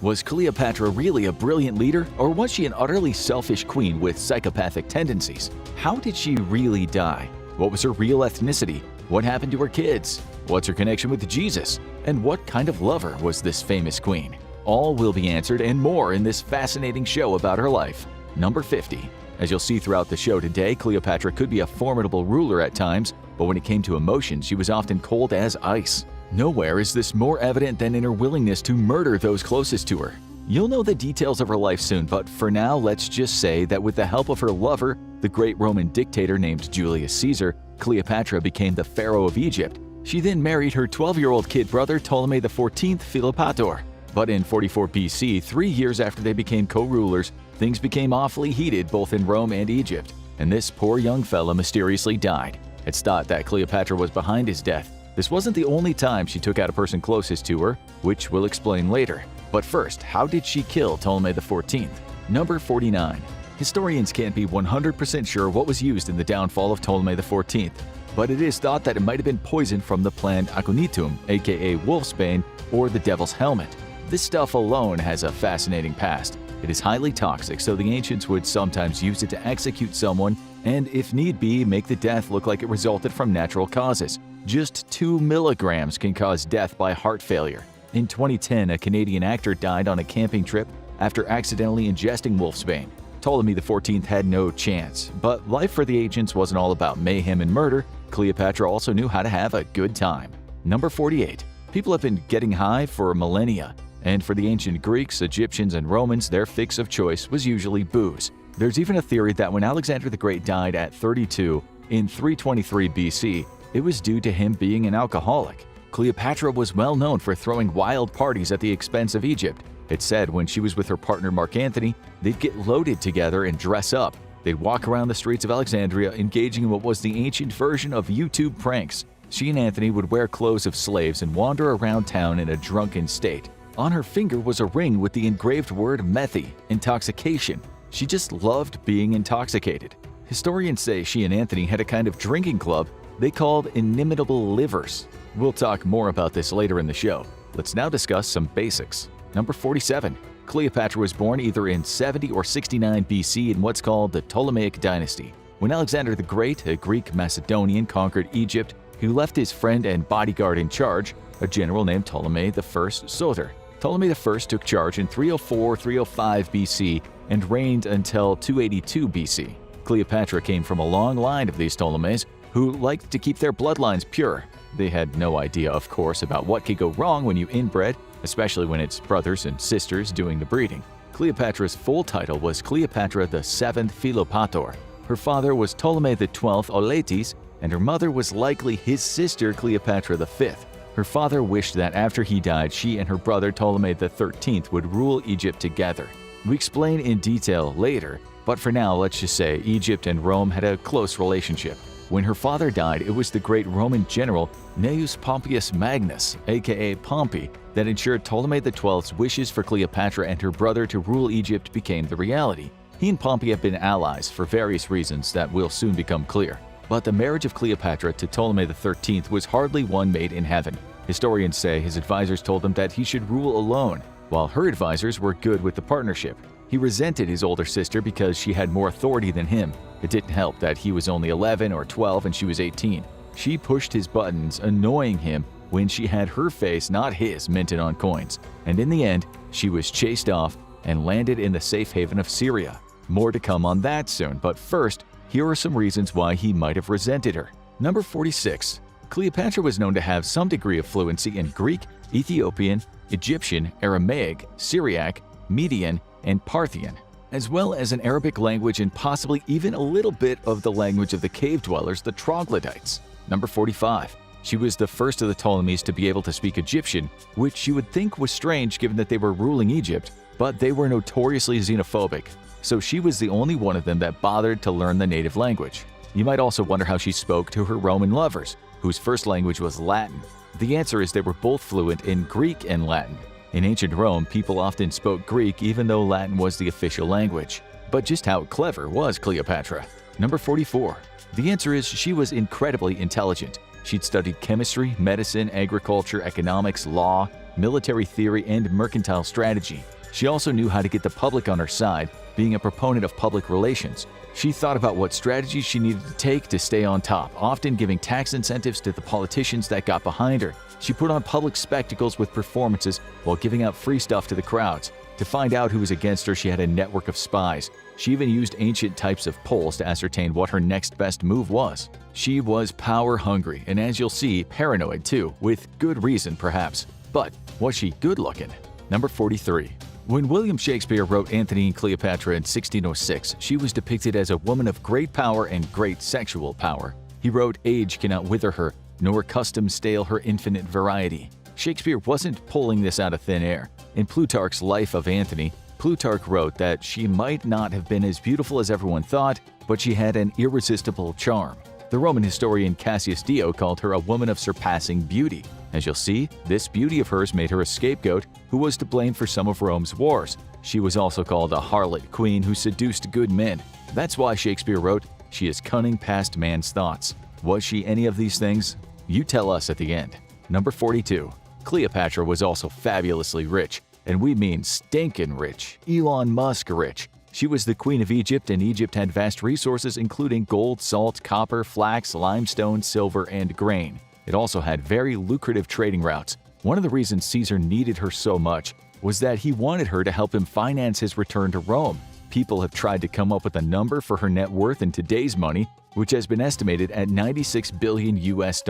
Was Cleopatra really a brilliant leader, or was she an utterly selfish queen with psychopathic tendencies? How did she really die? What was her real ethnicity? What happened to her kids? What's her connection with Jesus? And what kind of lover was this famous queen? All will be answered and more in this fascinating show about her life. Number 50. As you'll see throughout the show today, Cleopatra could be a formidable ruler at times, but when it came to emotions, she was often cold as ice. Nowhere is this more evident than in her willingness to murder those closest to her. You'll know the details of her life soon, but for now, let's just say that with the help of her lover, the great Roman dictator named Julius Caesar, Cleopatra became the Pharaoh of Egypt. She then married her 12-year-old kid brother Ptolemy XIV Philopator. But in 44 BC, 3 years after they became co-rulers, things became awfully heated both in Rome and Egypt, and this poor young fella mysteriously died. It's thought that Cleopatra was behind his death. This wasn't the only time she took out a person closest to her, which we'll explain later. But first, how did she kill Ptolemy XIV? Number 49. Historians can't be 100% sure what was used in the downfall of Ptolemy XIV, but it is thought that it might have been poison from the plant aconitum, aka wolfsbane, or the devil's helmet. This stuff alone has a fascinating past. It is highly toxic, so the ancients would sometimes use it to execute someone and, if need be, make the death look like it resulted from natural causes. Just 2 milligrams can cause death by heart failure. In 2010, a Canadian actor died on a camping trip after accidentally ingesting wolfsbane. Ptolemy XIV had no chance, but life for the ancients wasn't all about mayhem and murder. Cleopatra also knew how to have a good time. Number 48. People have been getting high for millennia, and for the ancient Greeks, Egyptians, and Romans, their fix of choice was usually booze. There's even a theory that when Alexander the Great died at 32 in 323 BC, it was due to him being an alcoholic. Cleopatra was well known for throwing wild parties at the expense of Egypt. It's said when she was with her partner Mark Antony, they'd get loaded together and dress up. They'd walk around the streets of Alexandria, engaging in what was the ancient version of YouTube pranks. She and Antony would wear clothes of slaves and wander around town in a drunken state. On her finger was a ring with the engraved word methy, intoxication. She just loved being intoxicated. Historians say she and Antony had a kind of drinking club they called inimitable livers. We'll talk more about this later in the show. Let's now discuss some basics. Number 47. Cleopatra was born either in 70 or 69 BC in what's called the Ptolemaic dynasty. When Alexander the Great, a Greek Macedonian, conquered Egypt, he left his friend and bodyguard in charge, a general named Ptolemy I Soter. Ptolemy I took charge in 304–305 BC and reigned until 282 BC. Cleopatra came from a long line of these Ptolemies who liked to keep their bloodlines pure. They had no idea, of course, about what could go wrong when you inbred, especially when it's brothers and sisters doing the breeding. Cleopatra's full title was Cleopatra VII Philopator. Her father was Ptolemy XII Auletes, and her mother was likely his sister Cleopatra V. Her father wished that after he died, she and her brother Ptolemy XIII would rule Egypt together. We explain in detail later, but for now, let's just say Egypt and Rome had a close relationship. When her father died, it was the great Roman general Gnaeus Pompeius Magnus, aka Pompey, that ensured Ptolemy XII's wishes for Cleopatra and her brother to rule Egypt became the reality. He and Pompey have been allies for various reasons that will soon become clear. But the marriage of Cleopatra to Ptolemy XIII was hardly one made in heaven. Historians say his advisors told him that he should rule alone, while her advisors were good with the partnership. He resented his older sister because she had more authority than him. It didn't help that he was only 11 or 12 and she was 18. She pushed his buttons, annoying him when she had her face, not his, minted on coins. And in the end, she was chased off and landed in the safe haven of Syria. More to come on that soon, but first, here are some reasons why he might have resented her. Number 46. Cleopatra was known to have some degree of fluency in Greek, Ethiopian, Egyptian, Aramaic, Syriac, Median, and Parthian, as well as an Arabic language and possibly even a little bit of the language of the cave dwellers, the troglodytes. Number 45. She was the first of the Ptolemies to be able to speak Egyptian, which you would think was strange given that they were ruling Egypt, but they were notoriously xenophobic, so she was the only one of them that bothered to learn the native language. You might also wonder how she spoke to her Roman lovers, whose first language was Latin. The answer is they were both fluent in Greek and Latin. In ancient Rome, people often spoke Greek even though Latin was the official language. But just how clever was Cleopatra? Number 44. The answer is she was incredibly intelligent. She'd studied chemistry, medicine, agriculture, economics, law, military theory, and mercantile strategy. She also knew how to get the public on her side, being a proponent of public relations. She thought about what strategies she needed to take to stay on top, often giving tax incentives to the politicians that got behind her. She put on public spectacles with performances while giving out free stuff to the crowds. To find out who was against her, she had a network of spies. She even used ancient types of polls to ascertain what her next best move was. She was power-hungry, and as you'll see, paranoid too, with good reason perhaps. But was she good-looking? Number 43. When William Shakespeare wrote Antony and Cleopatra in 1606, she was depicted as a woman of great power and great sexual power. He wrote, "Age cannot wither her, nor custom stale her infinite variety." Shakespeare wasn't pulling this out of thin air. In Plutarch's Life of Antony, Plutarch wrote that she might not have been as beautiful as everyone thought, but she had an irresistible charm. The Roman historian Cassius Dio called her a woman of surpassing beauty. As you'll see, this beauty of hers made her a scapegoat who was to blame for some of Rome's wars. She was also called a harlot queen who seduced good men. That's why Shakespeare wrote, "She is cunning past man's thoughts." Was she any of these things? You tell us at the end. Number 42. Cleopatra was also fabulously rich, and we mean stinkin' rich, Elon Musk rich. She was the queen of Egypt, and Egypt had vast resources including gold, salt, copper, flax, limestone, silver, and grain. It also had very lucrative trading routes. One of the reasons Caesar needed her so much was that he wanted her to help him finance his return to Rome. People have tried to come up with a number for her net worth in today's money, which has been estimated at $96 billion US.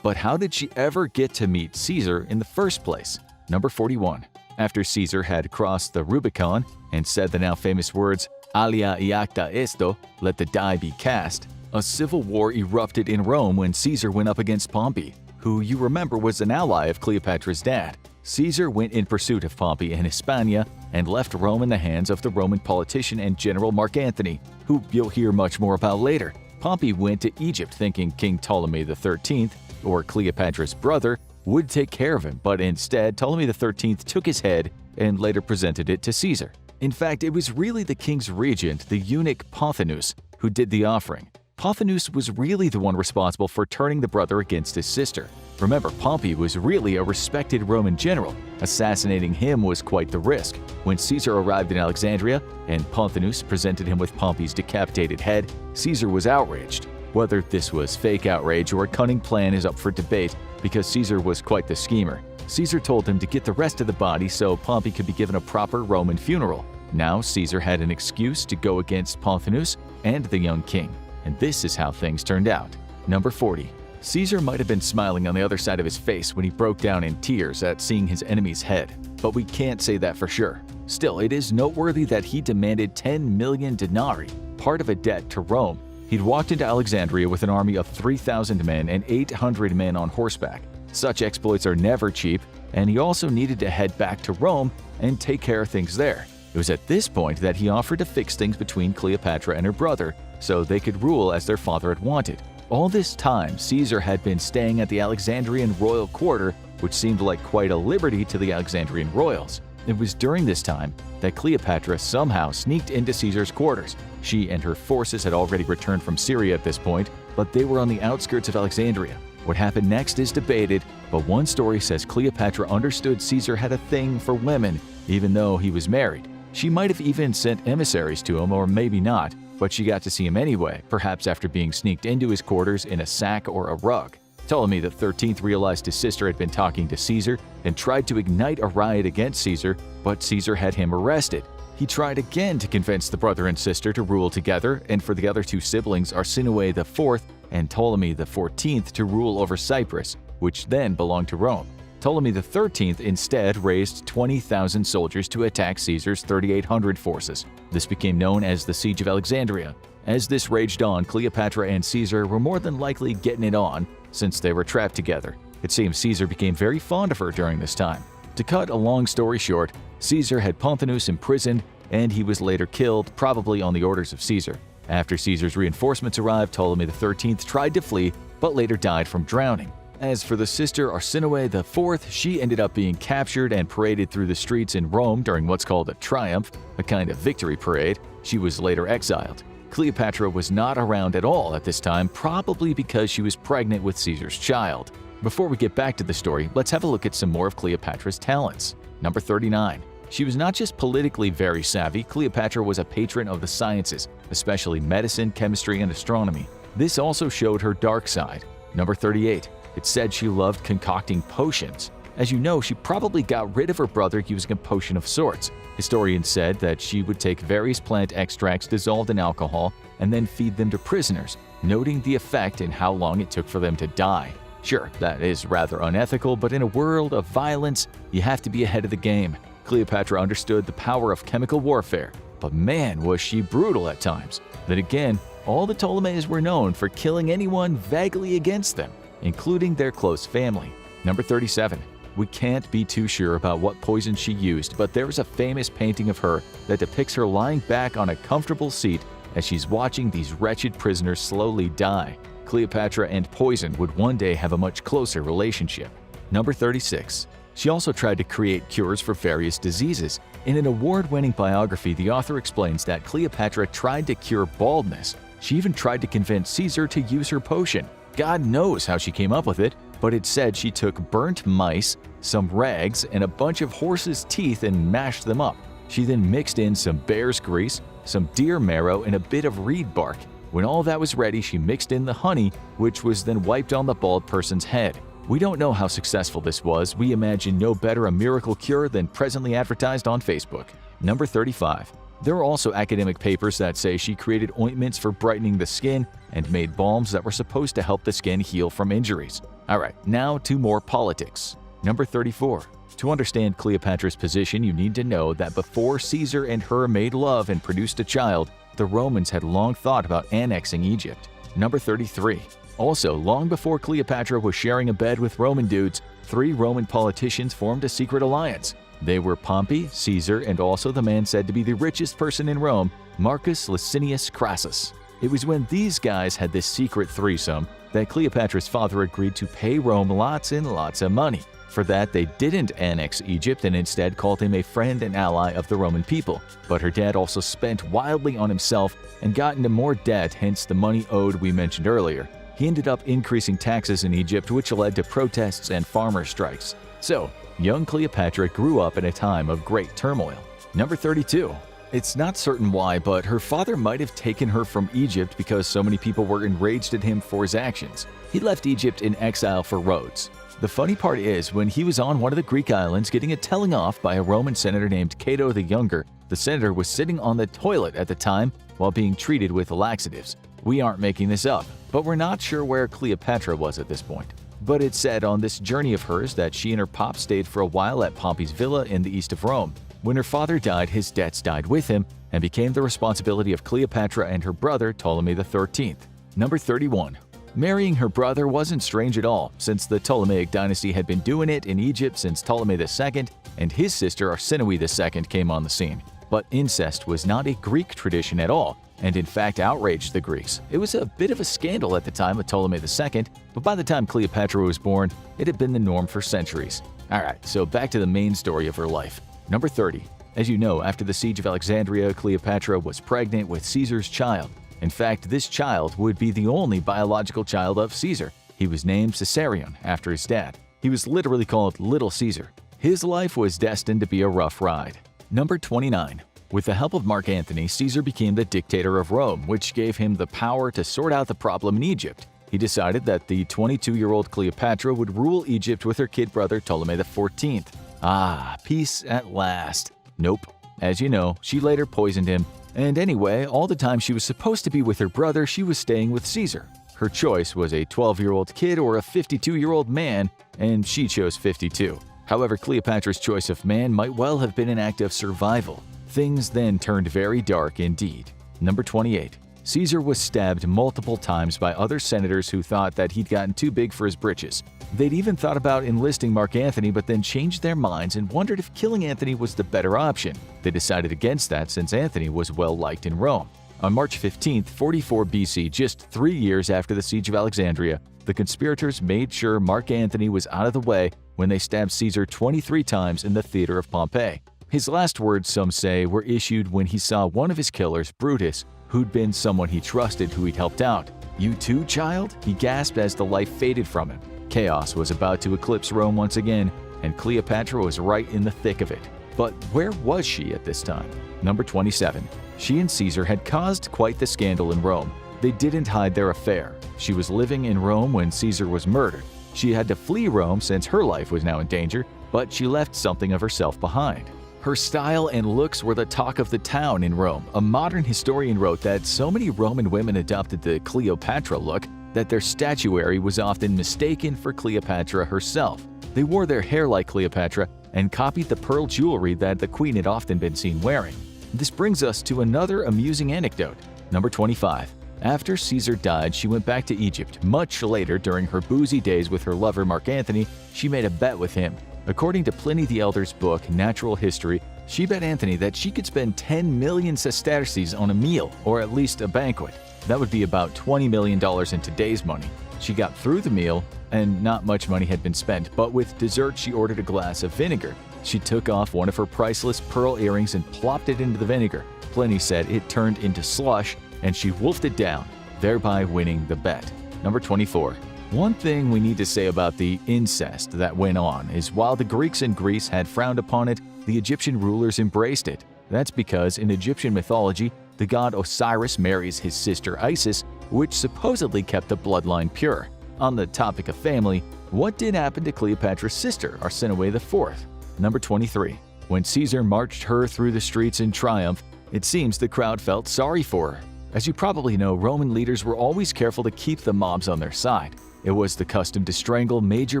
But how did she ever get to meet Caesar in the first place? Number 41. After Caesar had crossed the Rubicon and said the now famous words, "Alia iacta esto," let the die be cast, a civil war erupted in Rome when Caesar went up against Pompey, who you remember was an ally of Cleopatra's dad. Caesar went in pursuit of Pompey in Hispania and left Rome in the hands of the Roman politician and general Mark Antony, who you'll hear much more about later. Pompey went to Egypt thinking King Ptolemy XIII, or Cleopatra's brother, would take care of him, but instead Ptolemy XIII took his head and later presented it to Caesar. In fact, it was really the king's regent, the eunuch Pothinus, who did the offering. Pothinus was really the one responsible for turning the brother against his sister. Remember, Pompey was really a respected Roman general. Assassinating him was quite the risk. When Caesar arrived in Alexandria and Pothinus presented him with Pompey's decapitated head, Caesar was outraged. Whether this was fake outrage or a cunning plan is up for debate, because Caesar was quite the schemer. Caesar told him to get the rest of the body so Pompey could be given a proper Roman funeral. Now Caesar had an excuse to go against Pothinus and the young king. And this is how things turned out. Number 40. Caesar might have been smiling on the other side of his face when he broke down in tears at seeing his enemy's head, but we can't say that for sure. Still, it is noteworthy that he demanded 10 million denarii, part of a debt to Rome. He'd walked into Alexandria with an army of 3,000 men and 800 men on horseback. Such exploits are never cheap, and he also needed to head back to Rome and take care of things there. It was at this point that he offered to fix things between Cleopatra and her brother so they could rule as their father had wanted. All this time, Caesar had been staying at the Alexandrian royal quarter, which seemed like quite a liberty to the Alexandrian royals. It was during this time that Cleopatra somehow sneaked into Caesar's quarters. She and her forces had already returned from Syria at this point, but they were on the outskirts of Alexandria. What happened next is debated, but one story says Cleopatra understood Caesar had a thing for women, even though he was married. She might have even sent emissaries to him, or maybe not, but she got to see him anyway, perhaps after being sneaked into his quarters in a sack or a rug. Ptolemy XIII realized his sister had been talking to Caesar and tried to ignite a riot against Caesar, but Caesar had him arrested. He tried again to convince the brother and sister to rule together, and for the other two siblings, Arsinoe IV and Ptolemy XIV, to rule over Cyprus, which then belonged to Rome. Ptolemy XIII instead raised 20,000 soldiers to attack Caesar's 3,800 forces. This became known as the Siege of Alexandria. As this raged on, Cleopatra and Caesar were more than likely getting it on, since they were trapped together. It seems Caesar became very fond of her during this time. To cut a long story short, Caesar had Pothinus imprisoned, and he was later killed, probably on the orders of Caesar. After Caesar's reinforcements arrived, Ptolemy XIII tried to flee, but later died from drowning. As for the sister Arsinoe IV, she ended up being captured and paraded through the streets in Rome during what's called a triumph, a kind of victory parade. She was later exiled. Cleopatra was not around at all at this time, probably because she was pregnant with Caesar's child. Before we get back to the story, let's have a look at some more of Cleopatra's talents. Number 39. She was not just politically very savvy, Cleopatra was a patron of the sciences, especially medicine, chemistry, and astronomy. This also showed her dark side. Number 38. It's said she loved concocting potions. As you know, she probably got rid of her brother using a potion of sorts. Historians said that she would take various plant extracts dissolved in alcohol and then feed them to prisoners, noting the effect and how long it took for them to die. Sure, that is rather unethical, but in a world of violence, you have to be ahead of the game. Cleopatra understood the power of chemical warfare, but man, was she brutal at times. Then again, all the Ptolemies were known for killing anyone vaguely against them, including their close family. Number 37. We can't be too sure about what poison she used, but there is a famous painting of her that depicts her lying back on a comfortable seat as she's watching these wretched prisoners slowly die. Cleopatra and poison would one day have a much closer relationship. Number 36. She also tried to create cures for various diseases. In an award-winning biography, the author explains that Cleopatra tried to cure baldness. She even tried to convince Caesar to use her potion. God knows how she came up with it, but it said she took burnt mice, some rags, and a bunch of horses' teeth and mashed them up. She then mixed in some bear's grease, some deer marrow, and a bit of reed bark. When all that was ready, she mixed in the honey, which was then wiped on the bald person's head. We don't know how successful this was. We imagine no better a miracle cure than presently advertised on Facebook. Number 35. There are also academic papers that say she created ointments for brightening the skin and made balms that were supposed to help the skin heal from injuries. Alright, now to more politics. Number 34. To understand Cleopatra's position, you need to know that before Caesar and her made love and produced a child, the Romans had long thought about annexing Egypt. Number 33. Also, long before Cleopatra was sharing a bed with Roman dudes, 3 Roman politicians formed a secret alliance. They were Pompey, Caesar, and also the man said to be the richest person in Rome, Marcus Licinius Crassus. It was when these guys had this secret threesome that Cleopatra's father agreed to pay Rome lots and lots of money. For that, they didn't annex Egypt and instead called him a friend and ally of the Roman people. But her dad also spent wildly on himself and got into more debt, hence the money owed we mentioned earlier. He ended up increasing taxes in Egypt, which led to protests and farmer strikes. So, young Cleopatra grew up in a time of great turmoil. Number 32. It's not certain why, but her father might have taken her from Egypt because so many people were enraged at him for his actions. He left Egypt in exile for Rhodes. The funny part is, when he was on one of the Greek islands getting a telling off by a Roman senator named Cato the Younger, the senator was sitting on the toilet at the time while being treated with laxatives. We aren't making this up, but we're not sure where Cleopatra was at this point. But it's said on this journey of hers that she and her pop stayed for a while at Pompey's villa in the east of Rome. When her father died, his debts died with him and became the responsibility of Cleopatra and her brother Ptolemy XIII. Number 31. Marrying her brother wasn't strange at all, since the Ptolemaic dynasty had been doing it in Egypt since Ptolemy II and his sister Arsinoe II came on the scene. But incest was not a Greek tradition at all, and in fact outraged the Greeks. It was a bit of a scandal at the time of Ptolemy II, but by the time Cleopatra was born, it had been the norm for centuries. Alright, so back to the main story of her life. Number 30. As you know, after the siege of Alexandria, Cleopatra was pregnant with Caesar's child. In fact, this child would be the only biological child of Caesar. He was named Caesarion after his dad. He was literally called Little Caesar. His life was destined to be a rough ride. Number 29. With the help of Mark Antony, Caesar became the dictator of Rome, which gave him the power to sort out the problem in Egypt. He decided that the 22-year-old Cleopatra would rule Egypt with her kid brother Ptolemy XIV. Ah, peace at last. Nope. As you know, she later poisoned him. And anyway, all the time she was supposed to be with her brother, she was staying with Caesar. Her choice was a 12-year-old kid or a 52-year-old man, and she chose 52. However, Cleopatra's choice of man might well have been an act of survival. Things then turned very dark indeed. Number 28. Caesar was stabbed multiple times by other senators who thought that he'd gotten too big for his britches. They'd even thought about enlisting Mark Antony, but then changed their minds and wondered if killing Antony was the better option. They decided against that since Antony was well liked in Rome. On March 15, 44 BC, just 3 years after the siege of Alexandria, the conspirators made sure Mark Antony was out of the way when they stabbed Caesar 23 times in the theater of Pompeii. His last words, some say, were issued when he saw one of his killers, Brutus, who'd been someone he trusted who he'd helped out. "You too, child?" he gasped as the life faded from him. Chaos was about to eclipse Rome once again, and Cleopatra was right in the thick of it. But where was she at this time? Number 27. She and Caesar had caused quite the scandal in Rome. They didn't hide their affair. She was living in Rome when Caesar was murdered. She had to flee Rome since her life was now in danger, but she left something of herself behind. Her style and looks were the talk of the town in Rome. A modern historian wrote that so many Roman women adopted the Cleopatra look that their statuary was often mistaken for Cleopatra herself. They wore their hair like Cleopatra and copied the pearl jewelry that the queen had often been seen wearing. This brings us to another amusing anecdote. Number 25. After Caesar died, she went back to Egypt. Much later, during her boozy days with her lover Mark Antony, she made a bet with him. According to Pliny the Elder's book, Natural History, she bet Antony that she could spend 10 million sesterces on a meal, or at least a banquet. That would be about $20 million in today's money. She got through the meal, and not much money had been spent, but with dessert she ordered a glass of vinegar. She took off one of her priceless pearl earrings and plopped it into the vinegar. Pliny said it turned into slush, and she wolfed it down, thereby winning the bet. Number 24. One thing we need to say about the incest that went on is while the Greeks in Greece had frowned upon it, the Egyptian rulers embraced it. That's because in Egyptian mythology, the god Osiris marries his sister Isis, which supposedly kept the bloodline pure. On the topic of family, what did happen to Cleopatra's sister, Arsinoe IV? Number 23. When Caesar marched her through the streets in triumph, it seems the crowd felt sorry for her. As you probably know, Roman leaders were always careful to keep the mobs on their side. It was the custom to strangle major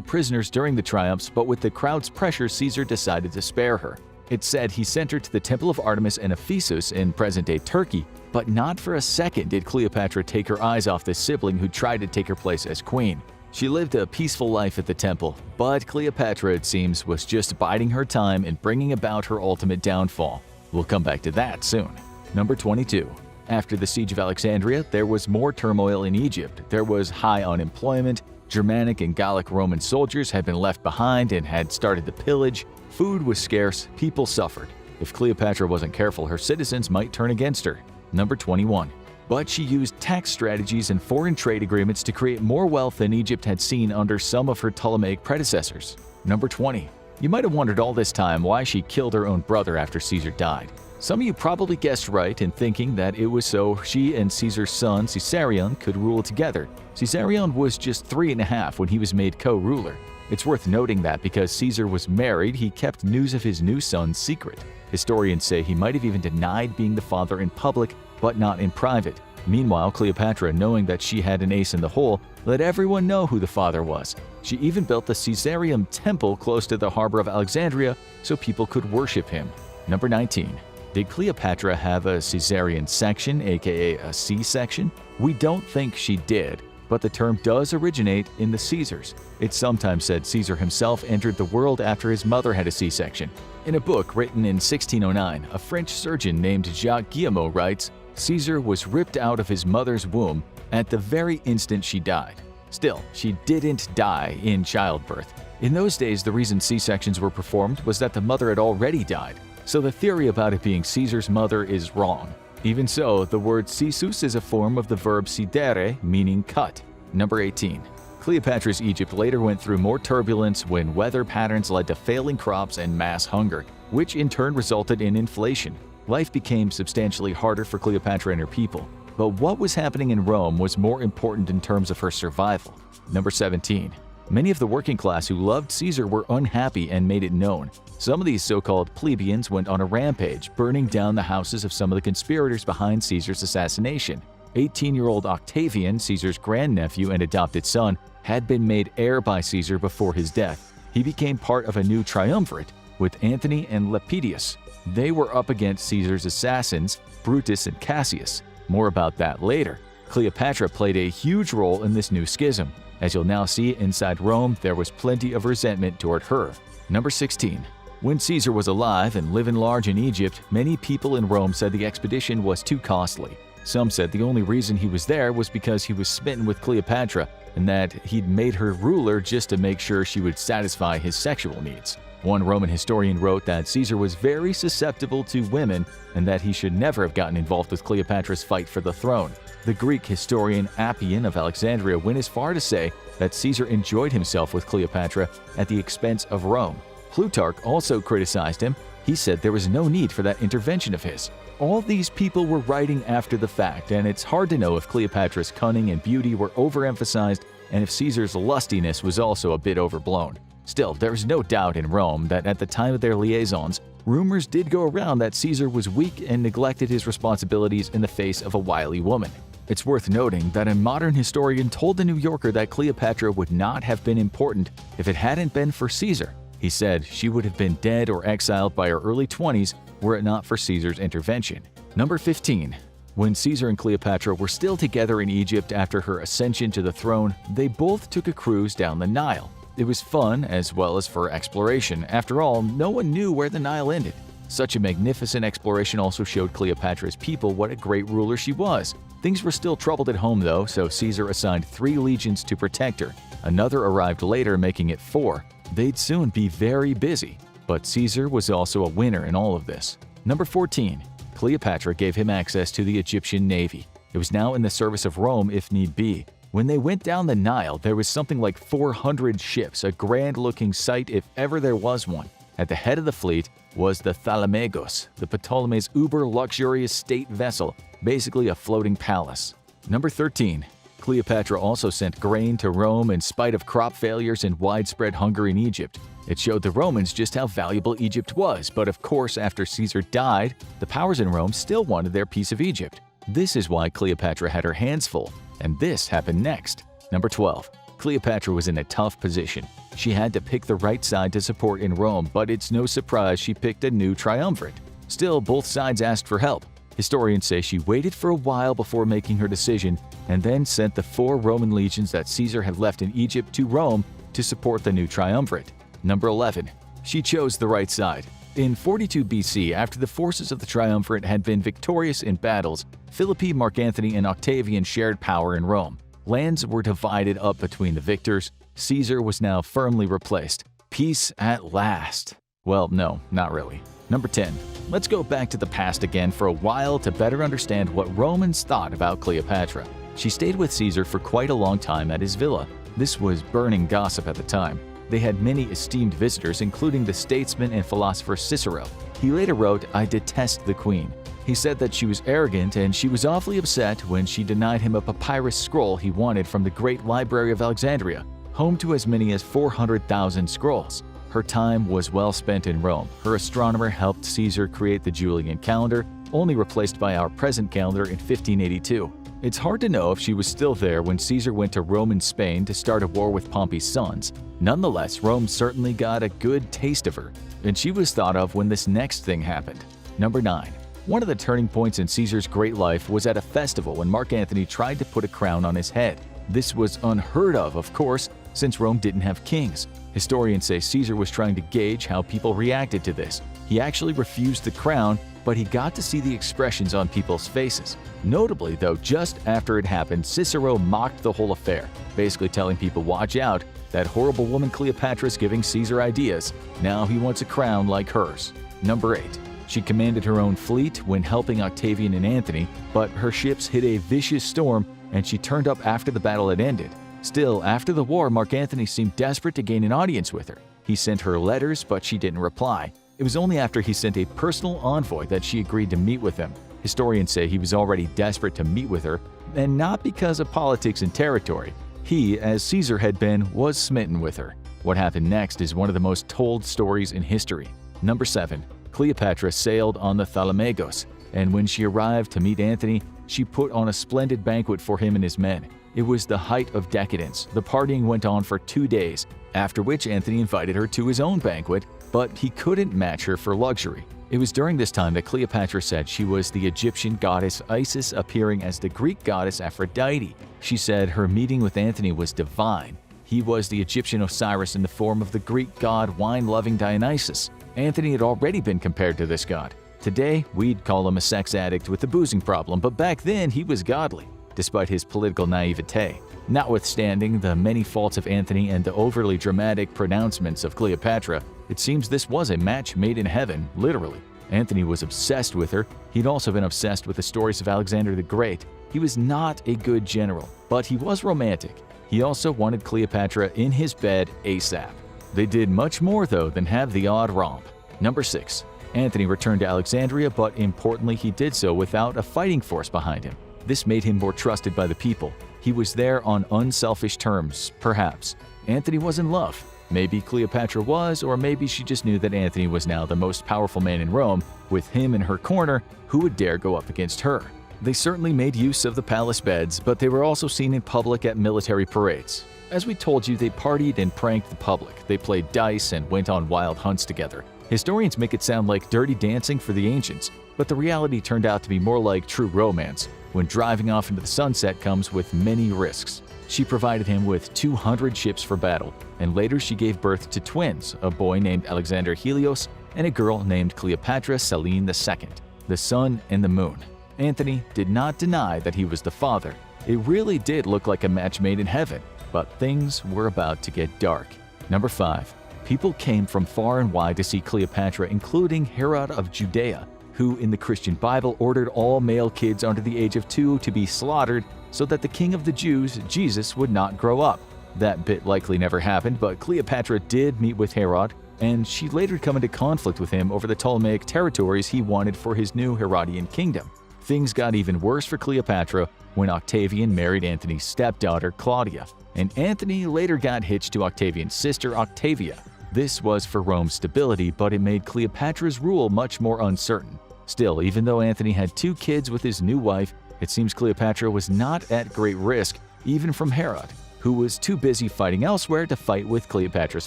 prisoners during the triumphs, but with the crowd's pressure, Caesar decided to spare her. It's said he sent her to the Temple of Artemis and Ephesus in present-day Turkey, but not for a second did Cleopatra take her eyes off the sibling who tried to take her place as queen. She lived a peaceful life at the temple, but Cleopatra, it seems, was just biding her time and bringing about her ultimate downfall. We'll come back to that soon. Number 22. After the Siege of Alexandria, there was more turmoil in Egypt. There was high unemployment, Germanic and Gallic Roman soldiers had been left behind and had started to pillage, food was scarce, people suffered. If Cleopatra wasn't careful, her citizens might turn against her. Number 21. But she used tax strategies and foreign trade agreements to create more wealth than Egypt had seen under some of her Ptolemaic predecessors. Number 20. You might have wondered all this time why she killed her own brother after Caesar died. Some of you probably guessed right in thinking that it was so she and Caesar's son Caesarion could rule together. Caesarion was just 3.5 when he was made co-ruler. It's worth noting that because Caesar was married, he kept news of his new son secret. Historians say he might have even denied being the father in public, but not in private. Meanwhile, Cleopatra, knowing that she had an ace in the hole, let everyone know who the father was. She even built the Caesareum Temple close to the harbor of Alexandria so people could worship him. Number 19. Did Cleopatra have a Caesarean section, aka a C-section? We don't think she did, but the term does originate in the Caesars. It's sometimes said Caesar himself entered the world after his mother had a C-section. In a book written in 1609, a French surgeon named Jacques Guillemot writes, Caesar was ripped out of his mother's womb at the very instant she died. Still, she didn't die in childbirth. In those days, the reason C-sections were performed was that the mother had already died. So the theory about it being Caesar's mother is wrong. Even so, the word "cisus" is a form of the verb "cidere," meaning cut. Number 18. Cleopatra's Egypt later went through more turbulence when weather patterns led to failing crops and mass hunger, which in turn resulted in inflation. Life became substantially harder for Cleopatra and her people. But what was happening in Rome was more important in terms of her survival. Number 17. Many of the working class who loved Caesar were unhappy and made it known. Some of these so-called plebeians went on a rampage, burning down the houses of some of the conspirators behind Caesar's assassination. 18-year-old Octavian, Caesar's grandnephew and adopted son, had been made heir by Caesar before his death. He became part of a new triumvirate with Antony and Lepidus. They were up against Caesar's assassins, Brutus and Cassius. More about that later. Cleopatra played a huge role in this new schism. As you'll now see, inside Rome, there was plenty of resentment toward her. Number 16. When Caesar was alive and living large in Egypt, many people in Rome said the expedition was too costly. Some said the only reason he was there was because he was smitten with Cleopatra and that he'd made her ruler just to make sure she would satisfy his sexual needs. One Roman historian wrote that Caesar was very susceptible to women and that he should never have gotten involved with Cleopatra's fight for the throne. The Greek historian Appian of Alexandria went as far to say that Caesar enjoyed himself with Cleopatra at the expense of Rome. Plutarch also criticized him. He said there was no need for that intervention of his. All these people were writing after the fact, and it's hard to know if Cleopatra's cunning and beauty were overemphasized and if Caesar's lustiness was also a bit overblown. Still, there is no doubt in Rome that at the time of their liaisons, rumors did go around that Caesar was weak and neglected his responsibilities in the face of a wily woman. It's worth noting that a modern historian told the New Yorker that Cleopatra would not have been important if it hadn't been for Caesar. He said she would have been dead or exiled by her early 20s were it not for Caesar's intervention. Number 15. When Caesar and Cleopatra were still together in Egypt after her ascension to the throne, they both took a cruise down the Nile. It was fun as well as for exploration. After all, no one knew where the Nile ended. Such a magnificent exploration also showed Cleopatra's people what a great ruler she was. Things were still troubled at home though, so Caesar assigned 3 legions to protect her. Another arrived later, making it 4. They'd soon be very busy. But Caesar was also a winner in all of this. Number 14. Cleopatra gave him access to the Egyptian navy. It was now in the service of Rome if need be. When they went down the Nile, there was something like 400 ships, a grand-looking sight if ever there was one. At the head of the fleet was the Thalamagos, the Ptolemy's uber-luxurious state vessel, basically a floating palace. Number 13. Cleopatra also sent grain to Rome in spite of crop failures and widespread hunger in Egypt. It showed the Romans just how valuable Egypt was, but of course after Caesar died, the powers in Rome still wanted their piece of Egypt. This is why Cleopatra had her hands full, and this happened next. Number 12. Cleopatra was in a tough position. She had to pick the right side to support in Rome, but it's no surprise she picked a new triumvirate. Still, both sides asked for help. Historians say she waited for a while before making her decision and then sent the 4 Roman legions that Caesar had left in Egypt to Rome to support the new triumvirate. Number 11. She chose the right side. In 42 BC, after the forces of the triumvirate had been victorious in battles, Philippi, Mark Antony, and Octavian shared power in Rome. Lands were divided up between the victors. Caesar was now firmly replaced. Peace at last. Well, no, not really. Number 10. Let's go back to the past again for a while to better understand what Romans thought about Cleopatra. She stayed with Caesar for quite a long time at his villa. This was burning gossip at the time. They had many esteemed visitors, including the statesman and philosopher Cicero. He later wrote, "I detest the queen." He said that she was arrogant and she was awfully upset when she denied him a papyrus scroll he wanted from the Great Library of Alexandria, home to as many as 400,000 scrolls. Her time was well spent in Rome. Her astronomer helped Caesar create the Julian calendar, only replaced by our present calendar in 1582. It's hard to know if she was still there when Caesar went to Rome and Spain to start a war with Pompey's sons. Nonetheless, Rome certainly got a good taste of her, and she was thought of when this next thing happened. Number 9. One of the turning points in Caesar's great life was at a festival when Mark Antony tried to put a crown on his head. This was unheard of course, since Rome didn't have kings. Historians say Caesar was trying to gauge how people reacted to this. He actually refused the crown, but he got to see the expressions on people's faces. Notably, though, just after it happened, Cicero mocked the whole affair, basically telling people, watch out, that horrible woman Cleopatra's giving Caesar ideas. Now he wants a crown like hers. Number 8. She commanded her own fleet when helping Octavian and Antony, but her ships hit a vicious storm and she turned up after the battle had ended. Still, after the war, Mark Antony seemed desperate to gain an audience with her. He sent her letters, but she didn't reply. It was only after he sent a personal envoy that she agreed to meet with him. Historians say he was already desperate to meet with her, and not because of politics and territory. He, as Caesar had been, was smitten with her. What happened next is one of the most told stories in history. Number 7. Cleopatra sailed on the Thalamagos, and when she arrived to meet Antony, she put on a splendid banquet for him and his men. It was the height of decadence. The partying went on for 2 days, after which Antony invited her to his own banquet, but he couldn't match her for luxury. It was during this time that Cleopatra said she was the Egyptian goddess Isis appearing as the Greek goddess Aphrodite. She said her meeting with Antony was divine. He was the Egyptian Osiris in the form of the Greek god wine-loving Dionysus. Antony had already been compared to this god. Today, we'd call him a sex addict with a boozing problem, but back then he was godly, despite his political naivete. Notwithstanding the many faults of Antony and the overly dramatic pronouncements of Cleopatra, It seems this was a match made in heaven, literally. Antony was obsessed with her. He'd also been obsessed with the stories of Alexander the Great. He was not a good general, but he was romantic. He also wanted Cleopatra in his bed ASAP. They did much more, though, than have the odd romp. Number 6. Antony returned to Alexandria, but importantly, he did so without a fighting force behind him. This made him more trusted by the people. He was there on unselfish terms, perhaps. Antony was in love. Maybe Cleopatra was, or maybe she just knew that Antony was now the most powerful man in Rome. With him in her corner, who would dare go up against her? They certainly made use of the palace beds, but they were also seen in public at military parades. As we told you, they partied and pranked the public. They played dice and went on wild hunts together. Historians make it sound like dirty dancing for the ancients, but the reality turned out to be more like true romance, when driving off into the sunset comes with many risks. She provided him with 200 ships for battle, and later she gave birth to twins, a boy named Alexander Helios and a girl named Cleopatra Selene II, the sun and the moon. Antony did not deny that he was the father. It really did look like a match made in heaven, but things were about to get dark. Number 5. People came from far and wide to see Cleopatra, including Herod of Judea, who in the Christian Bible ordered all male kids under the age of 2 to be slaughtered so that the King of the Jews, Jesus, would not grow up. That bit likely never happened, but Cleopatra did meet with Herod, and she later come into conflict with him over the Ptolemaic territories he wanted for his new Herodian kingdom. Things got even worse for Cleopatra when Octavian married Antony's stepdaughter Claudia, and Antony later got hitched to Octavian's sister Octavia. This was for Rome's stability, but it made Cleopatra's rule much more uncertain. Still, even though Antony had 2 kids with his new wife, it seems Cleopatra was not at great risk, even from Herod, who was too busy fighting elsewhere to fight with Cleopatra's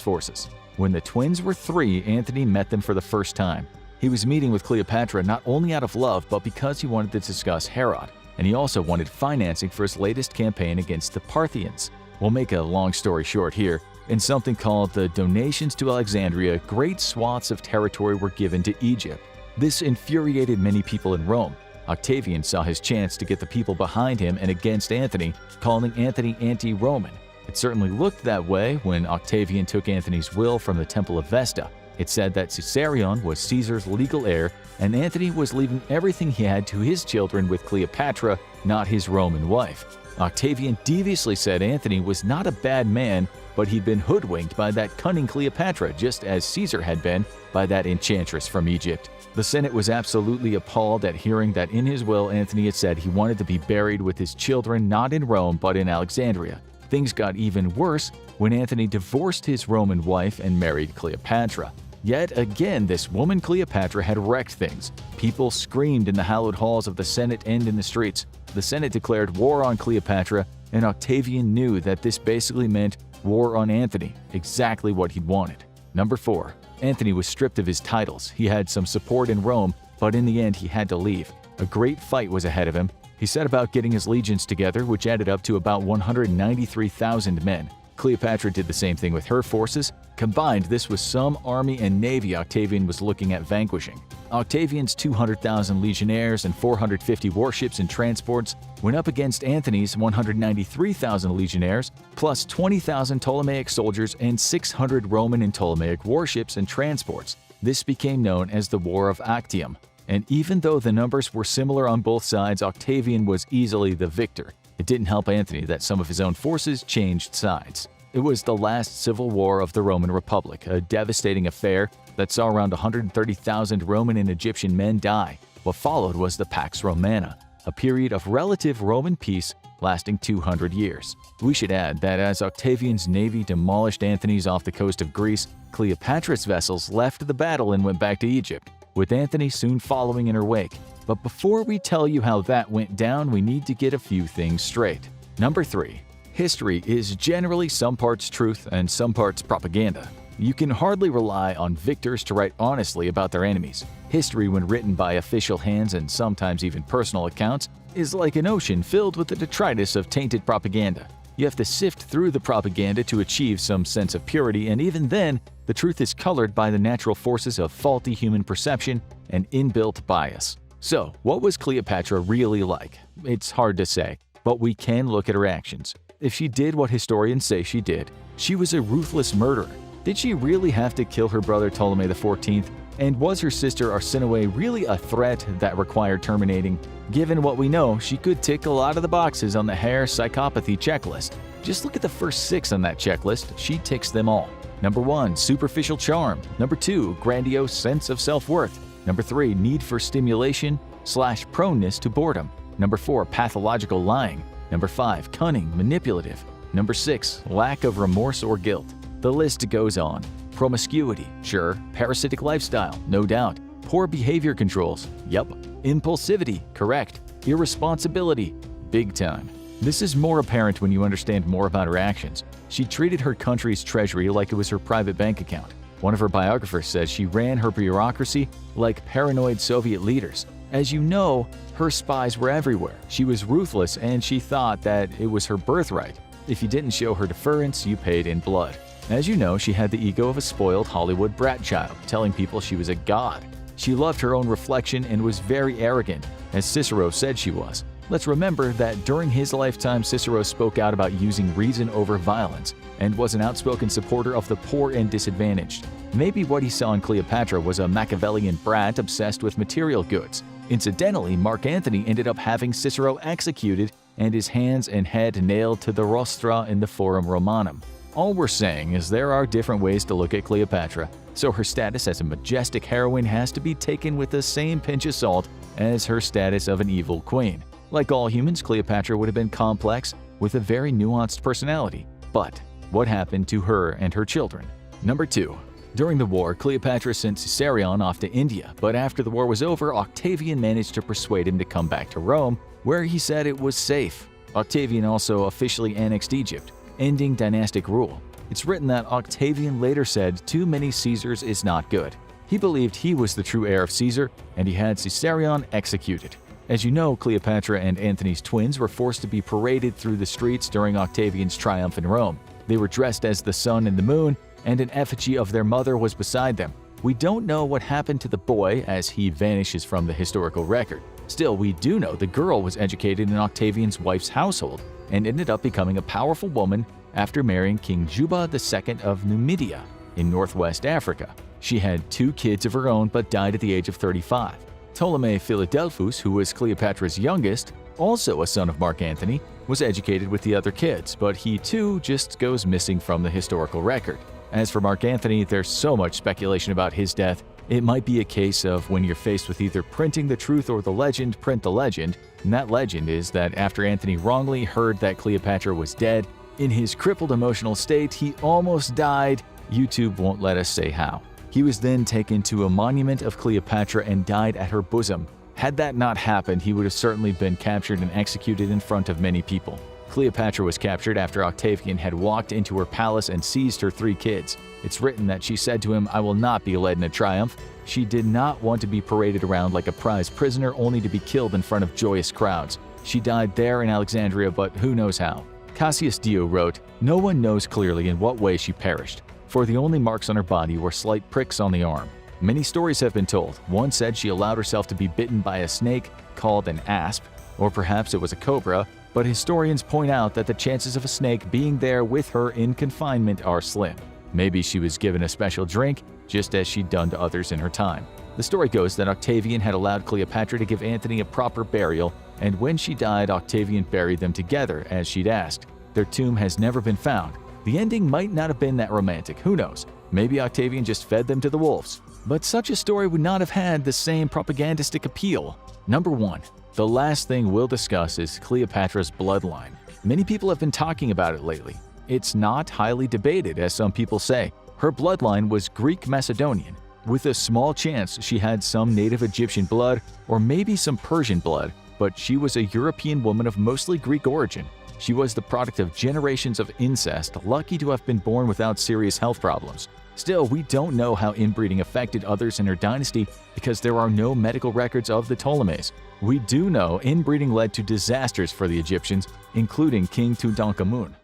forces. When the twins were 3, Antony met them for the first time. He was meeting with Cleopatra not only out of love, but because he wanted to discuss Herod, and he also wanted financing for his latest campaign against the Parthians. We'll make a long story short here. In something called the Donations to Alexandria, great swaths of territory were given to Egypt. This infuriated many people in Rome. Octavian saw his chance to get the people behind him and against Antony, calling Antony anti-Roman. It certainly looked that way when Octavian took Antony's will from the Temple of Vesta. It said that Caesarion was Caesar's legal heir, and Antony was leaving everything he had to his children with Cleopatra, not his Roman wife. Octavian deviously said Antony was not a bad man, but he'd been hoodwinked by that cunning Cleopatra, just as Caesar had been by that enchantress from Egypt. The Senate was absolutely appalled at hearing that in his will Antony had said he wanted to be buried with his children not in Rome but in Alexandria. Things got even worse when Antony divorced his Roman wife and married Cleopatra. Yet again, this woman Cleopatra had wrecked things. People screamed in the hallowed halls of the Senate and in the streets. The Senate declared war on Cleopatra, and Octavian knew that this basically meant war on Antony, exactly what he'd wanted. Number 4. Antony was stripped of his titles. He had some support in Rome, but in the end he had to leave. A great fight was ahead of him. He set about getting his legions together, which added up to about 193,000 men. Cleopatra did the same thing with her forces. Combined, this was some army and navy Octavian was looking at vanquishing. Octavian's 200,000 legionnaires and 450 warships and transports went up against Antony's 193,000 legionnaires, plus 20,000 Ptolemaic soldiers and 600 Roman and Ptolemaic warships and transports. This became known as the War of Actium. And even though the numbers were similar on both sides, Octavian was easily the victor. It didn't help Antony that some of his own forces changed sides. It was the last civil war of the Roman Republic, a devastating affair that saw around 130,000 Roman and Egyptian men die. What followed was the Pax Romana, a period of relative Roman peace lasting 200 years. We should add that as Octavian's navy demolished Antony's off the coast of Greece, Cleopatra's vessels left the battle and went back to Egypt, with Antony soon following in her wake. But before we tell you how that went down, we need to get a few things straight. Number 3. History is generally some parts truth and some parts propaganda. You can hardly rely on victors to write honestly about their enemies. History, when written by official hands and sometimes even personal accounts, is like an ocean filled with the detritus of tainted propaganda. You have to sift through the propaganda to achieve some sense of purity, and even then, the truth is colored by the natural forces of faulty human perception and inbuilt bias. So, what was Cleopatra really like? It's hard to say, but we can look at her actions. If she did what historians say she did, she was a ruthless murderer. Did she really have to kill her brother Ptolemy XIV? And was her sister Arsinoe really a threat that required terminating? Given what we know, she could tick a lot of the boxes on the hair psychopathy checklist. Just look at the first 6 on that checklist, she ticks them all. Number 1, superficial charm. Number 2, grandiose sense of self-worth. Number 3, need for stimulation/proneness to boredom. Number 4, pathological lying. Number 5, cunning, manipulative. Number 6, lack of remorse or guilt. The list goes on. Promiscuity, sure. Parasitic lifestyle, no doubt. Poor behavior controls, yup. Impulsivity, correct. Irresponsibility, big time. This is more apparent when you understand more about her actions. She treated her country's treasury like it was her private bank account. One of her biographers says she ran her bureaucracy like paranoid Soviet leaders. As you know, her spies were everywhere. She was ruthless and she thought that it was her birthright. If you didn't show her deference, you paid in blood. As you know, she had the ego of a spoiled Hollywood brat child, telling people she was a god. She loved her own reflection and was very arrogant, as Cicero said she was. Let's remember that during his lifetime, Cicero spoke out about using reason over violence and was an outspoken supporter of the poor and disadvantaged. Maybe what he saw in Cleopatra was a Machiavellian brat obsessed with material goods. Incidentally, Mark Antony ended up having Cicero executed and his hands and head nailed to the rostra in the Forum Romanum. All we're saying is there are different ways to look at Cleopatra, so her status as a majestic heroine has to be taken with the same pinch of salt as her status of an evil queen. Like all humans, Cleopatra would have been complex with a very nuanced personality. But what happened to her and her children? Number 2. During the war, Cleopatra sent Caesarion off to India, but after the war was over, Octavian managed to persuade him to come back to Rome, where he said it was safe. Octavian also officially annexed Egypt, ending dynastic rule. It's written that Octavian later said too many Caesars is not good. He believed he was the true heir of Caesar, and he had Caesarion executed. As you know, Cleopatra and Antony's twins were forced to be paraded through the streets during Octavian's triumph in Rome. They were dressed as the sun and the moon, and an effigy of their mother was beside them. We don't know what happened to the boy as he vanishes from the historical record. Still, we do know the girl was educated in Octavian's wife's household and ended up becoming a powerful woman after marrying King Juba II of Numidia in northwest Africa. She had 2 kids of her own but died at the age of 35. Ptolemy Philadelphus, who was Cleopatra's youngest, also a son of Mark Antony, was educated with the other kids, but he too just goes missing from the historical record. As for Mark Antony, there's so much speculation about his death. It might be a case of when you're faced with either printing the truth or the legend, print the legend. And that legend is that after Antony wrongly heard that Cleopatra was dead, in his crippled emotional state, he almost died. YouTube won't let us say how. He was then taken to a monument of Cleopatra and died at her bosom. Had that not happened, he would have certainly been captured and executed in front of many people. Cleopatra was captured after Octavian had walked into her palace and seized her 3 kids. It's written that she said to him, "I will not be led in a triumph." She did not want to be paraded around like a prize prisoner only to be killed in front of joyous crowds. She died there in Alexandria, but who knows how. Cassius Dio wrote, "No one knows clearly in what way she perished, for the only marks on her body were slight pricks on the arm." Many stories have been told. One said she allowed herself to be bitten by a snake called an asp, or perhaps it was a cobra, but historians point out that the chances of a snake being there with her in confinement are slim. Maybe she was given a special drink, just as she'd done to others in her time. The story goes that Octavian had allowed Cleopatra to give Antony a proper burial, and when she died, Octavian buried them together as she'd asked. Their tomb has never been found. The ending might not have been that romantic, who knows? Maybe Octavian just fed them to the wolves. But such a story would not have had the same propagandistic appeal. Number 1. The last thing we'll discuss is Cleopatra's bloodline. Many people have been talking about it lately. It's not highly debated, as some people say. Her bloodline was Greek Macedonian, with a small chance she had some native Egyptian blood or maybe some Persian blood, but she was a European woman of mostly Greek origin. She was the product of generations of incest, lucky to have been born without serious health problems. Still, we don't know how inbreeding affected others in her dynasty because there are no medical records of the Ptolemies. We do know inbreeding led to disasters for the Egyptians, including King Tutankhamun.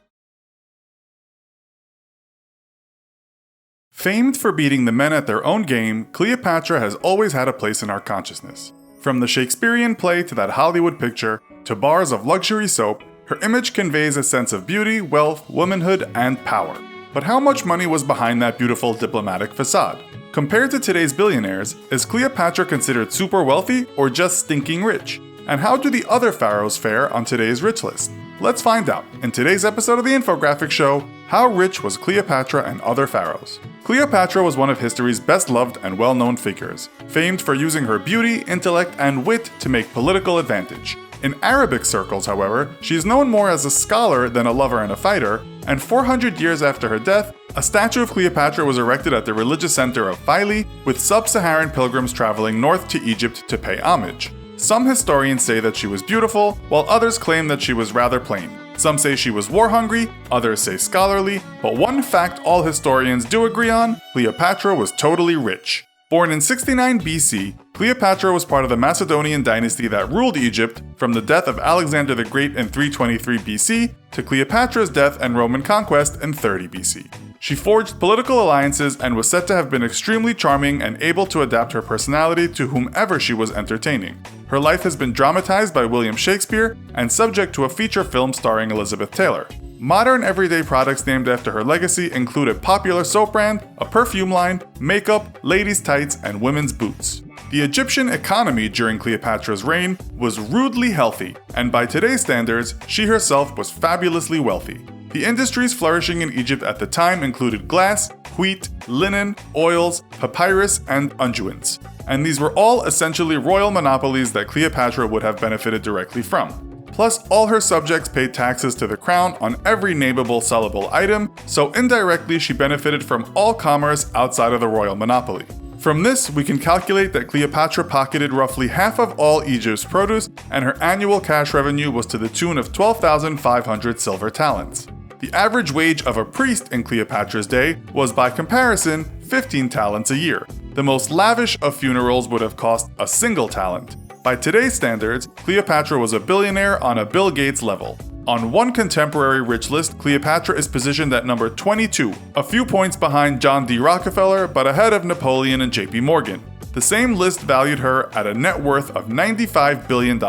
Famed for beating the men at their own game, Cleopatra has always had a place in our consciousness. From the Shakespearean play to that Hollywood picture, to bars of luxury soap, her image conveys a sense of beauty, wealth, womanhood, and power. But how much money was behind that beautiful diplomatic facade? Compared to today's billionaires, is Cleopatra considered super wealthy or just stinking rich? And how do the other pharaohs fare on today's rich list? Let's find out in today's episode of the infographic show, How Rich Was Cleopatra and Other Pharaohs? Cleopatra was one of history's best loved and well-known figures, famed for using her beauty, intellect, and wit to make political advantage. In Arabic circles, however, she is known more as a scholar than a lover and a fighter, and 400 years after her death, a statue of Cleopatra was erected at the religious center of Philae, with sub-Saharan pilgrims traveling north to Egypt to pay homage. Some historians say that she was beautiful, while others claim that she was rather plain. Some say she was war-hungry, others say scholarly, but one fact all historians do agree on, Cleopatra was totally rich. Born in 69 BC, Cleopatra was part of the Macedonian dynasty that ruled Egypt from the death of Alexander the Great in 323 BC to Cleopatra's death and Roman conquest in 30 BC. She forged political alliances and was said to have been extremely charming and able to adapt her personality to whomever she was entertaining. Her life has been dramatized by William Shakespeare and subject to a feature film starring Elizabeth Taylor. Modern everyday products named after her legacy include a popular soap brand, a perfume line, makeup, ladies' tights, and women's boots. The Egyptian economy during Cleopatra's reign was rudely healthy, and by today's standards, she herself was fabulously wealthy. The industries flourishing in Egypt at the time included glass, wheat, linen, oils, papyrus, and unguents. And these were all essentially royal monopolies that Cleopatra would have benefited directly from. Plus, all her subjects paid taxes to the crown on every nameable sellable item, so indirectly she benefited from all commerce outside of the royal monopoly. From this, we can calculate that Cleopatra pocketed roughly half of all Egypt's produce, and her annual cash revenue was to the tune of 12,500 silver talents. The average wage of a priest in Cleopatra's day was, by comparison, 15 talents a year. The most lavish of funerals would have cost a single talent. By today's standards, Cleopatra was a billionaire on a Bill Gates level. On one contemporary rich list, Cleopatra is positioned at number 22, a few points behind John D. Rockefeller, but ahead of Napoleon and JP Morgan. The same list valued her at a net worth of $95 billion,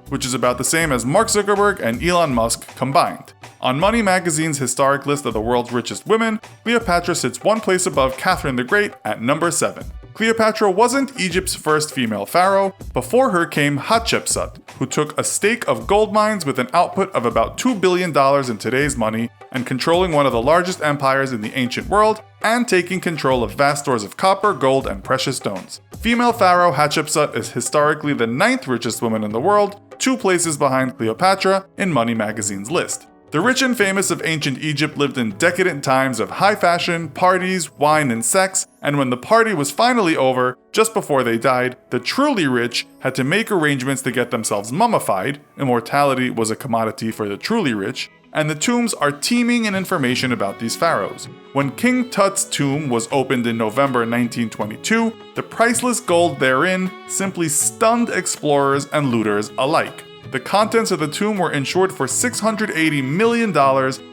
which is about the same as Mark Zuckerberg and Elon Musk combined. On Money Magazine's historic list of the world's richest women, Cleopatra sits one place above Catherine the Great at number 7. Cleopatra wasn't Egypt's first female pharaoh. Before her came Hatshepsut, who took a stake of gold mines with an output of about $2 billion in today's money and controlling one of the largest empires in the ancient world and taking control of vast stores of copper, gold, and precious stones. Female pharaoh Hatshepsut is historically the 9th richest woman in the world, 2 places behind Cleopatra in Money Magazine's list. The rich and famous of ancient Egypt lived in decadent times of high fashion, parties, wine, and sex, and when the party was finally over, just before they died, the truly rich had to make arrangements to get themselves mummified. Immortality was a commodity for the truly rich, and the tombs are teeming in information about these pharaohs. When King Tut's tomb was opened in November 1922, the priceless gold therein simply stunned explorers and looters alike. The contents of the tomb were insured for $680 million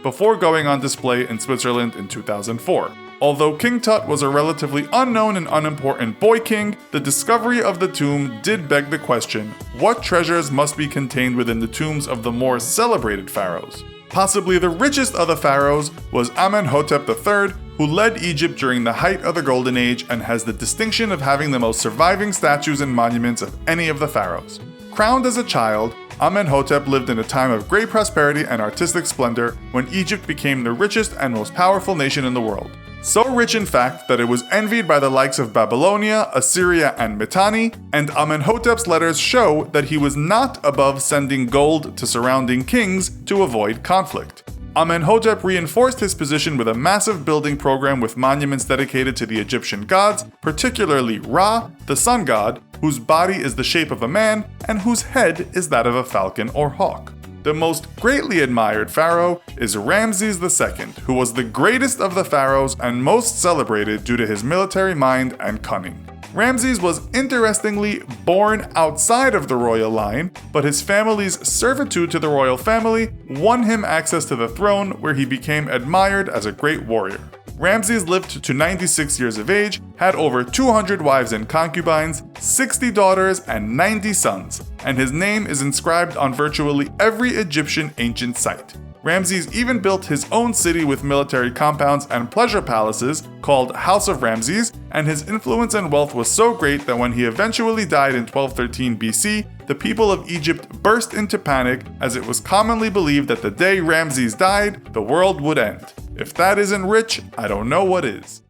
before going on display in Switzerland in 2004. Although King Tut was a relatively unknown and unimportant boy king, the discovery of the tomb did beg the question, what treasures must be contained within the tombs of the more celebrated pharaohs? Possibly the richest of the pharaohs was Amenhotep III, who led Egypt during the height of the Golden Age and has the distinction of having the most surviving statues and monuments of any of the pharaohs. Crowned as a child, Amenhotep lived in a time of great prosperity and artistic splendor when Egypt became the richest and most powerful nation in the world. So rich in fact that it was envied by the likes of Babylonia, Assyria, and Mitanni, and Amenhotep's letters show that he was not above sending gold to surrounding kings to avoid conflict. Amenhotep reinforced his position with a massive building program with monuments dedicated to the Egyptian gods, particularly Ra, the sun god, whose body is the shape of a man and whose head is that of a falcon or hawk. The most greatly admired pharaoh is Ramses II, who was the greatest of the pharaohs and most celebrated due to his military mind and cunning. Ramses was interestingly born outside of the royal line, but his family's servitude to the royal family won him access to the throne, where he became admired as a great warrior. Ramses lived to 96 years of age, had over 200 wives and concubines, 60 daughters, and 90 sons, and his name is inscribed on virtually every Egyptian ancient site. Ramses even built his own city with military compounds and pleasure palaces called House of Ramses, and his influence and wealth was so great that when he eventually died in 1213 BC, the people of Egypt burst into panic, as it was commonly believed that the day Ramses died, the world would end. If that isn't rich, I don't know what is.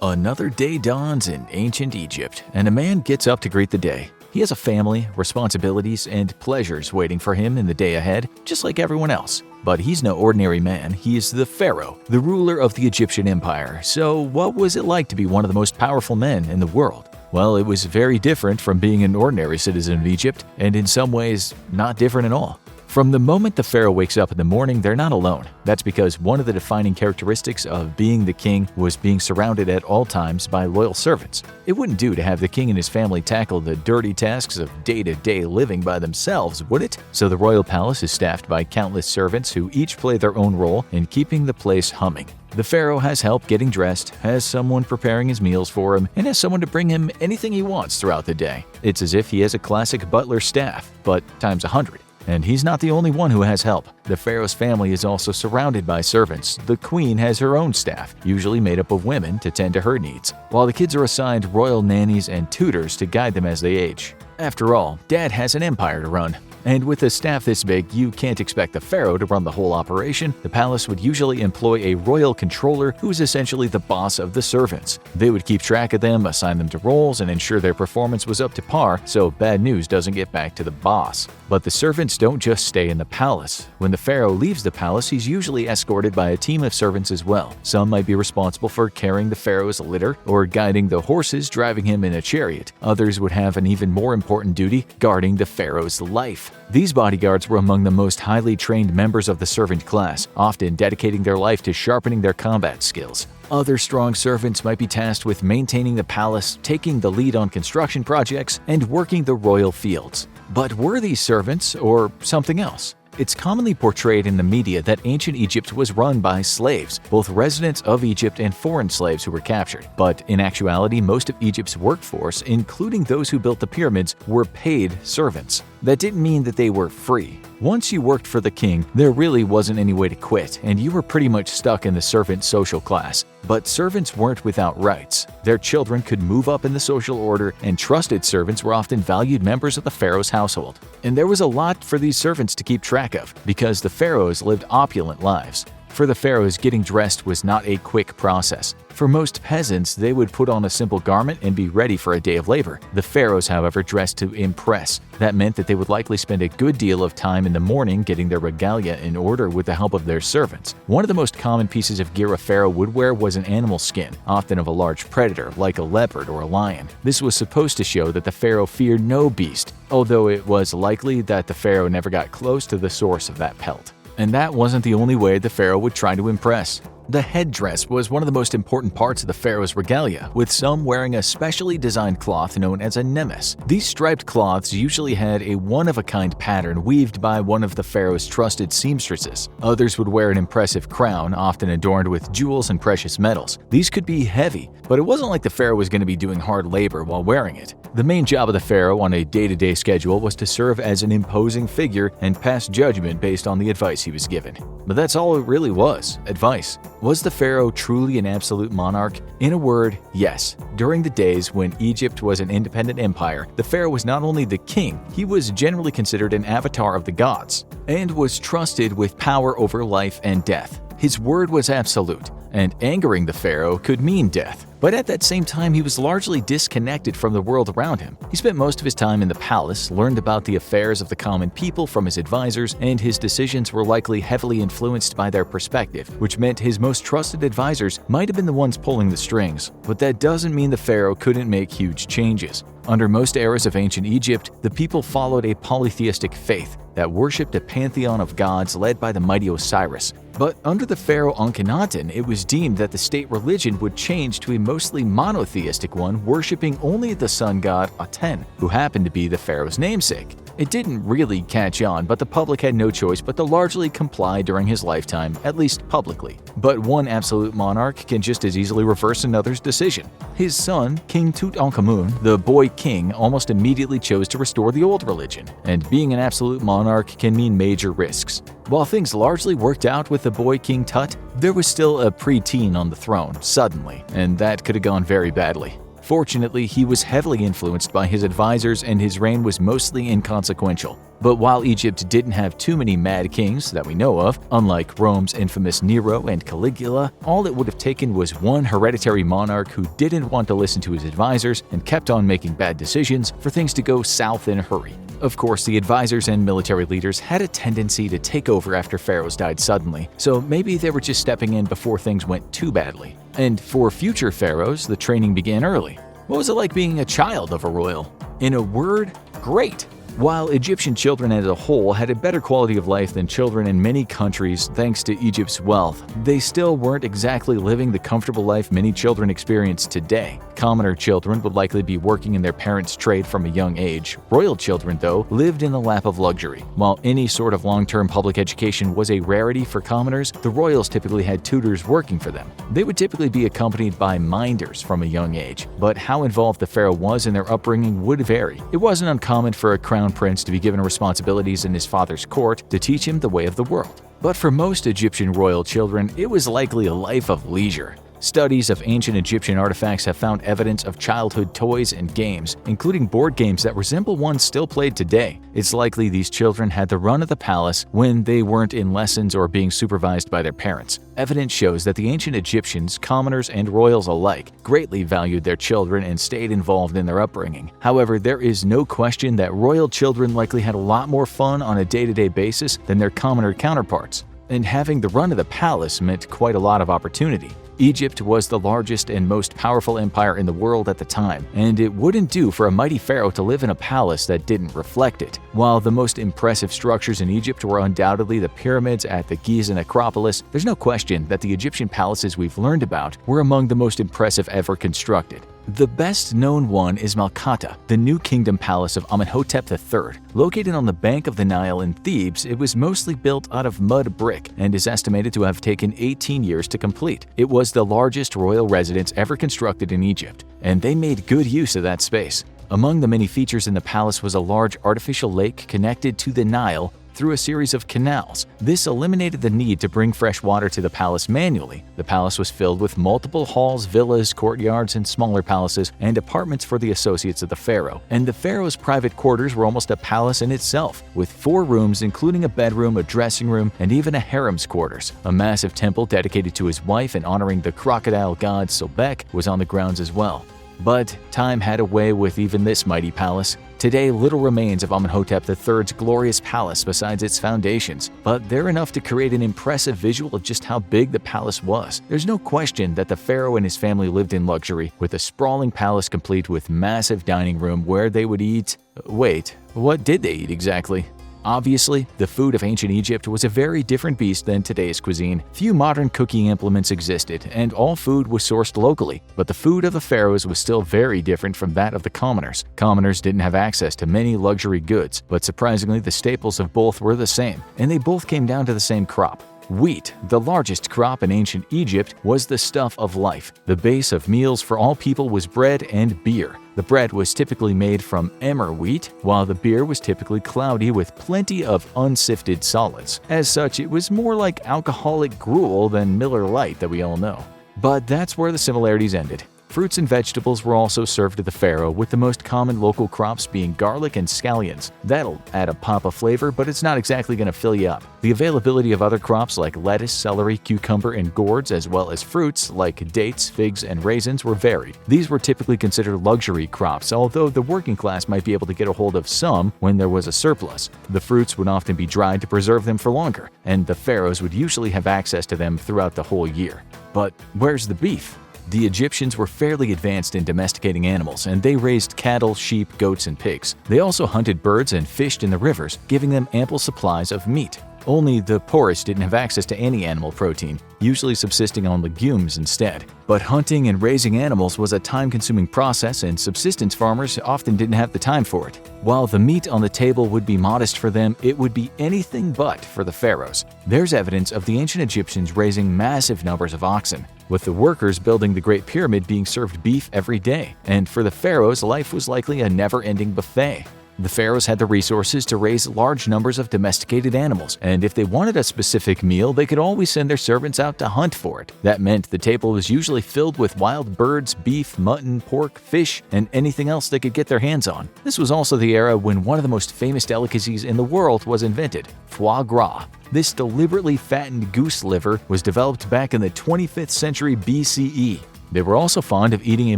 Another day dawns in ancient Egypt, and a man gets up to greet the day. He has a family, responsibilities, and pleasures waiting for him in the day ahead, just like everyone else. But he's no ordinary man. He is the Pharaoh, the ruler of the Egyptian Empire. So what was it like to be one of the most powerful men in the world? Well, it was very different from being an ordinary citizen of Egypt, and in some ways, not different at all. From the moment the pharaoh wakes up in the morning, they're not alone. That's because one of the defining characteristics of being the king was being surrounded at all times by loyal servants. It wouldn't do to have the king and his family tackle the dirty tasks of day-to-day living by themselves, would it? So the royal palace is staffed by countless servants who each play their own role in keeping the place humming. The pharaoh has help getting dressed, has someone preparing his meals for him, and has someone to bring him anything he wants throughout the day. It's as if he has a classic butler staff, but times 100. And he's not the only one who has help. The pharaoh's family is also surrounded by servants. The queen has her own staff, usually made up of women, to tend to her needs, while the kids are assigned royal nannies and tutors to guide them as they age. After all, Dad has an empire to run. And with a staff this big, you can't expect the pharaoh to run the whole operation. The palace would usually employ a royal controller who is essentially the boss of the servants. They would keep track of them, assign them to roles, and ensure their performance was up to par so bad news doesn't get back to the boss. But the servants don't just stay in the palace. When the pharaoh leaves the palace, he's usually escorted by a team of servants as well. Some might be responsible for carrying the pharaoh's litter or guiding the horses driving him in a chariot. Others would have an even more important duty, guarding the pharaoh's life. These bodyguards were among the most highly trained members of the servant class, often dedicating their life to sharpening their combat skills. Other strong servants might be tasked with maintaining the palace, taking the lead on construction projects, and working the royal fields. But were these servants or something else? It's commonly portrayed in the media that ancient Egypt was run by slaves, both residents of Egypt and foreign slaves who were captured. But in actuality, most of Egypt's workforce, including those who built the pyramids, were paid servants. That didn't mean that they were free. Once you worked for the king, there really wasn't any way to quit, and you were pretty much stuck in the servant social class. But servants weren't without rights. Their children could move up in the social order, and trusted servants were often valued members of the pharaoh's household. And there was a lot for these servants to keep track of, because the pharaohs lived opulent lives. For the pharaohs, getting dressed was not a quick process. For most peasants, they would put on a simple garment and be ready for a day of labor. The pharaohs, however, dressed to impress. That meant that they would likely spend a good deal of time in the morning getting their regalia in order with the help of their servants. One of the most common pieces of gear a pharaoh would wear was an animal skin, often of a large predator like a leopard or a lion. This was supposed to show that the pharaoh feared no beast, although it was likely that the pharaoh never got close to the source of that pelt. And that wasn't the only way the pharaoh would try to impress. The headdress was one of the most important parts of the pharaoh's regalia, with some wearing a specially designed cloth known as a nemes. These striped cloths usually had a one-of-a-kind pattern weaved by one of the pharaoh's trusted seamstresses. Others would wear an impressive crown, often adorned with jewels and precious metals. These could be heavy, but it wasn't like the pharaoh was going to be doing hard labor while wearing it. The main job of the pharaoh on a day-to-day schedule was to serve as an imposing figure and pass judgment based on the advice he was given. But that's all it really was, advice. Was the pharaoh truly an absolute monarch? In a word, yes. During the days when Egypt was an independent empire, the pharaoh was not only the king, he was generally considered an avatar of the gods, and was trusted with power over life and death. His word was absolute, and angering the pharaoh could mean death. But at that same time, he was largely disconnected from the world around him. He spent most of his time in the palace, learned about the affairs of the common people from his advisors, and his decisions were likely heavily influenced by their perspective, which meant his most trusted advisors might have been the ones pulling the strings. But that doesn't mean the pharaoh couldn't make huge changes. Under most eras of ancient Egypt, the people followed a polytheistic faith that worshipped a pantheon of gods led by the mighty Osiris. But under the pharaoh Akhenaten, it was deemed that the state religion would change to a mostly monotheistic one, worshipping only the sun god Aten, who happened to be the pharaoh's namesake. It didn't really catch on, but the public had no choice but to largely comply during his lifetime, at least publicly. But one absolute monarch can just as easily reverse another's decision. His son, King Tutankhamun, the boy king, almost immediately chose to restore the old religion, and being an absolute monarch can mean major risks. While things largely worked out with the boy King Tut, there was still a preteen on the throne, suddenly, and that could have gone very badly. Fortunately, he was heavily influenced by his advisors and his reign was mostly inconsequential. But while Egypt didn't have too many mad kings that we know of, unlike Rome's infamous Nero and Caligula, all it would have taken was one hereditary monarch who didn't want to listen to his advisors and kept on making bad decisions for things to go south in a hurry. Of course, the advisors and military leaders had a tendency to take over after pharaohs died suddenly, so maybe they were just stepping in before things went too badly. And for future pharaohs, the training began early. What was it like being a child of a royal? In a word, great! While Egyptian children as a whole had a better quality of life than children in many countries thanks to Egypt's wealth, they still weren't exactly living the comfortable life many children experience today. Commoner children would likely be working in their parents' trade from a young age. Royal children, though, lived in the lap of luxury. While any sort of long-term public education was a rarity for commoners, the royals typically had tutors working for them. They would typically be accompanied by minders from a young age, but how involved the pharaoh was in their upbringing would vary. It wasn't uncommon for a crown prince to be given responsibilities in his father's court to teach him the way of the world. But for most Egyptian royal children, it was likely a life of leisure. Studies of ancient Egyptian artifacts have found evidence of childhood toys and games, including board games that resemble ones still played today. It's likely these children had the run of the palace when they weren't in lessons or being supervised by their parents. Evidence shows that the ancient Egyptians, commoners and royals alike, greatly valued their children and stayed involved in their upbringing. However, there is no question that royal children likely had a lot more fun on a day-to-day basis than their commoner counterparts. And having the run of the palace meant quite a lot of opportunity. Egypt was the largest and most powerful empire in the world at the time, and it wouldn't do for a mighty pharaoh to live in a palace that didn't reflect it. While the most impressive structures in Egypt were undoubtedly the pyramids at the Gizeh Acropolis, there's no question that the Egyptian palaces we've learned about were among the most impressive ever constructed. The best-known one is Malkata, the New Kingdom Palace of Amenhotep III. Located on the bank of the Nile in Thebes, it was mostly built out of mud brick and is estimated to have taken 18 years to complete. It was the largest royal residence ever constructed in Egypt, and they made good use of that space. Among the many features in the palace was a large artificial lake connected to the Nile through a series of canals. This eliminated the need to bring fresh water to the palace manually. The palace was filled with multiple halls, villas, courtyards, and smaller palaces, and apartments for the associates of the pharaoh. And the pharaoh's private quarters were almost a palace in itself, with 4 rooms including a bedroom, a dressing room, and even a harem's quarters. A massive temple dedicated to his wife and honoring the crocodile god Sobek was on the grounds as well. But time had a way with even this mighty palace. Today, little remains of Amenhotep III's glorious palace besides its foundations, but they're enough to create an impressive visual of just how big the palace was. There's no question that the pharaoh and his family lived in luxury, with a sprawling palace complete with massive dining room where they would eat… Wait, what did they eat exactly? Obviously, the food of ancient Egypt was a very different beast than today's cuisine. Few modern cooking implements existed, and all food was sourced locally. But the food of the pharaohs was still very different from that of the commoners. Commoners didn't have access to many luxury goods, but surprisingly, the staples of both were the same, and they both came down to the same crop. Wheat, the largest crop in ancient Egypt, was the stuff of life. The base of meals for all people was bread and beer. The bread was typically made from emmer wheat, while the beer was typically cloudy with plenty of unsifted solids. As such, it was more like alcoholic gruel than Miller Lite that we all know. But that's where the similarities ended. Fruits and vegetables were also served to the pharaoh, with the most common local crops being garlic and scallions. That'll add a pop of flavor, but it's not exactly going to fill you up. The availability of other crops like lettuce, celery, cucumber, and gourds, as well as fruits like dates, figs, and raisins were varied. These were typically considered luxury crops, although the working class might be able to get a hold of some when there was a surplus. The fruits would often be dried to preserve them for longer, and the pharaohs would usually have access to them throughout the whole year. But where's the beef? The Egyptians were fairly advanced in domesticating animals, and they raised cattle, sheep, goats, and pigs. They also hunted birds and fished in the rivers, giving them ample supplies of meat. Only the poorest didn't have access to any animal protein, usually subsisting on legumes instead. But hunting and raising animals was a time-consuming process, and subsistence farmers often didn't have the time for it. While the meat on the table would be modest for them, it would be anything but for the pharaohs. There's evidence of the ancient Egyptians raising massive numbers of oxen, with the workers building the Great Pyramid being served beef every day. And for the pharaohs, life was likely a never-ending buffet. The pharaohs had the resources to raise large numbers of domesticated animals, and if they wanted a specific meal, they could always send their servants out to hunt for it. That meant the table was usually filled with wild birds, beef, mutton, pork, fish, and anything else they could get their hands on. This was also the era when one of the most famous delicacies in the world was invented: foie gras. This deliberately fattened goose liver was developed back in the 25th century BCE. They were also fond of eating a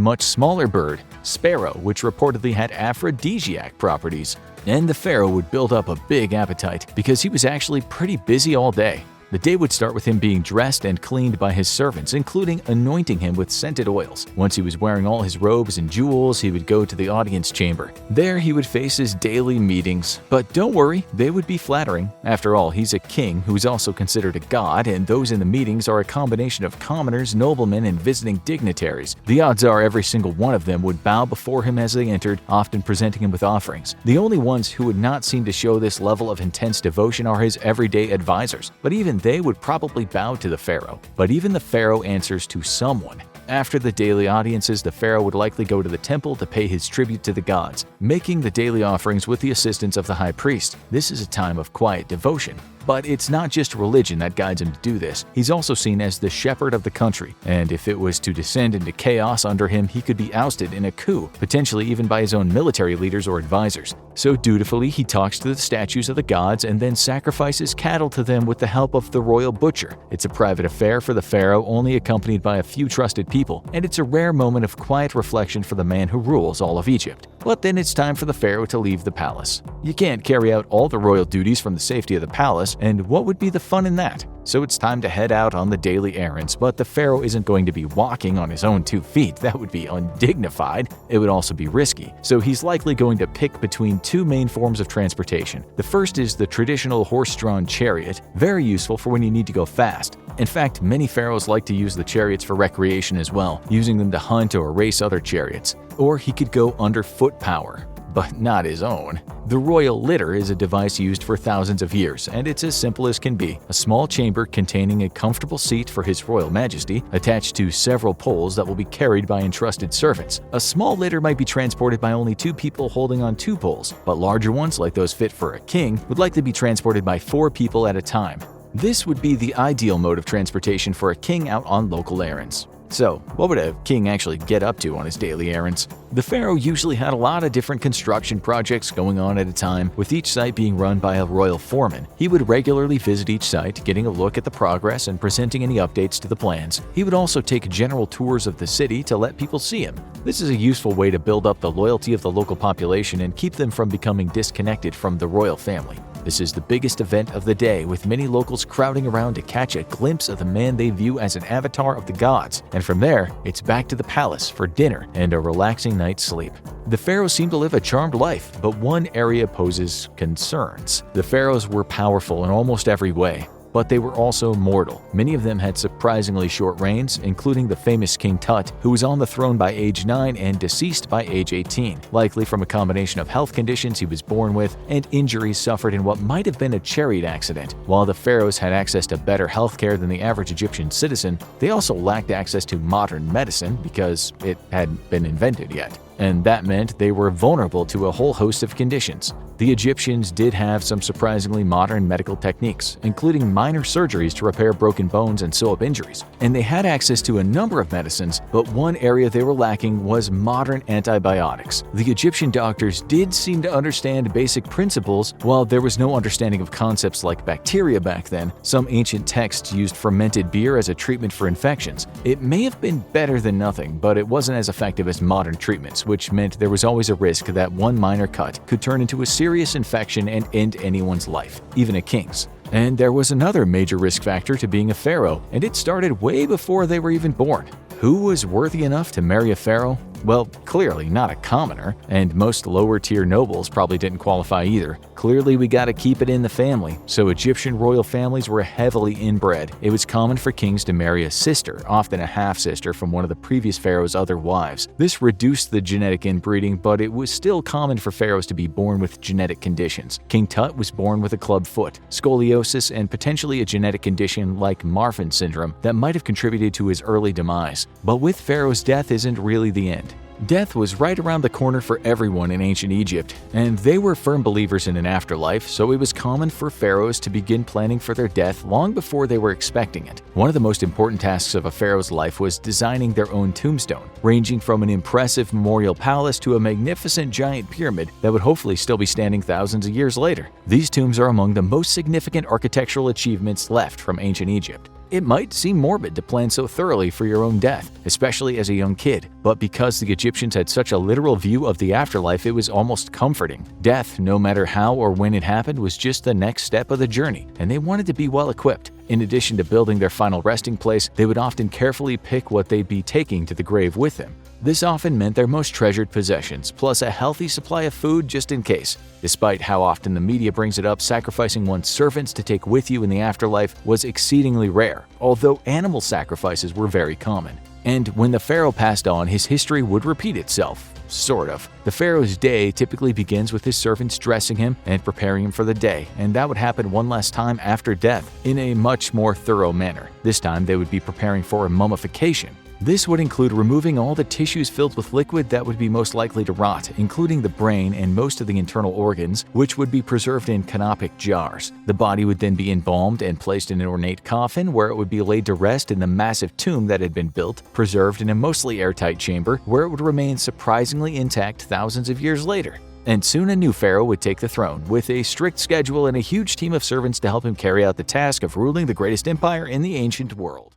much smaller bird, sparrow, which reportedly had aphrodisiac properties. And the pharaoh would build up a big appetite because he was actually pretty busy all day. The day would start with him being dressed and cleaned by his servants, including anointing him with scented oils. Once he was wearing all his robes and jewels, he would go to the audience chamber. There he would face his daily meetings. But don't worry, they would be flattering. After all, he's a king who is also considered a god, and those in the meetings are a combination of commoners, noblemen, and visiting dignitaries. The odds are every single one of them would bow before him as they entered, often presenting him with offerings. The only ones who would not seem to show this level of intense devotion are his everyday advisors, but even they would probably bow to the pharaoh. But even the pharaoh answers to someone. After the daily audiences, the pharaoh would likely go to the temple to pay his tribute to the gods, making the daily offerings with the assistance of the high priest. This is a time of quiet devotion. But it's not just religion that guides him to do this. He's also seen as the shepherd of the country, and if it was to descend into chaos under him, he could be ousted in a coup, potentially even by his own military leaders or advisors. So dutifully, he talks to the statues of the gods and then sacrifices cattle to them with the help of the royal butcher. It's a private affair for the pharaoh, only accompanied by a few trusted people, and it's a rare moment of quiet reflection for the man who rules all of Egypt. But then it's time for the pharaoh to leave the palace. You can't carry out all the royal duties from the safety of the palace, and what would be the fun in that? So it's time to head out on the daily errands, but the pharaoh isn't going to be walking on his own 2 feet. That would be undignified. It would also be risky. So he's likely going to pick between 2 main forms of transportation. The first is the traditional horse-drawn chariot, very useful for when you need to go fast. In fact, many pharaohs like to use the chariots for recreation as well, using them to hunt or race other chariots. Or he could go under foot power, but not his own. The royal litter is a device used for thousands of years, and it's as simple as can be. A small chamber containing a comfortable seat for His Royal Majesty, attached to several poles that will be carried by entrusted servants. A small litter might be transported by only 2 people holding on 2 poles, but larger ones, like those fit for a king, would likely be transported by 4 people at a time. This would be the ideal mode of transportation for a king out on local errands. So, what would a king actually get up to on his daily errands? The pharaoh usually had a lot of different construction projects going on at a time, with each site being run by a royal foreman. He would regularly visit each site, getting a look at the progress and presenting any updates to the plans. He would also take general tours of the city to let people see him. This is a useful way to build up the loyalty of the local population and keep them from becoming disconnected from the royal family. This is the biggest event of the day, with many locals crowding around to catch a glimpse of the man they view as an avatar of the gods. And from there, it's back to the palace for dinner and a relaxing night's sleep. The pharaohs seem to live a charmed life, but one area poses concerns. The pharaohs were powerful in almost every way, but they were also mortal. Many of them had surprisingly short reigns, including the famous King Tut, who was on the throne by age 9 and deceased by age 18, likely from a combination of health conditions he was born with and injuries suffered in what might have been a chariot accident. While the pharaohs had access to better healthcare than the average Egyptian citizen, they also lacked access to modern medicine because it hadn't been invented yet. And that meant they were vulnerable to a whole host of conditions. The Egyptians did have some surprisingly modern medical techniques, including minor surgeries to repair broken bones and sew up injuries. And they had access to a number of medicines, but one area they were lacking was modern antibiotics. The Egyptian doctors did seem to understand basic principles, while there was no understanding of concepts like bacteria back then. Some ancient texts used fermented beer as a treatment for infections. It may have been better than nothing, but it wasn't as effective as modern treatments, which meant there was always a risk that one minor cut could turn into a serious infection and end anyone's life, even a king's. And there was another major risk factor to being a pharaoh, and it started way before they were even born: Who was worthy enough to marry a pharaoh? Well, clearly not a commoner, and most lower-tier nobles probably didn't qualify either. Clearly we gotta keep it in the family, so Egyptian royal families were heavily inbred. It was common for kings to marry a sister, often a half-sister from one of the previous pharaoh's other wives. This reduced the genetic inbreeding, but it was still common for pharaohs to be born with genetic conditions. King Tut was born with a club foot, scoliosis, and potentially a genetic condition like Marfan syndrome that might have contributed to his early demise. But with Pharaoh's death isn't really the end. Death was right around the corner for everyone in ancient Egypt, and they were firm believers in an afterlife, so it was common for pharaohs to begin planning for their death long before they were expecting it. One of the most important tasks of a pharaoh's life was designing their own tombstone, ranging from an impressive memorial palace to a magnificent giant pyramid that would hopefully still be standing thousands of years later. These tombs are among the most significant architectural achievements left from ancient Egypt. It might seem morbid to plan so thoroughly for your own death, especially as a young kid, but because the Egyptians had such a literal view of the afterlife, it was almost comforting. Death, no matter how or when it happened, was just the next step of the journey, and they wanted to be well equipped. In addition to building their final resting place, they would often carefully pick what they'd be taking to the grave with them. This often meant their most treasured possessions, plus a healthy supply of food just in case. Despite how often the media brings it up, sacrificing one's servants to take with you in the afterlife was exceedingly rare, although animal sacrifices were very common. And when the pharaoh passed on, his history would repeat itself. Sort of. The pharaoh's day typically begins with his servants dressing him and preparing him for the day, and that would happen one last time after death in a much more thorough manner. This time they would be preparing for a mummification. This would include removing all the tissues filled with liquid that would be most likely to rot, including the brain and most of the internal organs, which would be preserved in canopic jars. The body would then be embalmed and placed in an ornate coffin where it would be laid to rest in the massive tomb that had been built, preserved in a mostly airtight chamber where it would remain surprisingly intact thousands of years later. And soon a new pharaoh would take the throne, with a strict schedule and a huge team of servants to help him carry out the task of ruling the greatest empire in the ancient world.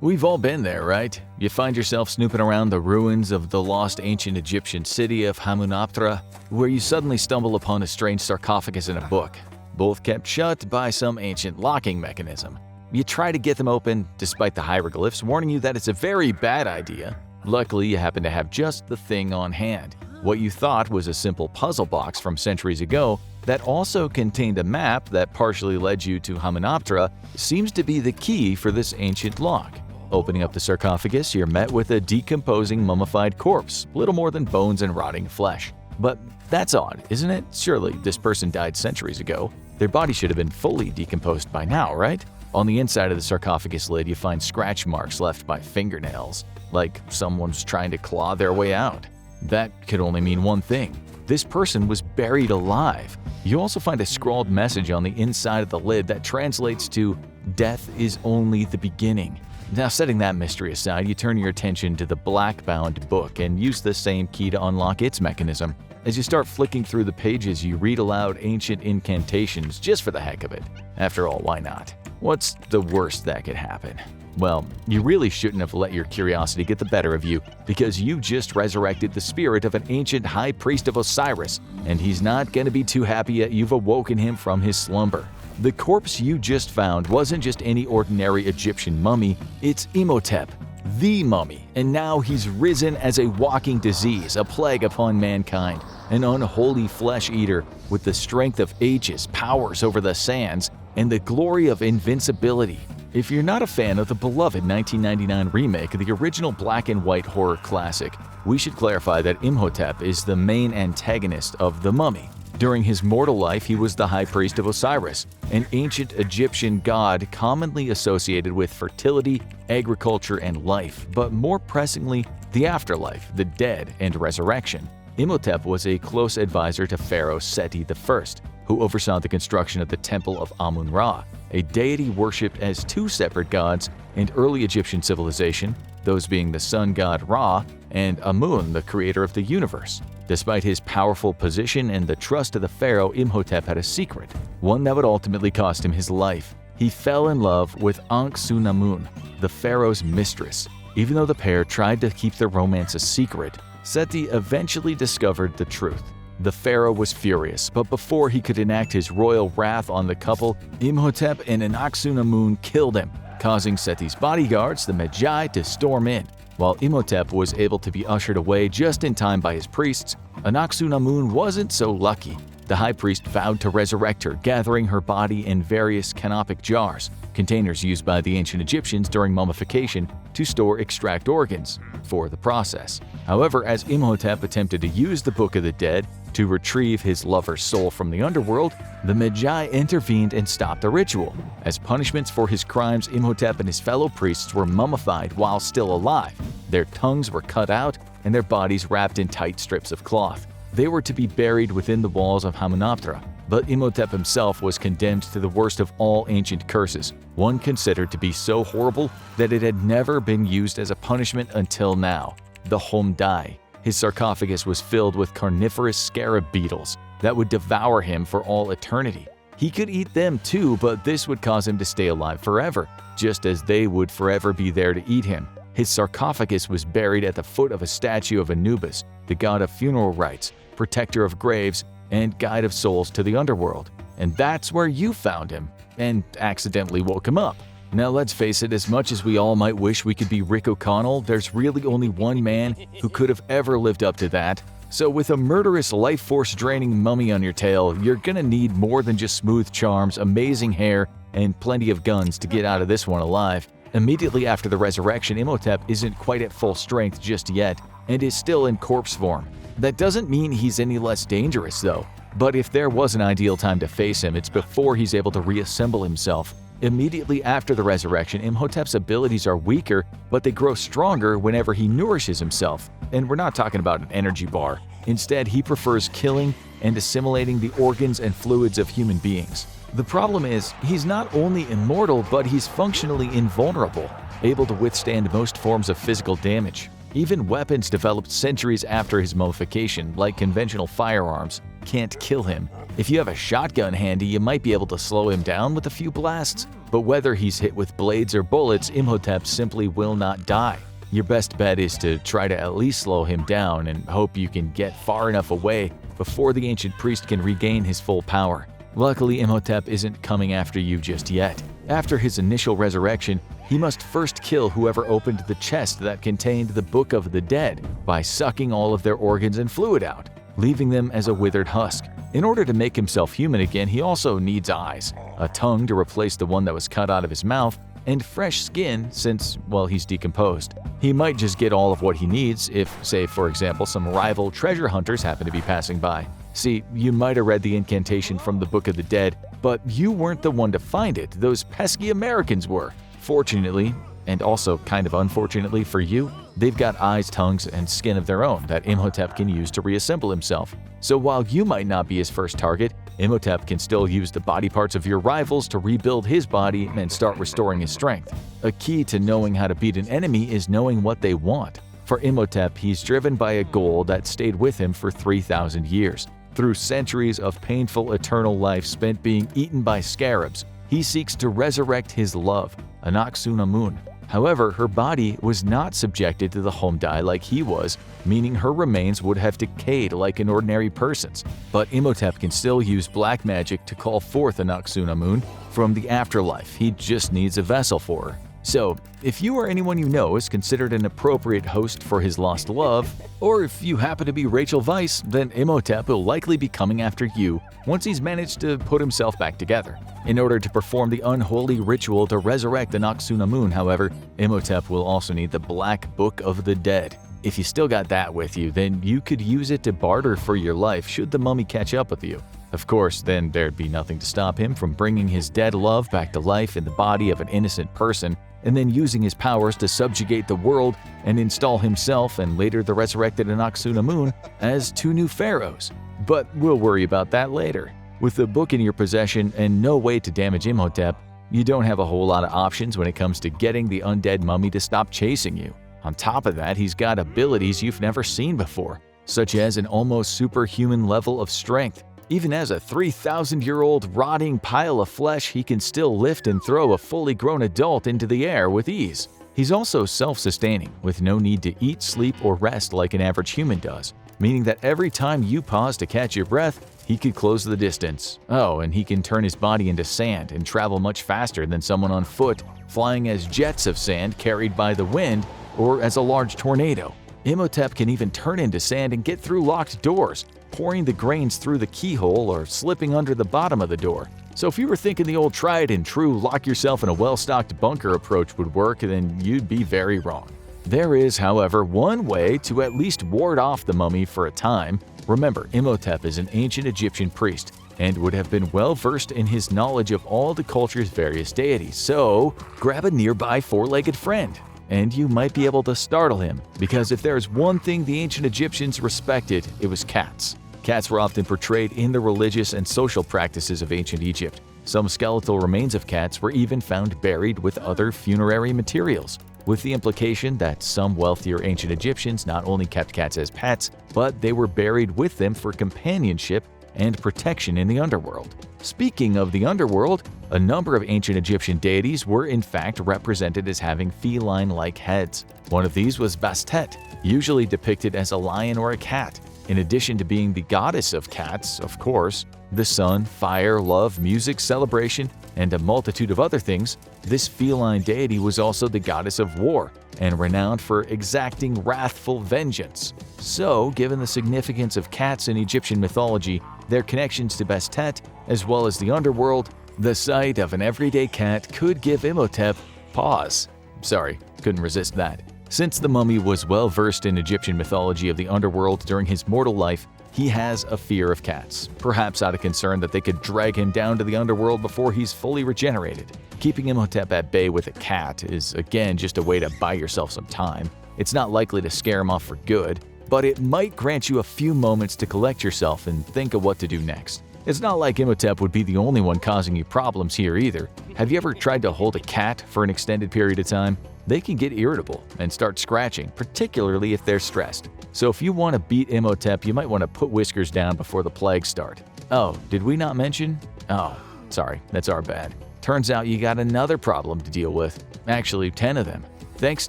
We've all been there, right? You find yourself snooping around the ruins of the lost ancient Egyptian city of Hamunaptra, where you suddenly stumble upon a strange sarcophagus and a book, both kept shut by some ancient locking mechanism. You try to get them open, despite the hieroglyphs warning you that it's a very bad idea. Luckily, you happen to have just the thing on hand. What you thought was a simple puzzle box from centuries ago that also contained a map that partially led you to Hamunaptra seems to be the key for this ancient lock. Opening up the sarcophagus, you're met with a decomposing mummified corpse, little more than bones and rotting flesh. But that's odd, isn't it? Surely this person died centuries ago. Their body should have been fully decomposed by now, right? On the inside of the sarcophagus lid, you find scratch marks left by fingernails, like someone's trying to claw their way out. That could only mean one thing. This person was buried alive. You also find a scrawled message on the inside of the lid that translates to, "Death is only the beginning." Now, setting that mystery aside, you turn your attention to the black-bound book and use the same key to unlock its mechanism. As you start flicking through the pages, you read aloud ancient incantations just for the heck of it. After all, why not? What's the worst that could happen? Well, you really shouldn't have let your curiosity get the better of you, because you just resurrected the spirit of an ancient high priest of Osiris, and he's not going to be too happy that you've awoken him from his slumber. The corpse you just found wasn't just any ordinary Egyptian mummy, it's Imhotep, the mummy, and now he's risen as a walking disease, a plague upon mankind, an unholy flesh eater with the strength of ages, powers over the sands, and the glory of invincibility. If you're not a fan of the beloved 1999 remake of the original black and white horror classic, we should clarify that Imhotep is the main antagonist of the mummy. During his mortal life, he was the high priest of Osiris, an ancient Egyptian god commonly associated with fertility, agriculture, and life, but more pressingly, the afterlife, the dead, and resurrection. Imhotep was a close advisor to Pharaoh Seti I, who oversaw the construction of the Temple of Amun-Ra, a deity worshipped as two separate gods in early Egyptian civilization, those being the sun god Ra and Amun, the creator of the universe. Despite his powerful position and the trust of the pharaoh, Imhotep had a secret, one that would ultimately cost him his life. He fell in love with Ankh-Su-Namun, the pharaoh's mistress. Even though the pair tried to keep their romance a secret, Seti eventually discovered the truth. The pharaoh was furious, but before he could enact his royal wrath on the couple, Imhotep and Anaxunamun killed him, causing Seti's bodyguards, the Magi, to storm in. While Imhotep was able to be ushered away just in time by his priests, Anaxunamun wasn't so lucky. The high priest vowed to resurrect her, gathering her body in various canopic jars, containers used by the ancient Egyptians during mummification to store extract organs for the process. However, as Imhotep attempted to use the Book of the Dead to retrieve his lover's soul from the underworld, the Magi intervened and stopped the ritual. As punishments for his crimes, Imhotep and his fellow priests were mummified while still alive. Their tongues were cut out and their bodies wrapped in tight strips of cloth. They were to be buried within the walls of Hamunaptra, but Imhotep himself was condemned to the worst of all ancient curses, one considered to be so horrible that it had never been used as a punishment until now: the Homdai. His sarcophagus was filled with carnivorous scarab beetles that would devour him for all eternity. He could eat them too, but this would cause him to stay alive forever, just as they would forever be there to eat him. His sarcophagus was buried at the foot of a statue of Anubis, the god of funeral rites, protector of graves, and guide of souls to the underworld. And that's where you found him, and accidentally woke him up. Now let's face it, as much as we all might wish we could be Rick O'Connell, there's really only one man who could have ever lived up to that. So with a murderous, life force draining mummy on your tail, you're gonna need more than just smooth charms, amazing hair, and plenty of guns to get out of this one alive. Immediately after the resurrection, Imhotep isn't quite at full strength just yet, and is still in corpse form. That doesn't mean he's any less dangerous though, but if there was an ideal time to face him, it's before he's able to reassemble himself. Immediately after the resurrection, Imhotep's abilities are weaker, but they grow stronger whenever he nourishes himself. And we're not talking about an energy bar. Instead, he prefers killing and assimilating the organs and fluids of human beings. The problem is, he's not only immortal, but he's functionally invulnerable, able to withstand most forms of physical damage. Even weapons developed centuries after his mummification, like conventional firearms, can't kill him. If you have a shotgun handy, you might be able to slow him down with a few blasts. But whether he's hit with blades or bullets, Imhotep simply will not die. Your best bet is to try to at least slow him down and hope you can get far enough away before the ancient priest can regain his full power. Luckily, Imhotep isn't coming after you just yet. After his initial resurrection, he must first kill whoever opened the chest that contained the Book of the Dead by sucking all of their organs and fluid out, leaving them as a withered husk. In order to make himself human again, he also needs eyes, a tongue to replace the one that was cut out of his mouth, and fresh skin since, well, he's decomposed. He might just get all of what he needs if, say, for example, some rival treasure hunters happen to be passing by. See, you might have read the incantation from the Book of the Dead, but you weren't the one to find it, those pesky Americans were. Fortunately, and also kind of unfortunately for you, they've got eyes, tongues, and skin of their own that Imhotep can use to reassemble himself. So while you might not be his first target, Imhotep can still use the body parts of your rivals to rebuild his body and start restoring his strength. A key to knowing how to beat an enemy is knowing what they want. For Imhotep, he's driven by a goal that stayed with him for 3,000 years. Through centuries of painful eternal life spent being eaten by scarabs, he seeks to resurrect his love, Anaxunamun. However, her body was not subjected to the Homdai like he was, meaning her remains would have decayed like an ordinary person's. But Imhotep can still use black magic to call forth Anaxunamun from the afterlife. He just needs a vessel for her. So, if you or anyone you know is considered an appropriate host for his lost love, or if you happen to be Rachel Weisz, then Imhotep will likely be coming after you once he's managed to put himself back together. In order to perform the unholy ritual to resurrect Anaxunamun, however, Imhotep will also need the Black Book of the Dead. If you still got that with you, then you could use it to barter for your life should the mummy catch up with you. Of course, then there'd be nothing to stop him from bringing his dead love back to life in the body of an innocent person, and then using his powers to subjugate the world and install himself and later the resurrected Anaxunamun as two new pharaohs. But we'll worry about that later. With the book in your possession and no way to damage Imhotep, you don't have a whole lot of options when it comes to getting the undead mummy to stop chasing you. On top of that, he's got abilities you've never seen before, such as an almost superhuman level of strength. Even as a 3,000-year-old rotting pile of flesh, he can still lift and throw a fully grown adult into the air with ease. He's also self-sustaining, with no need to eat, sleep, or rest like an average human does. meaning that every time you pause to catch your breath, he could close the distance. Oh, and he can turn his body into sand and travel much faster than someone on foot, flying as jets of sand carried by the wind or as a large tornado. Imhotep can even turn into sand and get through locked doors, pouring the grains through the keyhole or slipping under the bottom of the door. So if you were thinking the old tried and true lock yourself in a well-stocked bunker approach would work, then you'd be very wrong. There is, however, one way to at least ward off the mummy for a time. Remember, Imhotep is an ancient Egyptian priest and would have been well versed in his knowledge of all the culture's various deities, so grab a nearby four-legged friend, and you might be able to startle him, because if there's one thing the ancient Egyptians respected, it was cats. Cats were often portrayed in the religious and social practices of ancient Egypt. Some skeletal remains of cats were even found buried with other funerary materials, with the implication that some wealthier ancient Egyptians not only kept cats as pets, but they were buried with them for companionship and protection in the underworld. Speaking of the underworld, a number of ancient Egyptian deities were in fact represented as having feline-like heads. One of these was Bastet, usually depicted as a lion or a cat. In addition to being the goddess of cats, of course, the sun, fire, love, music, celebration, and a multitude of other things, this feline deity was also the goddess of war and renowned for exacting wrathful vengeance. So, given the significance of cats in Egyptian mythology, their connections to Bastet, as well as the underworld, the sight of an everyday cat could give Imhotep pause. Sorry, couldn't resist that. Since the mummy was well versed in Egyptian mythology of the underworld during his mortal life, he has a fear of cats, perhaps out of concern that they could drag him down to the underworld before he's fully regenerated. Keeping Imhotep at bay with a cat is again just a way to buy yourself some time. It's not likely to scare him off for good, but it might grant you a few moments to collect yourself and think of what to do next. It's not like Imhotep would be the only one causing you problems here either. Have you ever tried to hold a cat for an extended period of time? They can get irritable and start scratching, particularly if they're stressed. So if you want to beat Imhotep, you might want to put whiskers down before the plagues start. Oh, did we not mention? Oh, sorry, that's our bad. Turns out you got another problem to deal with. Actually, 10 of them. Thanks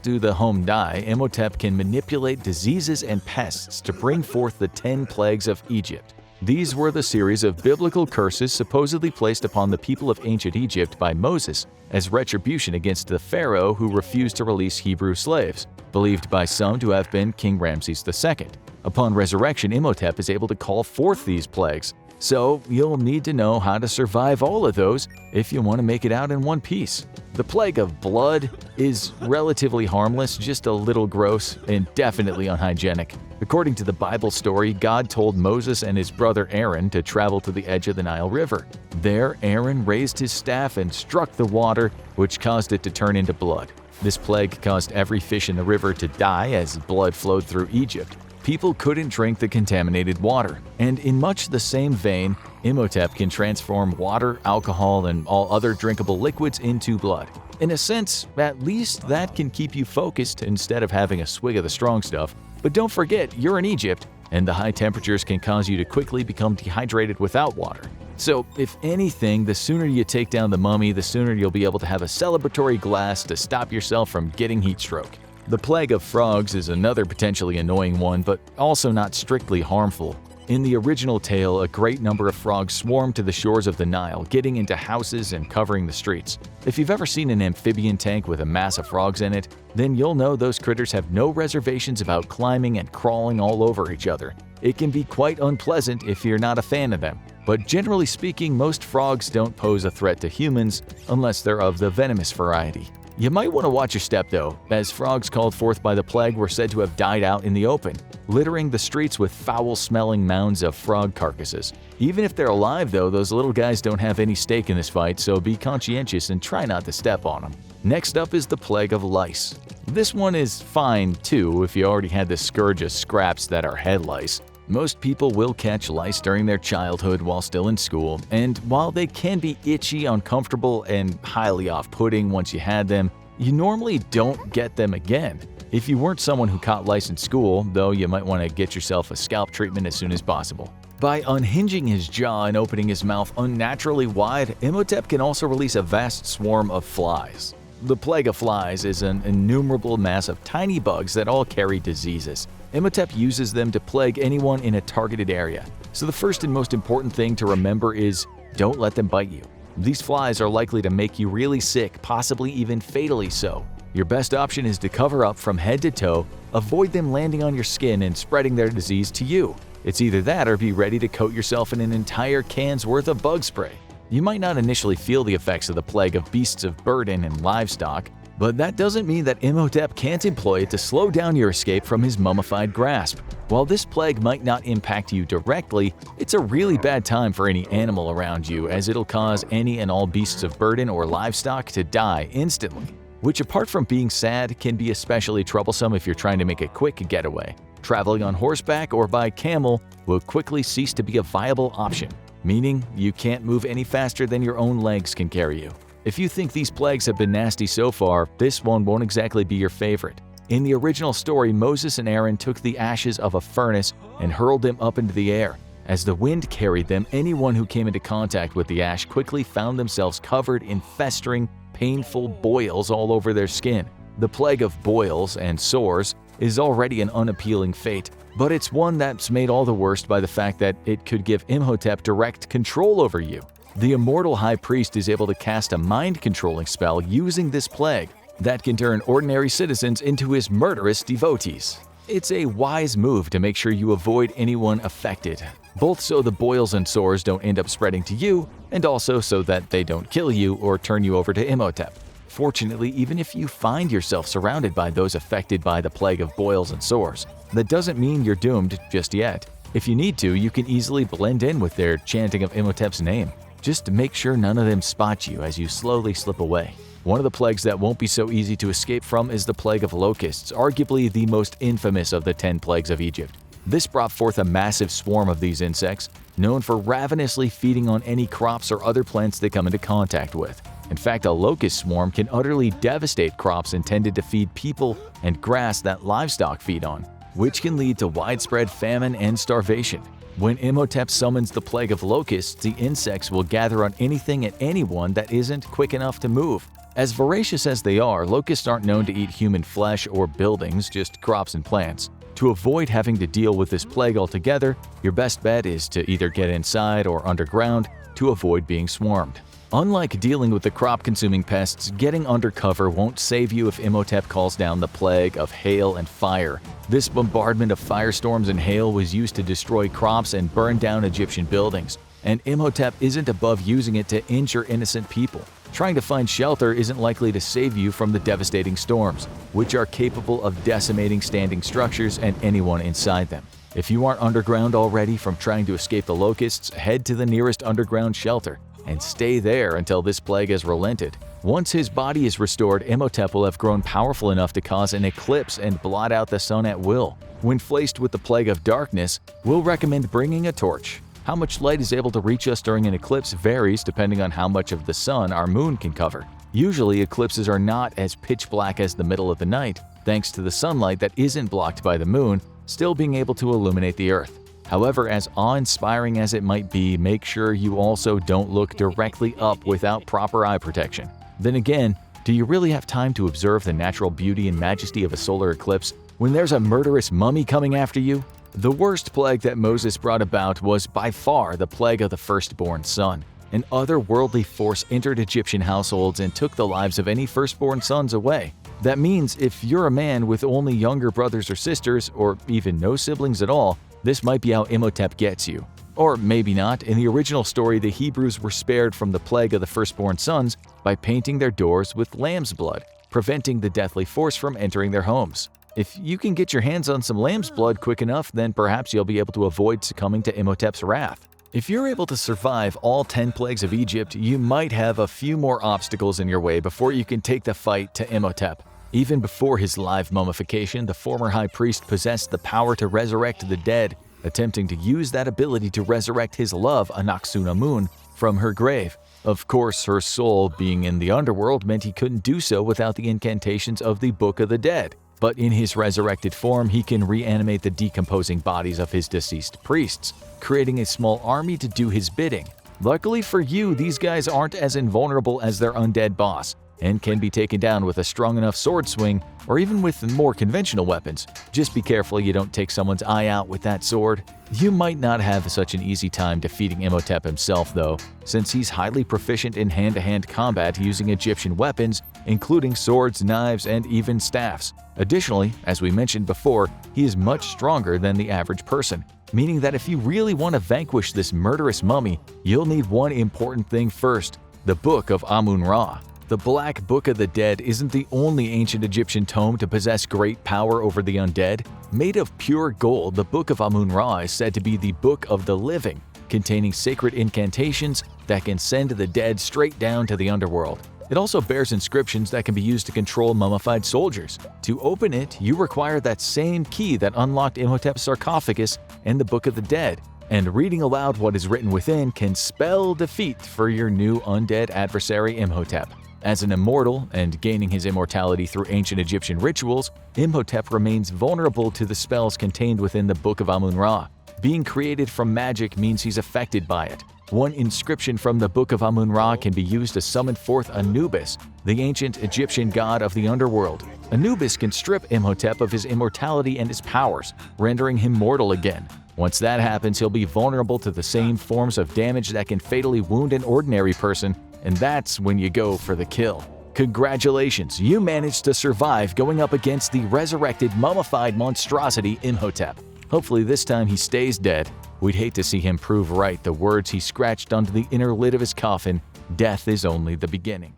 to the home dye, Imhotep can manipulate diseases and pests to bring forth the 10 plagues of Egypt. These were the series of biblical curses supposedly placed upon the people of ancient Egypt by Moses as retribution against the Pharaoh who refused to release Hebrew slaves, believed by some to have been King Ramses II. Upon resurrection, Imhotep is able to call forth these plagues, so you'll need to know how to survive all of those if you want to make it out in one piece. The plague of blood is relatively harmless, just a little gross, and definitely unhygienic. According to the Bible story, God told Moses and his brother Aaron to travel to the edge of the Nile River. There, Aaron raised his staff and struck the water, which caused it to turn into blood. This plague caused every fish in the river to die as blood flowed through Egypt. People couldn't drink the contaminated water. And in much the same vein, Imhotep can transform water, alcohol, and all other drinkable liquids into blood. In a sense, at least that can keep you focused instead of having a swig of the strong stuff. But don't forget, you're in Egypt, and the high temperatures can cause you to quickly become dehydrated without water. So, if anything, the sooner you take down the mummy, the sooner you'll be able to have a celebratory glass to stop yourself from getting heat stroke. The plague of frogs is another potentially annoying one, but also not strictly harmful. In the original tale, a great number of frogs swarmed to the shores of the Nile, getting into houses and covering the streets. If you've ever seen an amphibian tank with a mass of frogs in it, then you'll know those critters have no reservations about climbing and crawling all over each other. It can be quite unpleasant if you're not a fan of them. But generally speaking, most frogs don't pose a threat to humans unless they're of the venomous variety. You might want to watch your step though, as frogs called forth by the plague were said to have died out in the open, littering the streets with foul-smelling mounds of frog carcasses. Even if they're alive though, those little guys don't have any stake in this fight, so be conscientious and try not to step on them. Next up is the plague of lice. This one is fine too if you already had the scourge of scraps that are head lice. Most people will catch lice during their childhood while still in school, and while they can be itchy, uncomfortable, and highly off-putting once you had them, you normally don't get them again. If you weren't someone who caught lice in school, though, you might want to get yourself a scalp treatment as soon as possible. By unhinging his jaw and opening his mouth unnaturally wide, Imhotep can also release a vast swarm of flies. The plague of flies is an innumerable mass of tiny bugs that all carry diseases. Imhotep uses them to plague anyone in a targeted area. So the first and most important thing to remember is don't let them bite you. These flies are likely to make you really sick, possibly even fatally so. Your best option is to cover up from head to toe, avoid them landing on your skin and spreading their disease to you. It's either that or be ready to coat yourself in an entire can's worth of bug spray. You might not initially feel the effects of the plague of beasts of burden and livestock, but that doesn't mean that Imhotep can't employ it to slow down your escape from his mummified grasp. While this plague might not impact you directly, it's a really bad time for any animal around you, as it'll cause any and all beasts of burden or livestock to die instantly, which apart from being sad can be especially troublesome if you're trying to make a quick getaway. Traveling on horseback or by camel will quickly cease to be a viable option, meaning you can't move any faster than your own legs can carry you. If you think these plagues have been nasty so far, this one won't exactly be your favorite. In the original story, Moses and Aaron took the ashes of a furnace and hurled them up into the air. As the wind carried them, anyone who came into contact with the ash quickly found themselves covered in festering, painful boils all over their skin. The plague of boils and sores is already an unappealing fate, but it's one that's made all the worse by the fact that it could give Imhotep direct control over you. The immortal high priest is able to cast a mind-controlling spell using this plague that can turn ordinary citizens into his murderous devotees. It's a wise move to make sure you avoid anyone affected, both so the boils and sores don't end up spreading to you, and also so that they don't kill you or turn you over to Imhotep. Fortunately, even if you find yourself surrounded by those affected by the plague of boils and sores, that doesn't mean you're doomed just yet. If you need to, you can easily blend in with their chanting of Imhotep's name. Just to make sure none of them spot you as you slowly slip away. One of the plagues that won't be so easy to escape from is the plague of locusts, arguably the most infamous of the 10 plagues of Egypt. This brought forth a massive swarm of these insects, known for ravenously feeding on any crops or other plants they come into contact with. In fact, a locust swarm can utterly devastate crops intended to feed people and grass that livestock feed on, which can lead to widespread famine and starvation. When Imhotep summons the plague of locusts, the insects will gather on anything and anyone that isn't quick enough to move. As voracious as they are, locusts aren't known to eat human flesh or buildings, just crops and plants. To avoid having to deal with this plague altogether, your best bet is to either get inside or underground to avoid being swarmed. Unlike dealing with the crop-consuming pests, getting undercover won't save you if Imhotep calls down the plague of hail and fire. This bombardment of firestorms and hail was used to destroy crops and burn down Egyptian buildings, and Imhotep isn't above using it to injure innocent people. Trying to find shelter isn't likely to save you from the devastating storms, which are capable of decimating standing structures and anyone inside them. If you aren't underground already from trying to escape the locusts, head to the nearest underground shelter and stay there until this plague has relented. Once his body is restored, Imhotep will have grown powerful enough to cause an eclipse and blot out the sun at will. When faced with the plague of darkness, we'll recommend bringing a torch. How much light is able to reach us during an eclipse varies depending on how much of the sun our moon can cover. Usually, eclipses are not as pitch black as the middle of the night, thanks to the sunlight that isn't blocked by the moon still being able to illuminate the earth. However, as awe-inspiring as it might be, make sure you also don't look directly up without proper eye protection. Then again, do you really have time to observe the natural beauty and majesty of a solar eclipse when there's a murderous mummy coming after you? The worst plague that Moses brought about was by far the plague of the firstborn son. An otherworldly force entered Egyptian households and took the lives of any firstborn sons away. That means if you're a man with only younger brothers or sisters, or even no siblings at all, this might be how Imhotep gets you. Or maybe not. In the original story, the Hebrews were spared from the plague of the firstborn sons by painting their doors with lamb's blood, preventing the deathly force from entering their homes. If you can get your hands on some lamb's blood quick enough, then perhaps you'll be able to avoid succumbing to Imhotep's wrath. If you're able to survive all 10 plagues of Egypt, you might have a few more obstacles in your way before you can take the fight to Imhotep. Even before his live mummification, the former high priest possessed the power to resurrect the dead, attempting to use that ability to resurrect his love, Anaxunamun, from her grave. Of course, her soul being in the underworld meant he couldn't do so without the incantations of the Book of the Dead. But in his resurrected form, he can reanimate the decomposing bodies of his deceased priests, creating a small army to do his bidding. Luckily for you, these guys aren't as invulnerable as their undead boss, and can be taken down with a strong enough sword swing or even with more conventional weapons. Just be careful you don't take someone's eye out with that sword. You might not have such an easy time defeating Imhotep himself though, since he's highly proficient in hand-to-hand combat using Egyptian weapons, including swords, knives, and even staffs. Additionally, as we mentioned before, he is much stronger than the average person, meaning that if you really want to vanquish this murderous mummy, you'll need one important thing first: the Book of Amun-Ra. The Black Book of the Dead isn't the only ancient Egyptian tome to possess great power over the undead. Made of pure gold, the Book of Amun-Ra is said to be the Book of the Living, containing sacred incantations that can send the dead straight down to the underworld. It also bears inscriptions that can be used to control mummified soldiers. To open it, you require that same key that unlocked Imhotep's sarcophagus and the Book of the Dead, and reading aloud what is written within can spell defeat for your new undead adversary Imhotep. As an immortal and gaining his immortality through ancient Egyptian rituals, Imhotep remains vulnerable to the spells contained within the Book of Amun-Ra. Being created from magic means he's affected by it. One inscription from the Book of Amun-Ra can be used to summon forth Anubis, the ancient Egyptian god of the underworld. Anubis can strip Imhotep of his immortality and his powers, rendering him mortal again. Once that happens, he'll be vulnerable to the same forms of damage that can fatally wound an ordinary person, and that's when you go for the kill. Congratulations, you managed to survive going up against the resurrected, mummified monstrosity Imhotep. Hopefully this time he stays dead. We'd hate to see him prove right the words he scratched onto the inner lid of his coffin: "Death is only the beginning."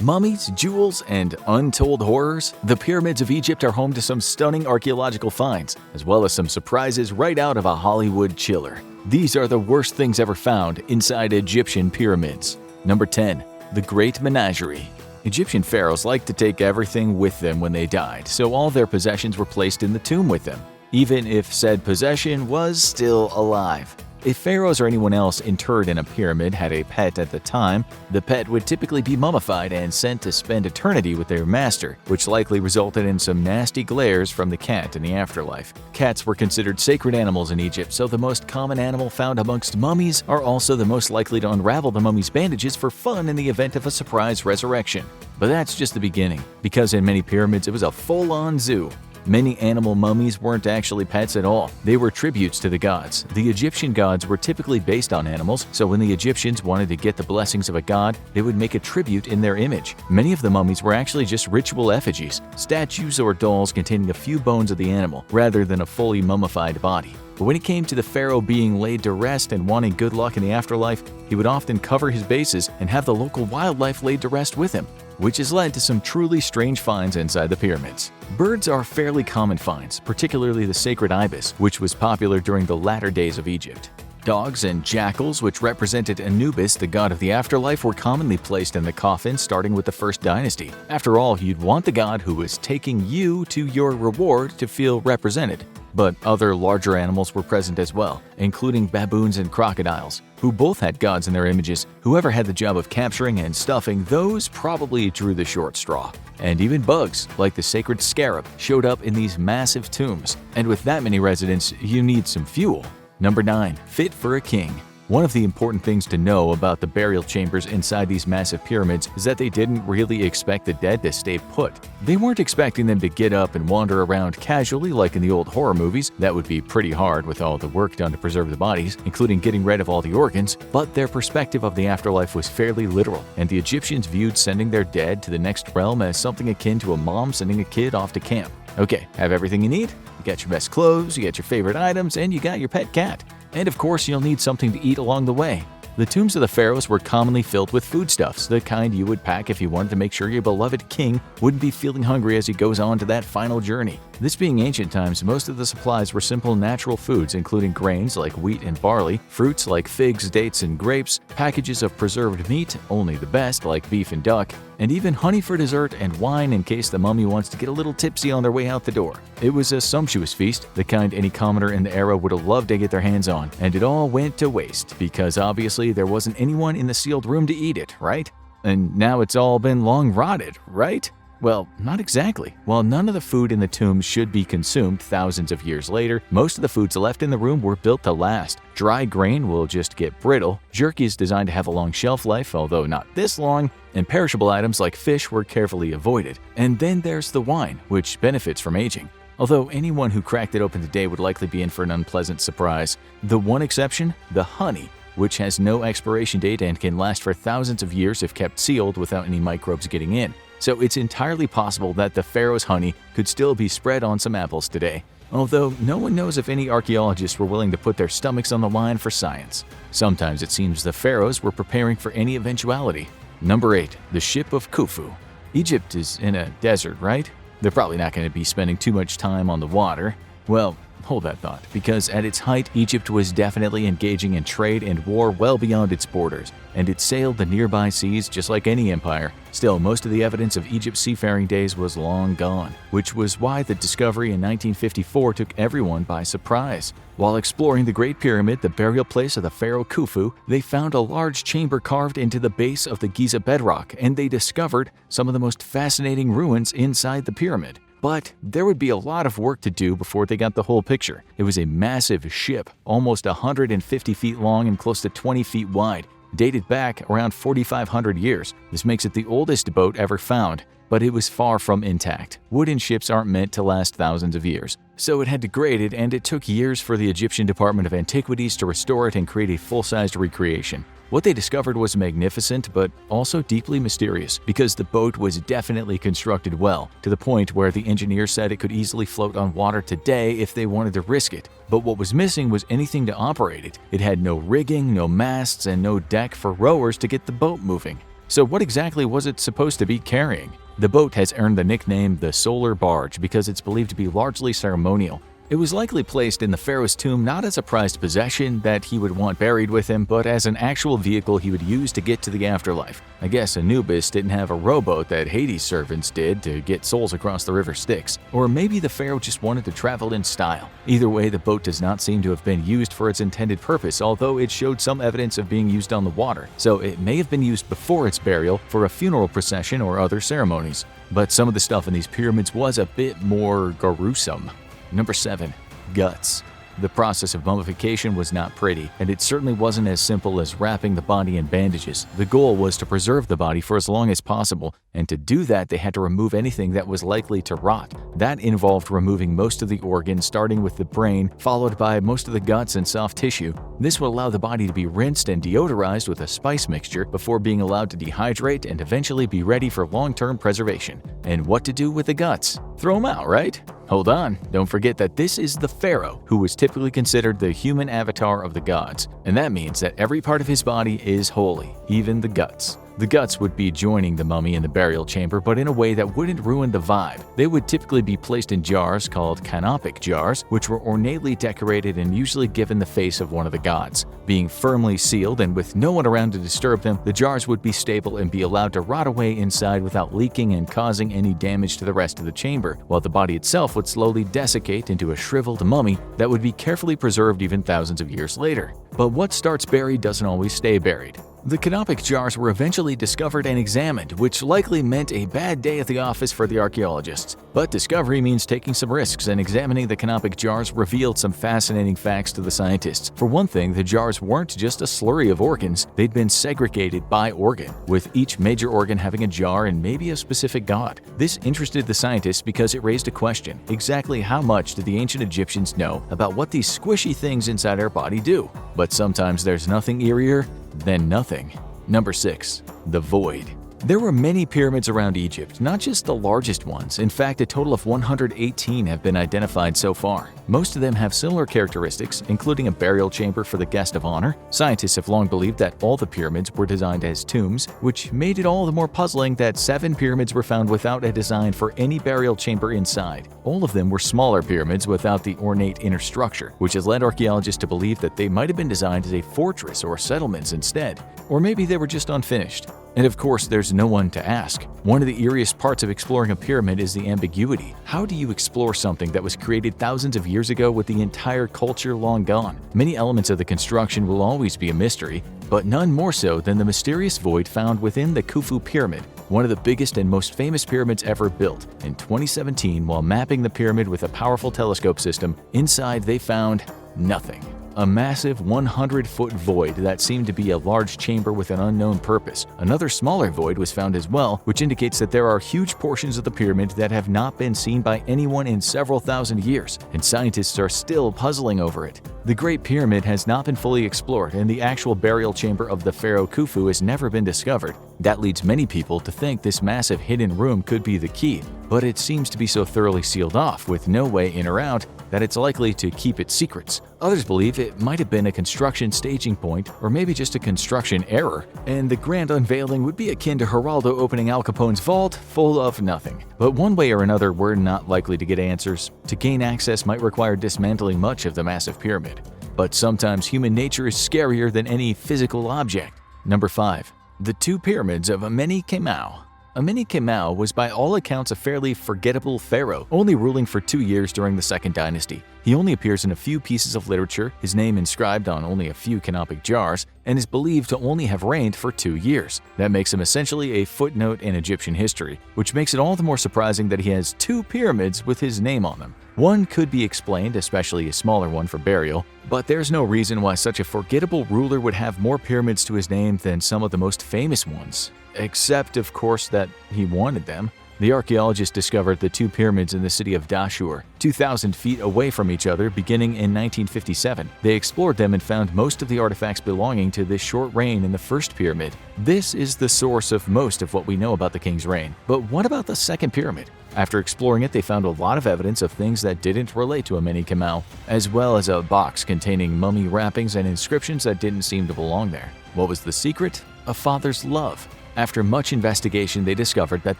Mummies, jewels, and untold horrors, the pyramids of Egypt are home to some stunning archaeological finds, as well as some surprises right out of a Hollywood chiller. These are the worst things ever found inside Egyptian pyramids. Number 10. The Great Menagerie. Egyptian pharaohs liked to take everything with them when they died, so all their possessions were placed in the tomb with them, even if said possession was still alive. If pharaohs or anyone else interred in a pyramid had a pet at the time, the pet would typically be mummified and sent to spend eternity with their master, which likely resulted in some nasty glares from the cat in the afterlife. Cats were considered sacred animals in Egypt, so the most common animal found amongst mummies are also the most likely to unravel the mummy's bandages for fun in the event of a surprise resurrection. But that's just the beginning, because in many pyramids it was a full-on zoo. Many animal mummies weren't actually pets at all. They were tributes to the gods. The Egyptian gods were typically based on animals, so when the Egyptians wanted to get the blessings of a god, they would make a tribute in their image. Many of the mummies were actually just ritual effigies, statues or dolls containing a few bones of the animal, rather than a fully mummified body. But when it came to the pharaoh being laid to rest and wanting good luck in the afterlife, he would often cover his bases and have the local wildlife laid to rest with him, which has led to some truly strange finds inside the pyramids. Birds are fairly common finds, particularly the sacred ibis, which was popular during the latter days of Egypt. Dogs and jackals, which represented Anubis, the god of the afterlife, were commonly placed in the coffin starting with the First Dynasty. After all, you'd want the god who was taking you to your reward to feel represented. But other larger animals were present as well, including baboons and crocodiles, who both had gods in their images. Whoever had the job of capturing and stuffing those probably drew the short straw. And even bugs, like the sacred scarab, showed up in these massive tombs. And with that many residents, you need some fuel. Number 9. Fit for a king. One of the important things to know about the burial chambers inside these massive pyramids is that they didn't really expect the dead to stay put. They weren't expecting them to get up and wander around casually like in the old horror movies. That would be pretty hard with all the work done to preserve the bodies, including getting rid of all the organs. But their perspective of the afterlife was fairly literal, and the Egyptians viewed sending their dead to the next realm as something akin to a mom sending a kid off to camp. Okay, have everything you need? You got your best clothes, you got your favorite items, and you got your pet cat. And of course, you'll need something to eat along the way. The tombs of the pharaohs were commonly filled with foodstuffs, the kind you would pack if you wanted to make sure your beloved king wouldn't be feeling hungry as he goes on to that final journey. This being ancient times, most of the supplies were simple natural foods, including grains like wheat and barley, fruits like figs, dates, and grapes, packages of preserved meat, only the best, like beef and duck, and even honey for dessert and wine in case the mummy wants to get a little tipsy on their way out the door. It was a sumptuous feast, the kind any commoner in the era would have loved to get their hands on, and it all went to waste, because obviously there wasn't anyone in the sealed room to eat it, right? And now it's all been long rotted, right? Well, not exactly. While none of the food in the tombs should be consumed thousands of years later, most of the foods left in the room were built to last. Dry grain will just get brittle, jerky is designed to have a long shelf life, although not this long, and perishable items like fish were carefully avoided. And then there's the wine, which benefits from aging. Although anyone who cracked it open today would likely be in for an unpleasant surprise. The one exception, the honey, which has no expiration date and can last for thousands of years if kept sealed without any microbes getting in. So it's entirely possible that the Pharaoh's honey could still be spread on some apples today. Although no one knows if any archaeologists were willing to put their stomachs on the line for science. Sometimes it seems the Pharaohs were preparing for any eventuality. Number 8. The Ship of Khufu. Egypt is in a desert, right? They're probably not going to be spending too much time on the water. Well, hold that thought, because at its height, Egypt was definitely engaging in trade and war well beyond its borders, and it sailed the nearby seas just like any empire. Still, most of the evidence of Egypt's seafaring days was long gone, which was why the discovery in 1954 took everyone by surprise. While exploring the Great Pyramid, the burial place of the pharaoh Khufu, they found a large chamber carved into the base of the Giza bedrock, and they discovered some of the most fascinating ruins inside the pyramid. But there would be a lot of work to do before they got the whole picture. It was a massive ship, almost 150 feet long and close to 20 feet wide, dated back around 4,500 years. This makes it the oldest boat ever found, but it was far from intact. Wooden ships aren't meant to last thousands of years. So it had degraded, and it took years for the Egyptian Department of Antiquities to restore it and create a full-sized recreation. What they discovered was magnificent, but also deeply mysterious, because the boat was definitely constructed well, to the point where the engineer said it could easily float on water today if they wanted to risk it. But what was missing was anything to operate it. It had no rigging, no masts, and no deck for rowers to get the boat moving. So what exactly was it supposed to be carrying? The boat has earned the nickname the Solar Barge because it's believed to be largely ceremonial. It was likely placed in the pharaoh's tomb not as a prized possession that he would want buried with him, but as an actual vehicle he would use to get to the afterlife. I guess Anubis didn't have a rowboat that Hades' servants did to get souls across the river Styx. Or maybe the pharaoh just wanted to travel in style. Either way, the boat does not seem to have been used for its intended purpose, although it showed some evidence of being used on the water. So it may have been used before its burial for a funeral procession or other ceremonies. But some of the stuff in these pyramids was a bit more gruesome. Number 7. Guts. The process of mummification was not pretty, and it certainly wasn't as simple as wrapping the body in bandages. The goal was to preserve the body for as long as possible, and to do that they had to remove anything that was likely to rot. That involved removing most of the organs, starting with the brain, followed by most of the guts and soft tissue. This would allow the body to be rinsed and deodorized with a spice mixture before being allowed to dehydrate and eventually be ready for long-term preservation. And what to do with the guts? Throw them out, right? Hold on, don't forget that this is the pharaoh, who was typically considered the human avatar of the gods, and that means that every part of his body is holy, even the guts. The guts would be joining the mummy in the burial chamber, but in a way that wouldn't ruin the vibe. They would typically be placed in jars called canopic jars, which were ornately decorated and usually given the face of one of the gods. Being firmly sealed and with no one around to disturb them, the jars would be stable and be allowed to rot away inside without leaking and causing any damage to the rest of the chamber, while the body itself would slowly desiccate into a shriveled mummy that would be carefully preserved even thousands of years later. But what starts buried doesn't always stay buried. The canopic jars were eventually discovered and examined, which likely meant a bad day at the office for the archaeologists. But discovery means taking some risks, and examining the canopic jars revealed some fascinating facts to the scientists. For one thing, the jars weren't just a slurry of organs, they'd been segregated by organ, with each major organ having a jar and maybe a specific god. This interested the scientists because it raised a question: exactly how much did the ancient Egyptians know about what these squishy things inside our body do? But sometimes there's nothing eerier than nothing. Number 6. The Void. There were many pyramids around Egypt, not just the largest ones. In fact, a total of 118 have been identified so far. Most of them have similar characteristics, including a burial chamber for the guest of honor. Scientists have long believed that all the pyramids were designed as tombs, which made it all the more puzzling that 7 pyramids were found without a design for any burial chamber inside. All of them were smaller pyramids without the ornate inner structure, which has led archaeologists to believe that they might have been designed as a fortress or settlements instead. Or maybe they were just unfinished. And of course, there's no one to ask. One of the eeriest parts of exploring a pyramid is the ambiguity. How do you explore something that was created thousands of years ago with the entire culture long gone? Many elements of the construction will always be a mystery, but none more so than the mysterious void found within the Khufu pyramid. one of the biggest and most famous pyramids ever built. In 2017, while mapping the pyramid with a powerful telescope system, inside they found nothing. A massive 100-foot void that seemed to be a large chamber with an unknown purpose. Another smaller void was found as well, which indicates that there are huge portions of the pyramid that have not been seen by anyone in several thousand years, and scientists are still puzzling over it. The Great Pyramid has not been fully explored, and the actual burial chamber of the pharaoh Khufu has never been discovered. That leads many people to think this massive hidden room could be the key, but it seems to be so thoroughly sealed off with no way in or out that it's likely to keep its secrets. Others believe it might have been a construction staging point or maybe just a construction error, and the grand unveiling would be akin to Geraldo opening Al Capone's vault full of nothing. But one way or another, we're not likely to get answers. To gain access might require dismantling much of the massive pyramid. But sometimes human nature is scarier than any physical object. Number 5. The two pyramids of Amenemhotep. Amenemhotep was by all accounts a fairly forgettable pharaoh, only ruling for 2 years during the Second Dynasty. He only appears in a few pieces of literature, his name inscribed on only a few canopic jars, and is believed to only have reigned for 2 years. That makes him essentially a footnote in Egyptian history, which makes it all the more surprising that he has 2 pyramids with his name on them. One could be explained, especially a smaller one for burial, but there's no reason why such a forgettable ruler would have more pyramids to his name than some of the most famous ones. Except, of course, that he wanted them. The archaeologists discovered the 2 pyramids in the city of Dashur, 2,000 feet away from each other, beginning in 1957. They explored them and found most of the artifacts belonging to this short reign in the first pyramid. This is the source of most of what we know about the king's reign. But what about the second pyramid? After exploring it, they found a lot of evidence of things that didn't relate to Amenemhotep, as well as a box containing mummy wrappings and inscriptions that didn't seem to belong there. What was the secret? A father's love. After much investigation, they discovered that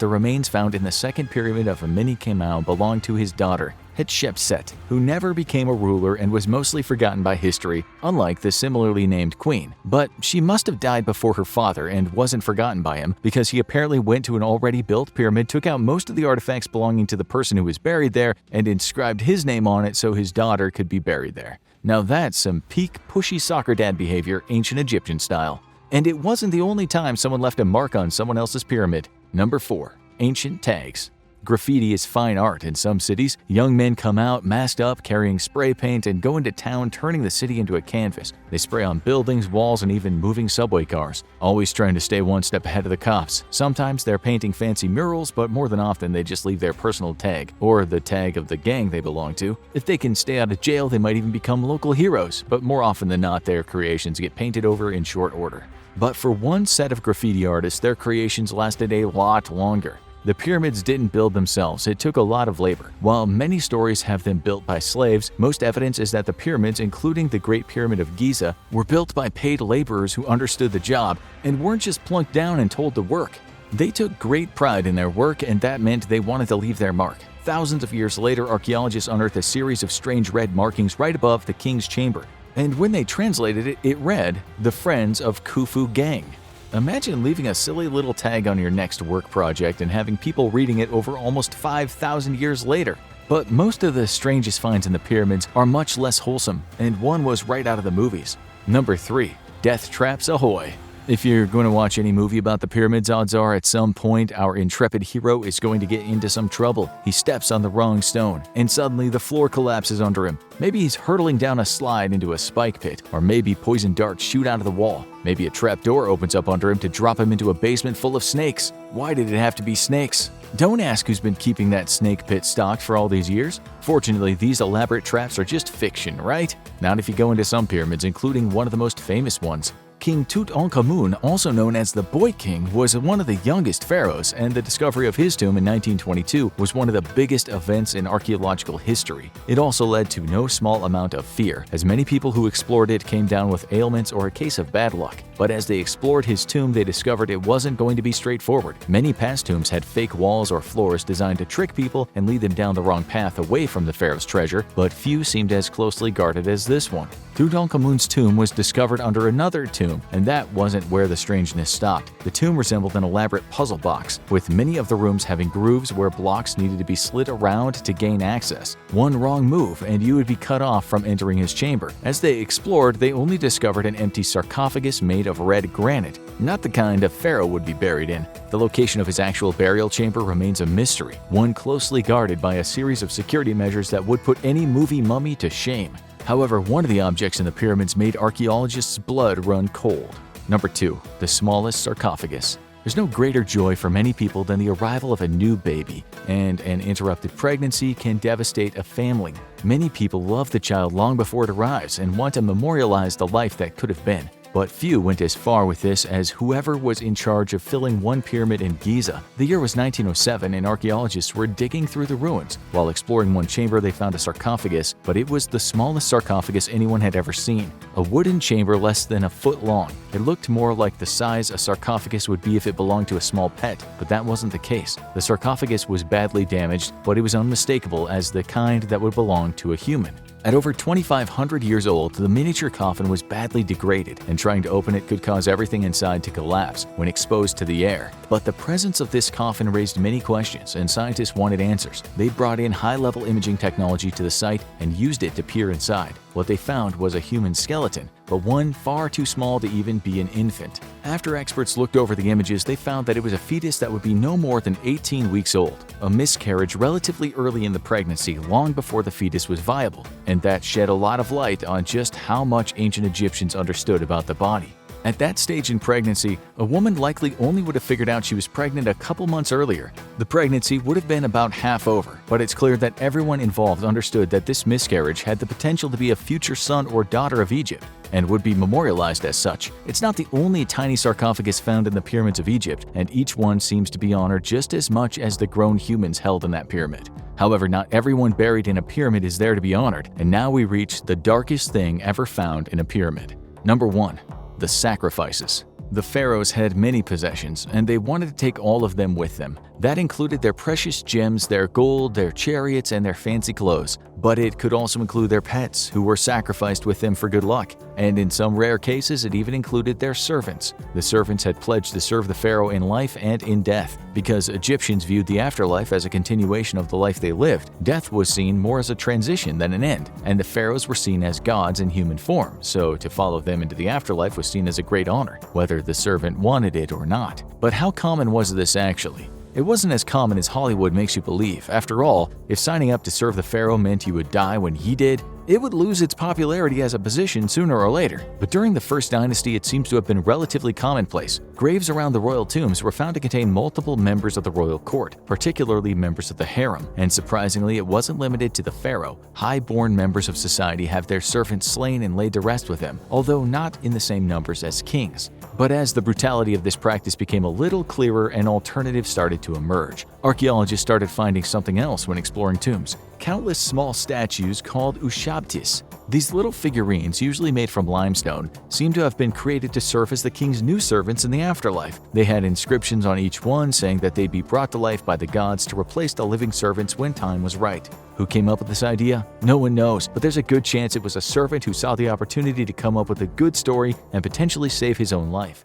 the remains found in the second pyramid of Amenemhotep belonged to his daughter, Hatshepsut, who never became a ruler and was mostly forgotten by history, unlike the similarly named queen. But she must have died before her father and wasn't forgotten by him, because he apparently went to an already built pyramid, took out most of the artifacts belonging to the person who was buried there, and inscribed his name on it so his daughter could be buried there. Now that's some peak pushy soccer dad behavior, ancient Egyptian style. And it wasn't the only time someone left a mark on someone else's pyramid. Number 4. Ancient tags. Graffiti is fine art in some cities. Young men come out masked up, carrying spray paint, and go into town, turning the city into a canvas. They spray on buildings, walls, and even moving subway cars, always trying to stay one step ahead of the cops. Sometimes they're painting fancy murals, but more than often they just leave their personal tag, or the tag of the gang they belong to. If they can stay out of jail, they might even become local heroes, but more often than not, their creations get painted over in short order. But for one set of graffiti artists, their creations lasted a lot longer. The pyramids didn't build themselves, it took a lot of labor. While many stories have them built by slaves, most evidence is that the pyramids, including the Great Pyramid of Giza, were built by paid laborers who understood the job and weren't just plunked down and told to work. They took great pride in their work, and that meant they wanted to leave their mark. Thousands of years later, archaeologists unearthed a series of strange red markings right above the king's chamber. And when they translated it, it read, "The Friends of Khufu Gang." Imagine leaving a silly little tag on your next work project and having people reading it over almost 5,000 years later. But most of the strangest finds in the pyramids are much less wholesome, and one was right out of the movies. Number 3. Death Traps Ahoy. If you're going to watch any movie about the pyramids, odds are at some point our intrepid hero is going to get into some trouble. He steps on the wrong stone, and suddenly the floor collapses under him. Maybe he's hurtling down a slide into a spike pit, or maybe poison darts shoot out of the wall. Maybe a trap door opens up under him to drop him into a basement full of snakes. Why did it have to be snakes? Don't ask who's been keeping that snake pit stocked for all these years. Fortunately, these elaborate traps are just fiction, right? Not if you go into some pyramids, including one of the most famous ones. King Tutankhamun, also known as the Boy King, was one of the youngest pharaohs, and the discovery of his tomb in 1922 was one of the biggest events in archaeological history. It also led to no small amount of fear, as many people who explored it came down with ailments or a case of bad luck. But as they explored his tomb, they discovered it wasn't going to be straightforward. Many past tombs had fake walls or floors designed to trick people and lead them down the wrong path away from the pharaoh's treasure, but few seemed as closely guarded as this one. Tutankhamun's tomb was discovered under another tomb, and that wasn't where the strangeness stopped. The tomb resembled an elaborate puzzle box, with many of the rooms having grooves where blocks needed to be slid around to gain access. One wrong move, and you would be cut off from entering his chamber. As they explored, they only discovered an empty sarcophagus made of red granite, not the kind a pharaoh would be buried in. The location of his actual burial chamber remains a mystery, one closely guarded by a series of security measures that would put any movie mummy to shame. However, one of the objects in the pyramids made archaeologists' blood run cold. Number 2. The smallest sarcophagus. There's no greater joy for many people than the arrival of a new baby, and an interrupted pregnancy can devastate a family. Many people love the child long before it arrives and want to memorialize the life that could have been. But few went as far with this as whoever was in charge of filling one pyramid in Giza. The year was 1907 and archaeologists were digging through the ruins. While exploring one chamber, they found a sarcophagus, but it was the smallest sarcophagus anyone had ever seen. A wooden chamber less than a foot long. It looked more like the size a sarcophagus would be if it belonged to a small pet, but that wasn't the case. The sarcophagus was badly damaged, but it was unmistakable as the kind that would belong to a human. At over 2,500 years old, the miniature coffin was badly degraded, and trying to open it could cause everything inside to collapse when exposed to the air. But the presence of this coffin raised many questions, and scientists wanted answers. They brought in high-level imaging technology to the site and used it to peer inside. What they found was a human skeleton, but one far too small to even be an infant. After experts looked over the images, they found that it was a fetus that would be no more than 18 weeks old, a miscarriage relatively early in the pregnancy, long before the fetus was viable, and that shed a lot of light on just how much ancient Egyptians understood about the body. At that stage in pregnancy, a woman likely only would have figured out she was pregnant a couple months earlier. The pregnancy would have been about half over, but it's clear that everyone involved understood that this miscarriage had the potential to be a future son or daughter of Egypt and would be memorialized as such. It's not the only tiny sarcophagus found in the pyramids of Egypt, and each one seems to be honored just as much as the grown humans held in that pyramid. However, not everyone buried in a pyramid is there to be honored, and now we reach the darkest thing ever found in a pyramid. Number 1. The sacrifices. The pharaohs had many possessions, and they wanted to take all of them with them. That included their precious gems, their gold, their chariots, and their fancy clothes. But it could also include their pets, who were sacrificed with them for good luck. And in some rare cases, it even included their servants. The servants had pledged to serve the pharaoh in life and in death. Because Egyptians viewed the afterlife as a continuation of the life they lived, death was seen more as a transition than an end, and the pharaohs were seen as gods in human form, so to follow them into the afterlife was seen as a great honor, whether the servant wanted it or not. But how common was this actually? It wasn't as common as Hollywood makes you believe. After all, if signing up to serve the pharaoh meant you would die when he did, it would lose its popularity as a position sooner or later. But during the First Dynasty, it seems to have been relatively commonplace. Graves around the royal tombs were found to contain multiple members of the royal court, particularly members of the harem. And surprisingly, it wasn't limited to the pharaoh. High-born members of society have their servants slain and laid to rest with them, although not in the same numbers as kings. But as the brutality of this practice became a little clearer, an alternative started to emerge. Archaeologists started finding something else when exploring tombs. Countless small statues called ushabtis. These little figurines, usually made from limestone, seem to have been created to serve as the king's new servants in the afterlife. They had inscriptions on each one saying that they'd be brought to life by the gods to replace the living servants when time was right. Who came up with this idea? No one knows, but there's a good chance it was a servant who saw the opportunity to come up with a good story and potentially save his own life.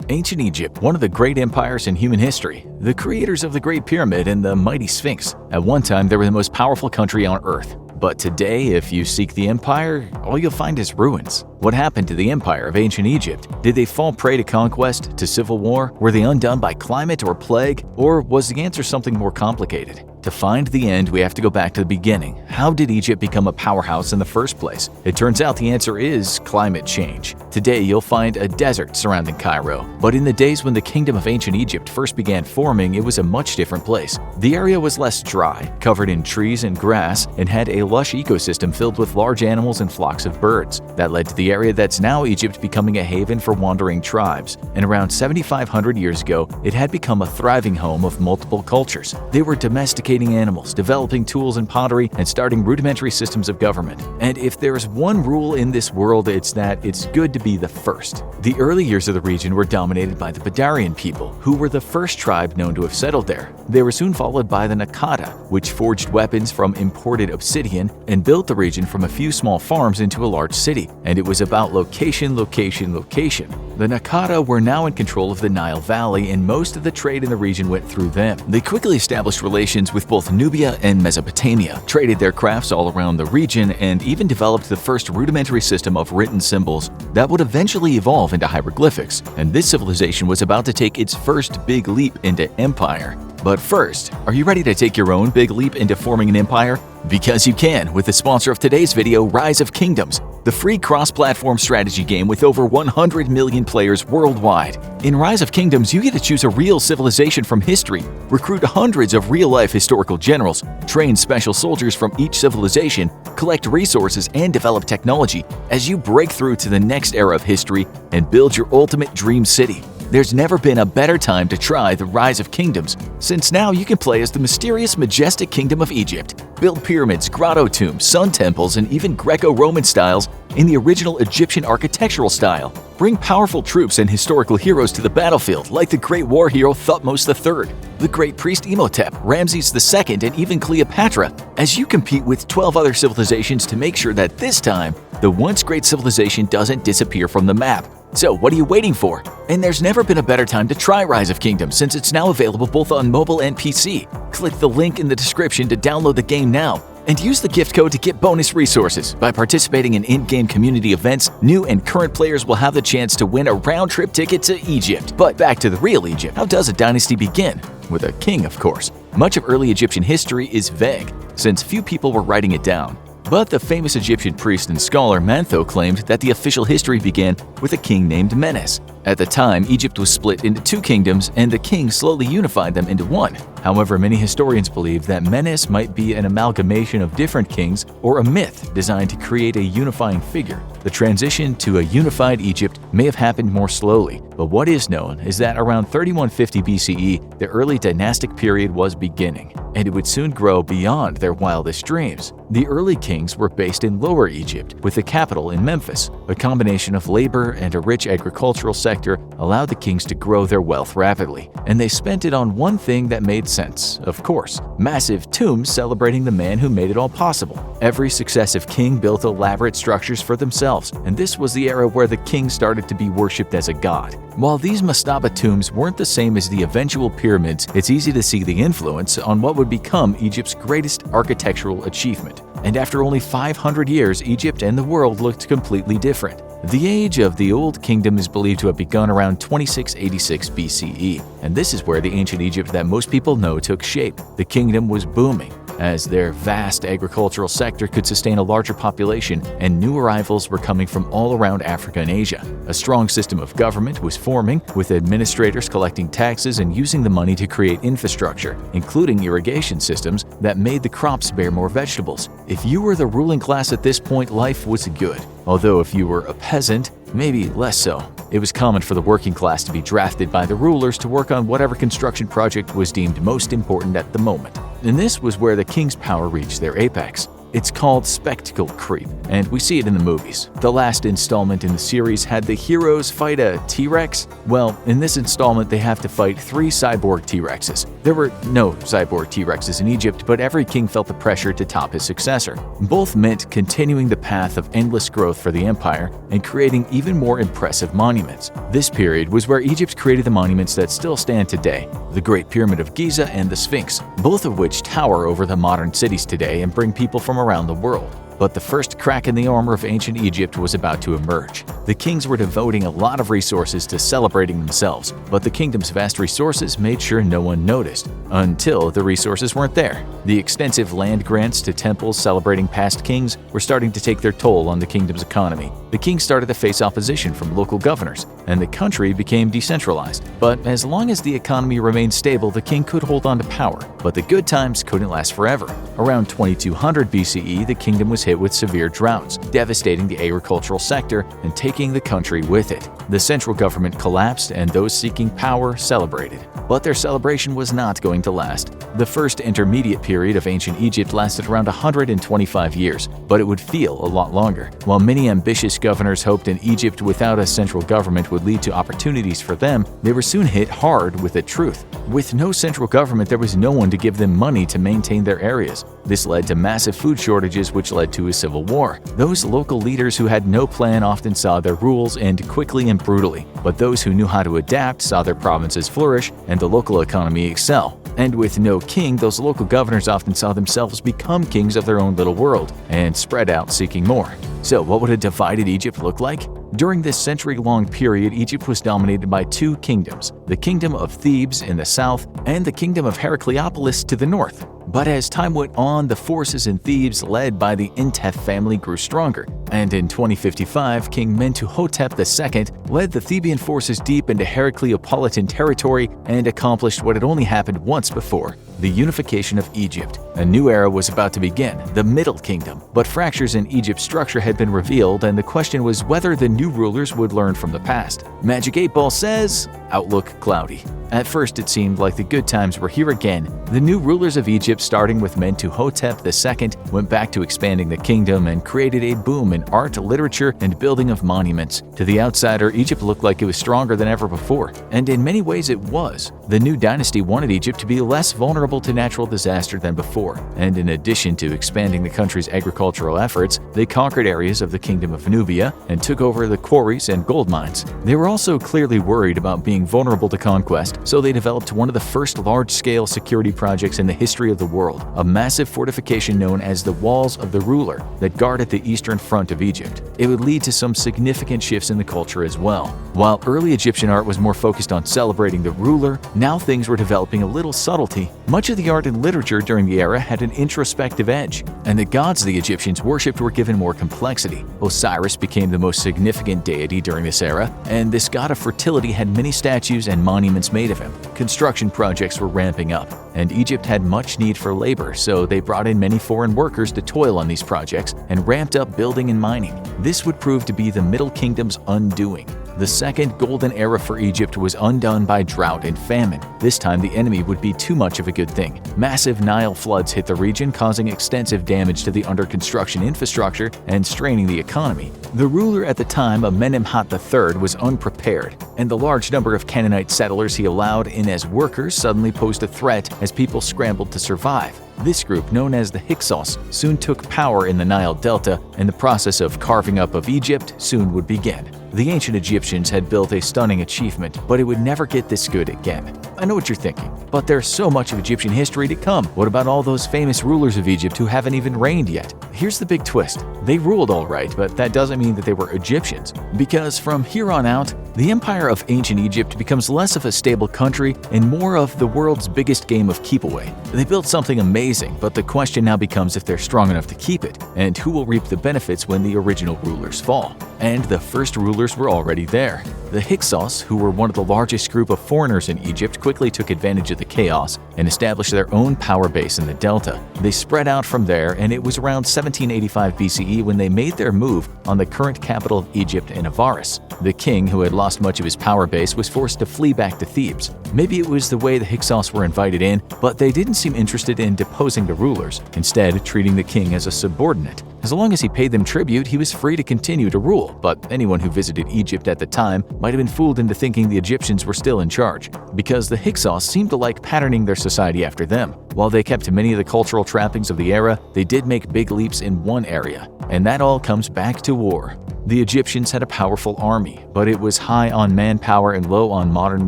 Ancient Egypt, one of the great empires in human history, the creators of the Great Pyramid and the mighty Sphinx. At one time, they were the most powerful country on Earth. But today, if you seek the empire, all you'll find is ruins. What happened to the empire of ancient Egypt? Did they fall prey to conquest, to civil war? Were they undone by climate or plague? Or was the answer something more complicated? To find the end, we have to go back to the beginning. How did Egypt become a powerhouse in the first place? It turns out the answer is climate change. Today, you'll find a desert surrounding Cairo. But in the days when the kingdom of ancient Egypt first began forming, it was a much different place. The area was less dry, covered in trees and grass, and had a lush ecosystem filled with large animals and flocks of birds. That led to the area that's now Egypt becoming a haven for wandering tribes. And around 7,500 years ago, it had become a thriving home of multiple cultures. They were domesticating animals, developing tools and pottery, and starting rudimentary systems of government. And if there's one rule in this world, it's that it's good to be the first. The early years of the region were dominated by the Badarian people, who were the first tribe known to have settled there. They were soon followed by the Nakata, which forged weapons from imported obsidian and built the region from a few small farms into a large city. And it was about location, location, location. The Naqada were now in control of the Nile Valley, and most of the trade in the region went through them. They quickly established relations with both Nubia and Mesopotamia, traded their crafts all around the region, and even developed the first rudimentary system of written symbols that would eventually evolve into hieroglyphics. And this civilization was about to take its first big leap into empire. But first, are you ready to take your own big leap into forming an empire? Because you can with the sponsor of today's video, Rise of Kingdoms, the free cross-platform strategy game with over 100 million players worldwide. In Rise of Kingdoms, you get to choose a real civilization from history, recruit hundreds of real-life historical generals, train special soldiers from each civilization, collect resources, and develop technology as you break through to the next era of history and build your ultimate dream city. There's never been a better time to try the Rise of Kingdoms, since now you can play as the mysterious, majestic Kingdom of Egypt. Build pyramids, grotto tombs, sun temples, and even Greco-Roman styles in the original Egyptian architectural style. Bring powerful troops and historical heroes to the battlefield like the great war hero Thutmose III, the great priest Imhotep, Ramses II, and even Cleopatra, as you compete with 12 other civilizations to make sure that this time, the once great civilization doesn't disappear from the map. So what are you waiting for? And there's never been a better time to try Rise of Kingdoms since it's now available both on mobile and PC. Click the link in the description to download the game now and use the gift code to get bonus resources. By participating in in-game community events, new and current players will have the chance to win a round-trip ticket to Egypt. But back to the real Egypt. How does a dynasty begin? With a king, of course. Much of early Egyptian history is vague, since few people were writing it down. But the famous Egyptian priest and scholar Manetho claimed that the official history began with a king named Menes. At the time, Egypt was split into two kingdoms, and the king slowly unified them into one. However, many historians believe that Menes might be an amalgamation of different kings or a myth designed to create a unifying figure. The transition to a unified Egypt may have happened more slowly, but what is known is that around 3150 BCE, the early dynastic period was beginning, and it would soon grow beyond their wildest dreams. The early kings were based in Lower Egypt, with the capital in Memphis. A combination of labor and a rich agricultural sector allowed the kings to grow their wealth rapidly, and they spent it on one thing that made sense, of course: massive tombs celebrating the man who made it all possible. Every successive king built elaborate structures for themselves, and this was the era where the king started to be worshipped as a god. While these mastaba tombs weren't the same as the eventual pyramids, it's easy to see the influence on what would become Egypt's greatest architectural achievement. And after only 500 years, Egypt and the world looked completely different. The age of the Old Kingdom is believed to have begun around 2686 BCE, and this is where the ancient Egypt that most people know took shape. The kingdom was booming, as their vast agricultural sector could sustain a larger population, and new arrivals were coming from all around Africa and Asia. A strong system of government was forming, with administrators collecting taxes and using the money to create infrastructure, including irrigation systems that made the crops bear more vegetables. If you were the ruling class at this point, life was good. Although if you were a peasant, maybe less so. It was common for the working class to be drafted by the rulers to work on whatever construction project was deemed most important at the moment. And this was where the king's power reached their apex. It's called spectacle creep, and we see it in the movies. The last installment in the series had the heroes fight a T-Rex. Well, in this installment, they have to fight 3 cyborg T-Rexes. There were no cyborg T-Rexes in Egypt, but every king felt the pressure to top his successor. Both meant continuing the path of endless growth for the empire and creating even more impressive monuments. This period was where Egypt created the monuments that still stand today: the Great Pyramid of Giza and the Sphinx, both of which tower over the modern cities today and bring people from around the world. But the first crack in the armor of ancient Egypt was about to emerge. The kings were devoting a lot of resources to celebrating themselves, but the kingdom's vast resources made sure no one noticed, until the resources weren't there. The extensive land grants to temples celebrating past kings were starting to take their toll on the kingdom's economy. The king started to face opposition from local governors, and the country became decentralized. But as long as the economy remained stable, the king could hold on to power. But the good times couldn't last forever. Around 2200 BCE, the kingdom was hit with severe droughts, devastating the agricultural sector and taking the country with it. The central government collapsed, and those seeking power celebrated. But their celebration was not going to last. The first intermediate period of ancient Egypt lasted around 125 years, but it would feel a lot longer. While many ambitious governors hoped an Egypt without a central government would lead to opportunities for them, they were soon hit hard with the truth. With no central government, there was no one to give them money to maintain their areas. This led to massive food shortages, which led to a civil war. Those local leaders who had no plan often saw their rules end quickly and brutally, but those who knew how to adapt saw their provinces flourish and the local economy excel. And with no king, those local governors often saw themselves become kings of their own little world and spread out seeking more. So what would a divided Egypt look like? During this century-long period, Egypt was dominated by two kingdoms, the Kingdom of Thebes in the south and the Kingdom of Heracleopolis to the north. But as time went on, the forces in Thebes, led by the Intef family, grew stronger, and in 2055, King Mentuhotep II led the Theban forces deep into Heracleopolitan territory and accomplished what had only happened once before: the unification of Egypt. A new era was about to begin, the Middle Kingdom, but fractures in Egypt's structure had been revealed, and the question was whether the new rulers would learn from the past. Magic 8 Ball says, outlook cloudy. At first, it seemed like the good times were here again. The new rulers of Egypt, starting with Mentuhotep II, went back to expanding the kingdom and created a boom in art, literature, and building of monuments. To the outsider, Egypt looked like it was stronger than ever before, and in many ways it was. The new dynasty wanted Egypt to be less vulnerable to natural disaster than before, and in addition to expanding the country's agricultural efforts, they conquered areas of the Kingdom of Nubia and took over the quarries and gold mines. They were also clearly worried about being vulnerable to conquest, so they developed one of the first large-scale security projects in the history of the world, a massive fortification known as the Walls of the Ruler that guarded the eastern front of Egypt. It would lead to some significant shifts in the culture as well. While early Egyptian art was more focused on celebrating the ruler, now things were developing a little subtlety. Much of the art and literature during the era had an introspective edge, and the gods the Egyptians worshipped were given more complexity. Osiris became the most significant deity during this era, and this god of fertility had many statues and monuments made of him. Construction projects were ramping up, and Egypt had much need for labor, so they brought in many foreign workers to toil on these projects and ramped up building and mining. This would prove to be the Middle Kingdom's undoing. The second golden era for Egypt was undone by drought and famine. This time the enemy would be too much of a good thing. Massive Nile floods hit the region, causing extensive damage to the under-construction infrastructure and straining the economy. The ruler at the time, Amenemhat III, was unprepared, and the large number of Canaanite settlers he allowed in as workers suddenly posed a threat as people scrambled to survive. This group, known as the Hyksos, soon took power in the Nile Delta, and the process of carving up of Egypt soon would begin. The ancient Egyptians had built a stunning achievement, but it would never get this good again. I know what you're thinking, but there's so much of Egyptian history to come. What about all those famous rulers of Egypt who haven't even reigned yet? Here's the big twist. They ruled all right, but that doesn't mean that they were Egyptians. Because from here on out, the empire of ancient Egypt becomes less of a stable country and more of the world's biggest game of keep-away. They built something amazing, but the question now becomes if they're strong enough to keep it, and who will reap the benefits when the original rulers fall. And the first rulers were already there. The Hyksos, who were one of the largest group of foreigners in Egypt, quickly took advantage of the chaos and established their own power base in the delta. They spread out from there, and it was around 1785 BCE when they made their move on the current capital of Egypt in Avaris. The king, who had lost much of his power base, was forced to flee back to Thebes. Maybe it was the way the Hyksos were invited in, but they didn't seem interested in deposing the rulers, instead treating the king as a subordinate. As long as he paid them tribute, he was free to continue to rule, but anyone who visited Egypt at the time might have been fooled into thinking the Egyptians were still in charge, because the Hyksos seemed to like patterning their society after them. While they kept many of the cultural trappings of the era, they did make big leaps in one area, and that all comes back to war. The Egyptians had a powerful army, but it was high on manpower and low on modern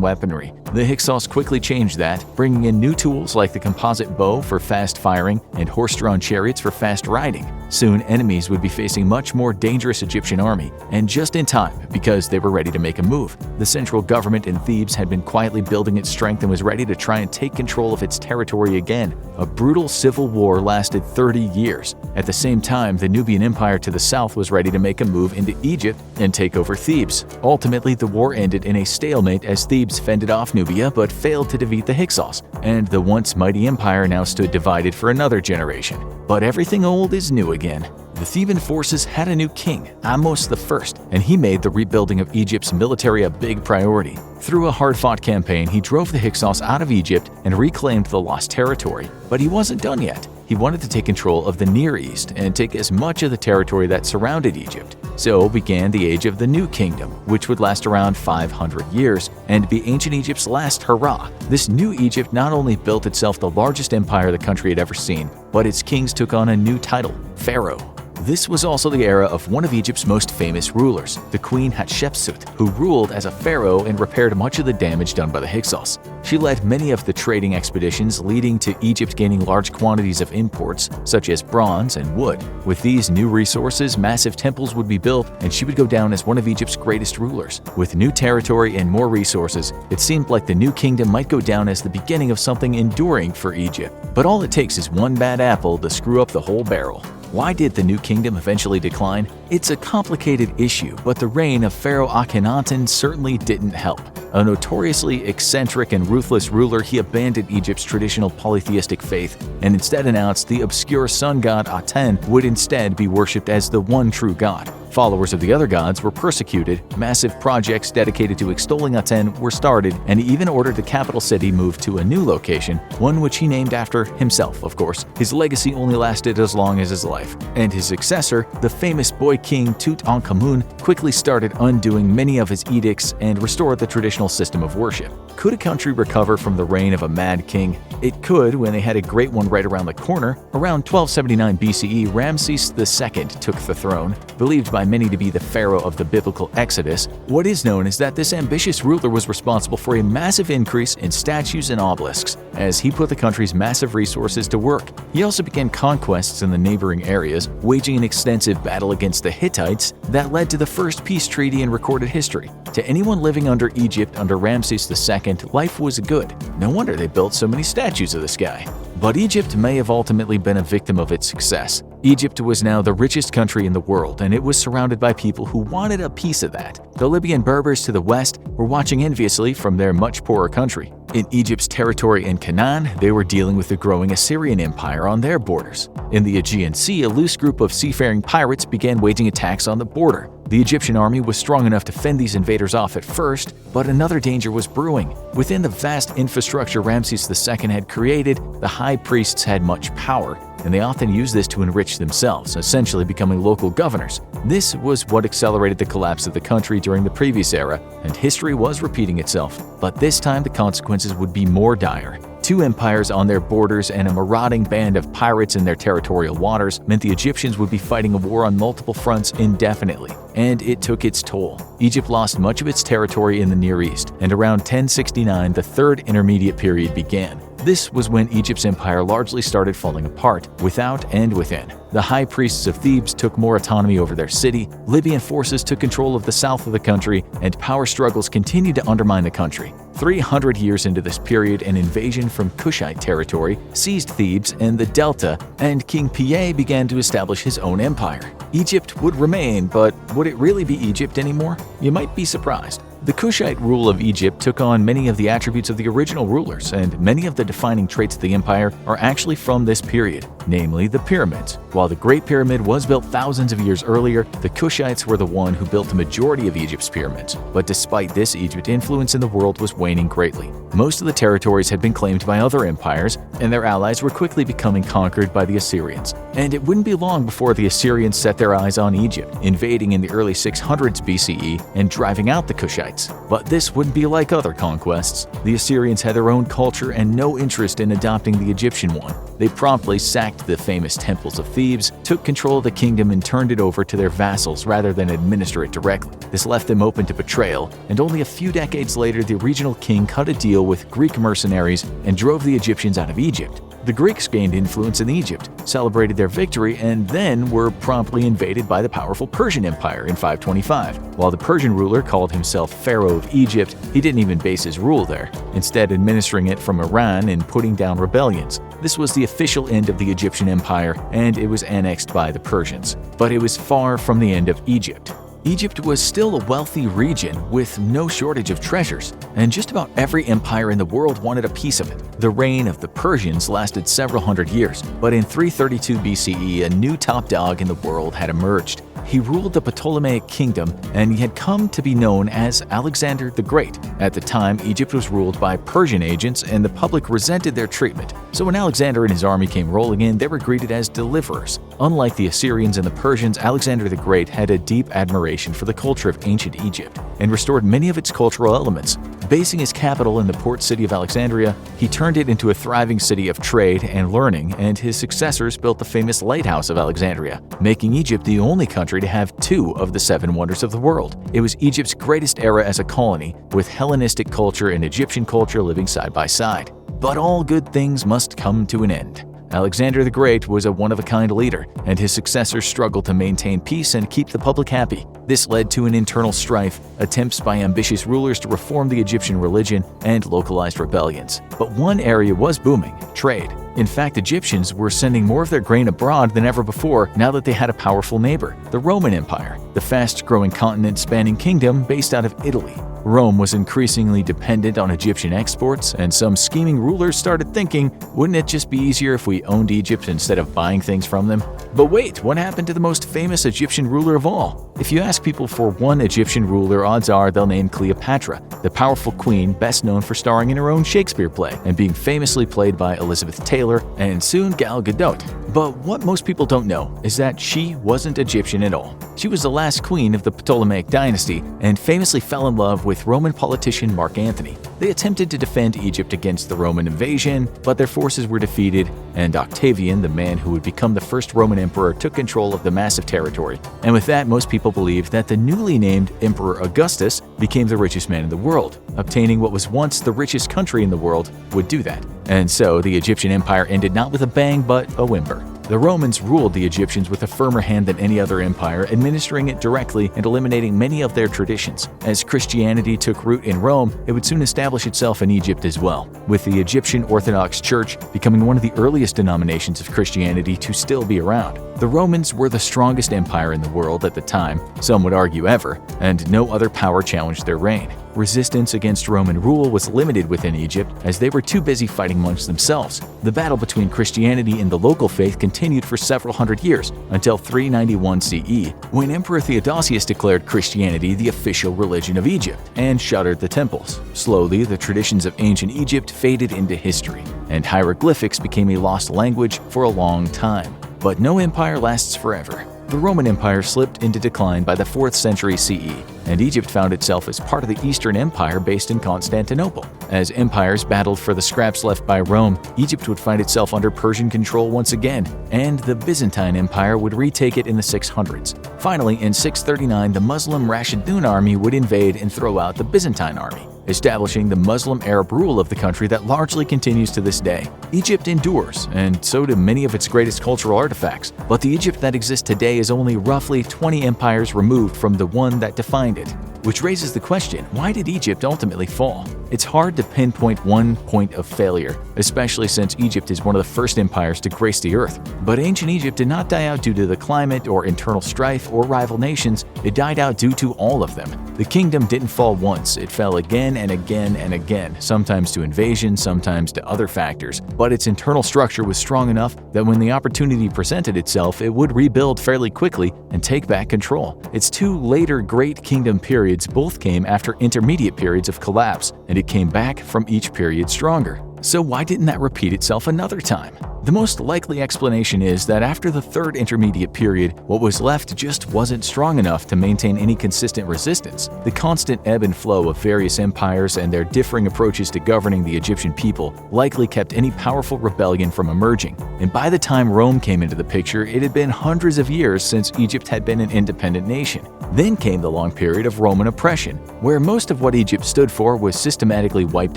weaponry. The Hyksos quickly changed that, bringing in new tools like the composite bow for fast firing and horse-drawn chariots for fast riding. Soon, enemies would be facing much more dangerous Egyptian army, and just in time, because they were ready to make a move. The central government in Thebes had been quietly building its strength and was ready to try and take control of its territory again. A brutal civil war lasted 30 years. At the same time, the Nubian Empire to the south was ready to make a move into Egypt and take over Thebes. Ultimately, the war ended in a stalemate as Thebes fended off Nubia but failed to defeat the Hyksos, and the once mighty empire now stood divided for another generation. But everything old is new again. The Theban forces had a new king, Ahmose I, and he made the rebuilding of Egypt's military a big priority. Through a hard-fought campaign, he drove the Hyksos out of Egypt and reclaimed the lost territory. But he wasn't done yet. He wanted to take control of the Near East and take as much of the territory that surrounded Egypt. So began the age of the New Kingdom, which would last around 500 years and be ancient Egypt's last hurrah. This new Egypt not only built itself the largest empire the country had ever seen, but its kings took on a new title, Pharaoh. This was also the era of one of Egypt's most famous rulers, the Queen Hatshepsut, who ruled as a pharaoh and repaired much of the damage done by the Hyksos. She led many of the trading expeditions, leading to Egypt gaining large quantities of imports, such as bronze and wood. With these new resources, massive temples would be built, and she would go down as one of Egypt's greatest rulers. With new territory and more resources, it seemed like the new kingdom might go down as the beginning of something enduring for Egypt. But all it takes is one bad apple to screw up the whole barrel. Why did the New Kingdom eventually decline? It's a complicated issue, but the reign of Pharaoh Akhenaten certainly didn't help. A notoriously eccentric and ruthless ruler, he abandoned Egypt's traditional polytheistic faith and instead announced the obscure sun god Aten would instead be worshipped as the one true god. Followers of the other gods were persecuted, massive projects dedicated to extolling Aten were started, and he even ordered the capital city moved to a new location, one which he named after himself, of course. His legacy only lasted as long as his life, and his successor, the famous boy king Tutankhamun, quickly started undoing many of his edicts and restored the traditional system of worship. Could a country recover from the reign of a mad king? It could when they had a great one right around the corner. Around 1279 BCE, Ramses II took the throne, believed by many to be the pharaoh of the biblical Exodus. What is known is that this ambitious ruler was responsible for a massive increase in statues and obelisks, as he put the country's massive resources to work. He also began conquests in the neighboring areas, waging an extensive battle against the Hittites that led to the first peace treaty in recorded history. To anyone living under Egypt under Ramses II, life was good. No wonder they built so many statues of this guy. But Egypt may have ultimately been a victim of its success. Egypt was now the richest country in the world, and it was surrounded by people who wanted a piece of that. The Libyan Berbers to the west were watching enviously from their much poorer country. In Egypt's territory in Canaan, they were dealing with the growing Assyrian Empire on their borders. In the Aegean Sea, a loose group of seafaring pirates began waging attacks on the border. The Egyptian army was strong enough to fend these invaders off at first, but another danger was brewing. Within the vast infrastructure Ramses II had created, the high priests had much power, and they often used this to enrich themselves, essentially becoming local governors. This was what accelerated the collapse of the country during the previous era, and history was repeating itself. But this time the consequences would be more dire. Two empires on their borders and a marauding band of pirates in their territorial waters meant the Egyptians would be fighting a war on multiple fronts indefinitely, and it took its toll. Egypt lost much of its territory in the Near East, and around 1069 the Third Intermediate Period began. This was when Egypt's empire largely started falling apart, without and within. The high priests of Thebes took more autonomy over their city, Libyan forces took control of the south of the country, and power struggles continued to undermine the country. 300 years into this period, an invasion from Kushite territory seized Thebes and the Delta, and King Piye began to establish his own empire. Egypt would remain, but would it really be Egypt anymore? You might be surprised. The Kushite rule of Egypt took on many of the attributes of the original rulers, and many of the defining traits of the empire are actually from this period, namely the pyramids. While the Great Pyramid was built thousands of years earlier, the Kushites were the one who built the majority of Egypt's pyramids. But despite this, Egypt's influence in the world was waning greatly. Most of the territories had been claimed by other empires, and their allies were quickly becoming conquered by the Assyrians. And it wouldn't be long before the Assyrians set their eyes on Egypt, invading in the early 600s BCE and driving out the Kushites. But this wouldn't be like other conquests. The Assyrians had their own culture and no interest in adopting the Egyptian one. They promptly sacked the famous temples of Thebes, took control of the kingdom and turned it over to their vassals rather than administer it directly. This left them open to betrayal, and only a few decades later the regional king cut a deal with Greek mercenaries and drove the Egyptians out of Egypt. The Greeks gained influence in Egypt, celebrated their victory, and then were promptly invaded by the powerful Persian Empire in 525. While the Persian ruler called himself Pharaoh of Egypt, he didn't even base his rule there, instead administering it from Iran and putting down rebellions. This was the official end of the Egyptian Empire, and it was annexed by the Persians. But it was far from the end of Egypt. Egypt was still a wealthy region with no shortage of treasures, and just about every empire in the world wanted a piece of it. The reign of the Persians lasted several hundred years, but in 332 BCE, a new top dog in the world had emerged. He ruled the Ptolemaic kingdom, and he had come to be known as Alexander the Great. At the time, Egypt was ruled by Persian agents, and the public resented their treatment. So when Alexander and his army came rolling in, they were greeted as deliverers. Unlike the Assyrians and the Persians, Alexander the Great had a deep admiration for the culture of ancient Egypt and restored many of its cultural elements. Basing his capital in the port city of Alexandria, he turned it into a thriving city of trade and learning, and his successors built the famous Lighthouse of Alexandria, making Egypt the only country to have 2 of the 7 wonders of the world. It was Egypt's greatest era as a colony, with Hellenistic culture and Egyptian culture living side by side. But all good things must come to an end. Alexander the Great was a one-of-a-kind leader, and his successors struggled to maintain peace and keep the public happy. This led to an internal strife, attempts by ambitious rulers to reform the Egyptian religion, and localized rebellions. But one area was booming: trade. In fact, Egyptians were sending more of their grain abroad than ever before now that they had a powerful neighbor, the Roman Empire, the fast-growing continent-spanning kingdom based out of Italy. Rome was increasingly dependent on Egyptian exports, and some scheming rulers started thinking, wouldn't it just be easier if we owned Egypt instead of buying things from them? But wait, what happened to the most famous Egyptian ruler of all? If you ask people for one Egyptian ruler, odds are they'll name Cleopatra, the powerful queen best known for starring in her own Shakespeare play and being famously played by Elizabeth Taylor and soon Gal Gadot. But what most people don't know is that she wasn't Egyptian at all. She was the last queen of the Ptolemaic dynasty and famously fell in love with Roman politician Mark Antony. They attempted to defend Egypt against the Roman invasion, but their forces were defeated, and Octavian, the man who would become the first Roman emperor, took control of the massive territory. And with that, most people believed that the newly named Emperor Augustus became the richest man in the world. Obtaining what was once the richest country in the world would do that. And so the Egyptian empire ended not with a bang, but a whimper. The Romans ruled the Egyptians with a firmer hand than any other empire, administering it directly and eliminating many of their traditions. As Christianity took root in Rome, it would soon establish itself in Egypt as well, with the Egyptian Orthodox Church becoming one of the earliest denominations of Christianity to still be around. The Romans were the strongest empire in the world at the time, some would argue ever, and no other power challenged their reign. Resistance against Roman rule was limited within Egypt as they were too busy fighting amongst themselves. The battle between Christianity and the local faith continued for several hundred years until 391 CE, when Emperor Theodosius declared Christianity the official religion of Egypt and shuttered the temples. Slowly, the traditions of ancient Egypt faded into history, and hieroglyphics became a lost language for a long time. But no empire lasts forever. The Roman Empire slipped into decline by the 4th century CE, and Egypt found itself as part of the Eastern Empire based in Constantinople. As empires battled for the scraps left by Rome, Egypt would find itself under Persian control once again, and the Byzantine Empire would retake it in the 600s. Finally, in 639, the Muslim Rashidun army would invade and throw out the Byzantine army, establishing the Muslim Arab rule of the country that largely continues to this day. Egypt endures, and so do many of its greatest cultural artifacts, but the Egypt that exists today is only roughly 20 empires removed from the one that defined it. Which raises the question, why did Egypt ultimately fall? It's hard to pinpoint one point of failure, especially since Egypt is one of the first empires to grace the earth. But ancient Egypt did not die out due to the climate or internal strife or rival nations, it died out due to all of them. The kingdom didn't fall once, it fell again and again and again, sometimes to invasion, sometimes to other factors. But its internal structure was strong enough that when the opportunity presented itself, it would rebuild fairly quickly and take back control. Its 2 later Great Kingdom periods both came after intermediate periods of collapse, and it came back from each period stronger. So why didn't that repeat itself another time? The most likely explanation is that after the 3rd intermediate period, what was left just wasn't strong enough to maintain any consistent resistance. The constant ebb and flow of various empires and their differing approaches to governing the Egyptian people likely kept any powerful rebellion from emerging. And by the time Rome came into the picture, it had been hundreds of years since Egypt had been an independent nation. Then came the long period of Roman oppression, where most of what Egypt stood for was systematically wiped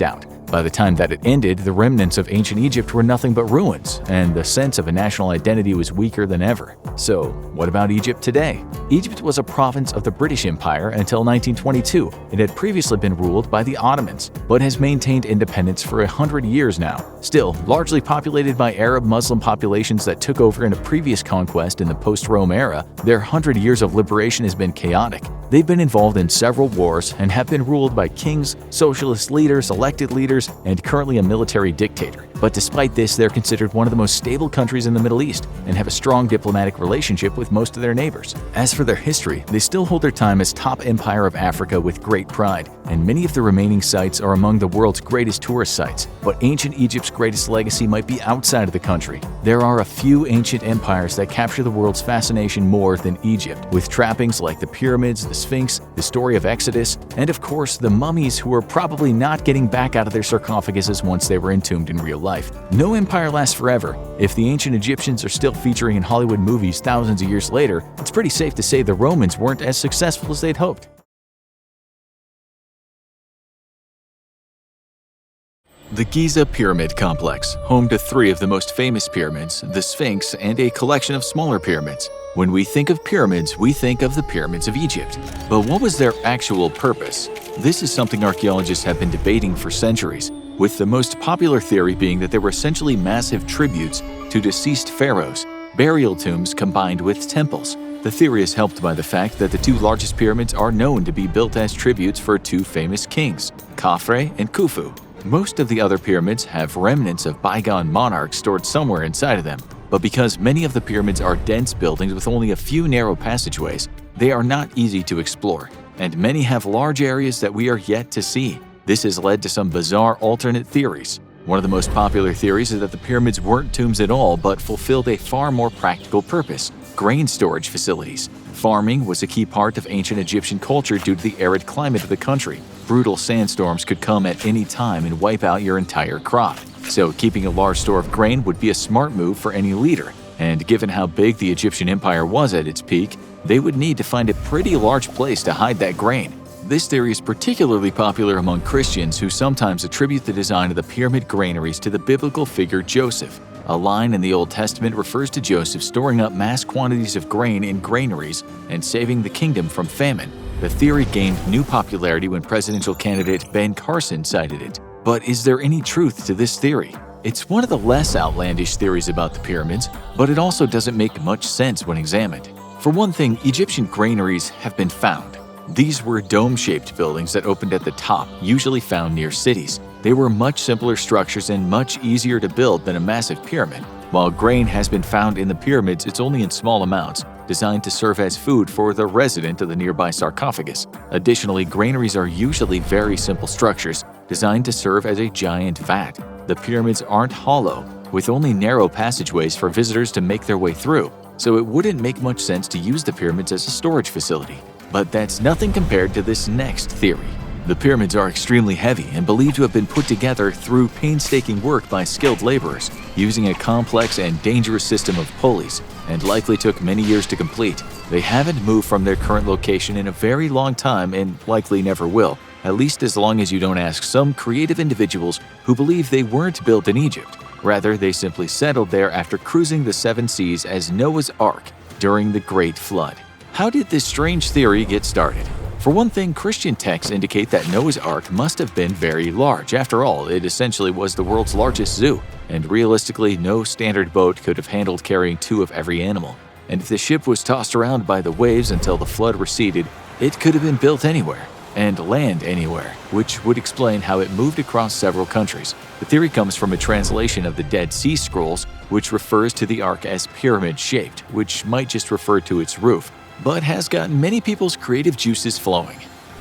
out. By the time that it ended, the remnants of ancient Egypt were nothing but ruins, and the sense of a national identity was weaker than ever. So, what about Egypt today? Egypt was a province of the British Empire until 1922. It had previously been ruled by the Ottomans, but has maintained independence for 100 years now. Still, largely populated by Arab Muslim populations that took over in a previous conquest in the post-Rome era, their 100 years of liberation has been chaotic. They've been involved in several wars and have been ruled by kings, socialist leaders, elected leaders, and currently a military dictator. But despite this, they're considered one of the most stable countries in the Middle East and have a strong diplomatic relationship with most of their neighbors. As for their history, they still hold their time as top empire of Africa with great pride, and many of the remaining sites are among the world's greatest tourist sites. But ancient Egypt's greatest legacy might be outside of the country. There are a few ancient empires that capture the world's fascination more than Egypt, with trappings like the pyramids, the Sphinx, the story of Exodus, and of course the mummies who are probably not getting back out of their sarcophaguses once they were entombed in real life. No empire lasts forever. If the ancient Egyptians are still featuring in Hollywood movies thousands of years later, it's pretty safe to say the Romans weren't as successful as they'd hoped. The Giza Pyramid Complex, home to 3 of the most famous pyramids, the Sphinx, and a collection of smaller pyramids. When we think of pyramids, we think of the pyramids of Egypt. But what was their actual purpose? This is something archaeologists have been debating for centuries, with the most popular theory being that they were essentially massive tributes to deceased pharaohs, burial tombs combined with temples. The theory is helped by the fact that the 2 largest pyramids are known to be built as tributes for 2 famous kings, Khafre and Khufu. Most of the other pyramids have remnants of bygone monarchs stored somewhere inside of them, but because many of the pyramids are dense buildings with only a few narrow passageways, they are not easy to explore, and many have large areas that we are yet to see. This has led to some bizarre alternate theories. One of the most popular theories is that the pyramids weren't tombs at all but fulfilled a far more practical purpose: grain storage facilities. Farming was a key part of ancient Egyptian culture due to the arid climate of the country. Brutal sandstorms could come at any time and wipe out your entire crop. So keeping a large store of grain would be a smart move for any leader. And given how big the Egyptian empire was at its peak, they would need to find a pretty large place to hide that grain. This theory is particularly popular among Christians who sometimes attribute the design of the pyramid granaries to the biblical figure Joseph. A line in the Old Testament refers to Joseph storing up mass quantities of grain in granaries and saving the kingdom from famine. The theory gained new popularity when presidential candidate Ben Carson cited it. But is there any truth to this theory? It's one of the less outlandish theories about the pyramids, but it also doesn't make much sense when examined. For one thing, Egyptian granaries have been found. These were dome-shaped buildings that opened at the top, usually found near cities. They were much simpler structures and much easier to build than a massive pyramid. While grain has been found in the pyramids, it's only in small amounts, designed to serve as food for the resident of the nearby sarcophagus. Additionally, granaries are usually very simple structures, designed to serve as a giant vat. The pyramids aren't hollow, with only narrow passageways for visitors to make their way through, so it wouldn't make much sense to use the pyramids as a storage facility. But that's nothing compared to this next theory. The pyramids are extremely heavy and believed to have been put together through painstaking work by skilled laborers, using a complex and dangerous system of pulleys, and likely took many years to complete. They haven't moved from their current location in a very long time and likely never will, at least as long as you don't ask some creative individuals who believe they weren't built in Egypt. Rather, they simply settled there after cruising the 7 seas as Noah's Ark during the Great Flood. How did this strange theory get started? For one thing, Christian texts indicate that Noah's Ark must have been very large. After all, it essentially was the world's largest zoo, and realistically, no standard boat could have handled carrying 2 of every animal. And if the ship was tossed around by the waves until the flood receded, it could have been built anywhere, and land anywhere, which would explain how it moved across several countries. The theory comes from a translation of the Dead Sea Scrolls, which refers to the Ark as pyramid-shaped, which might just refer to its roof, but has gotten many people's creative juices flowing.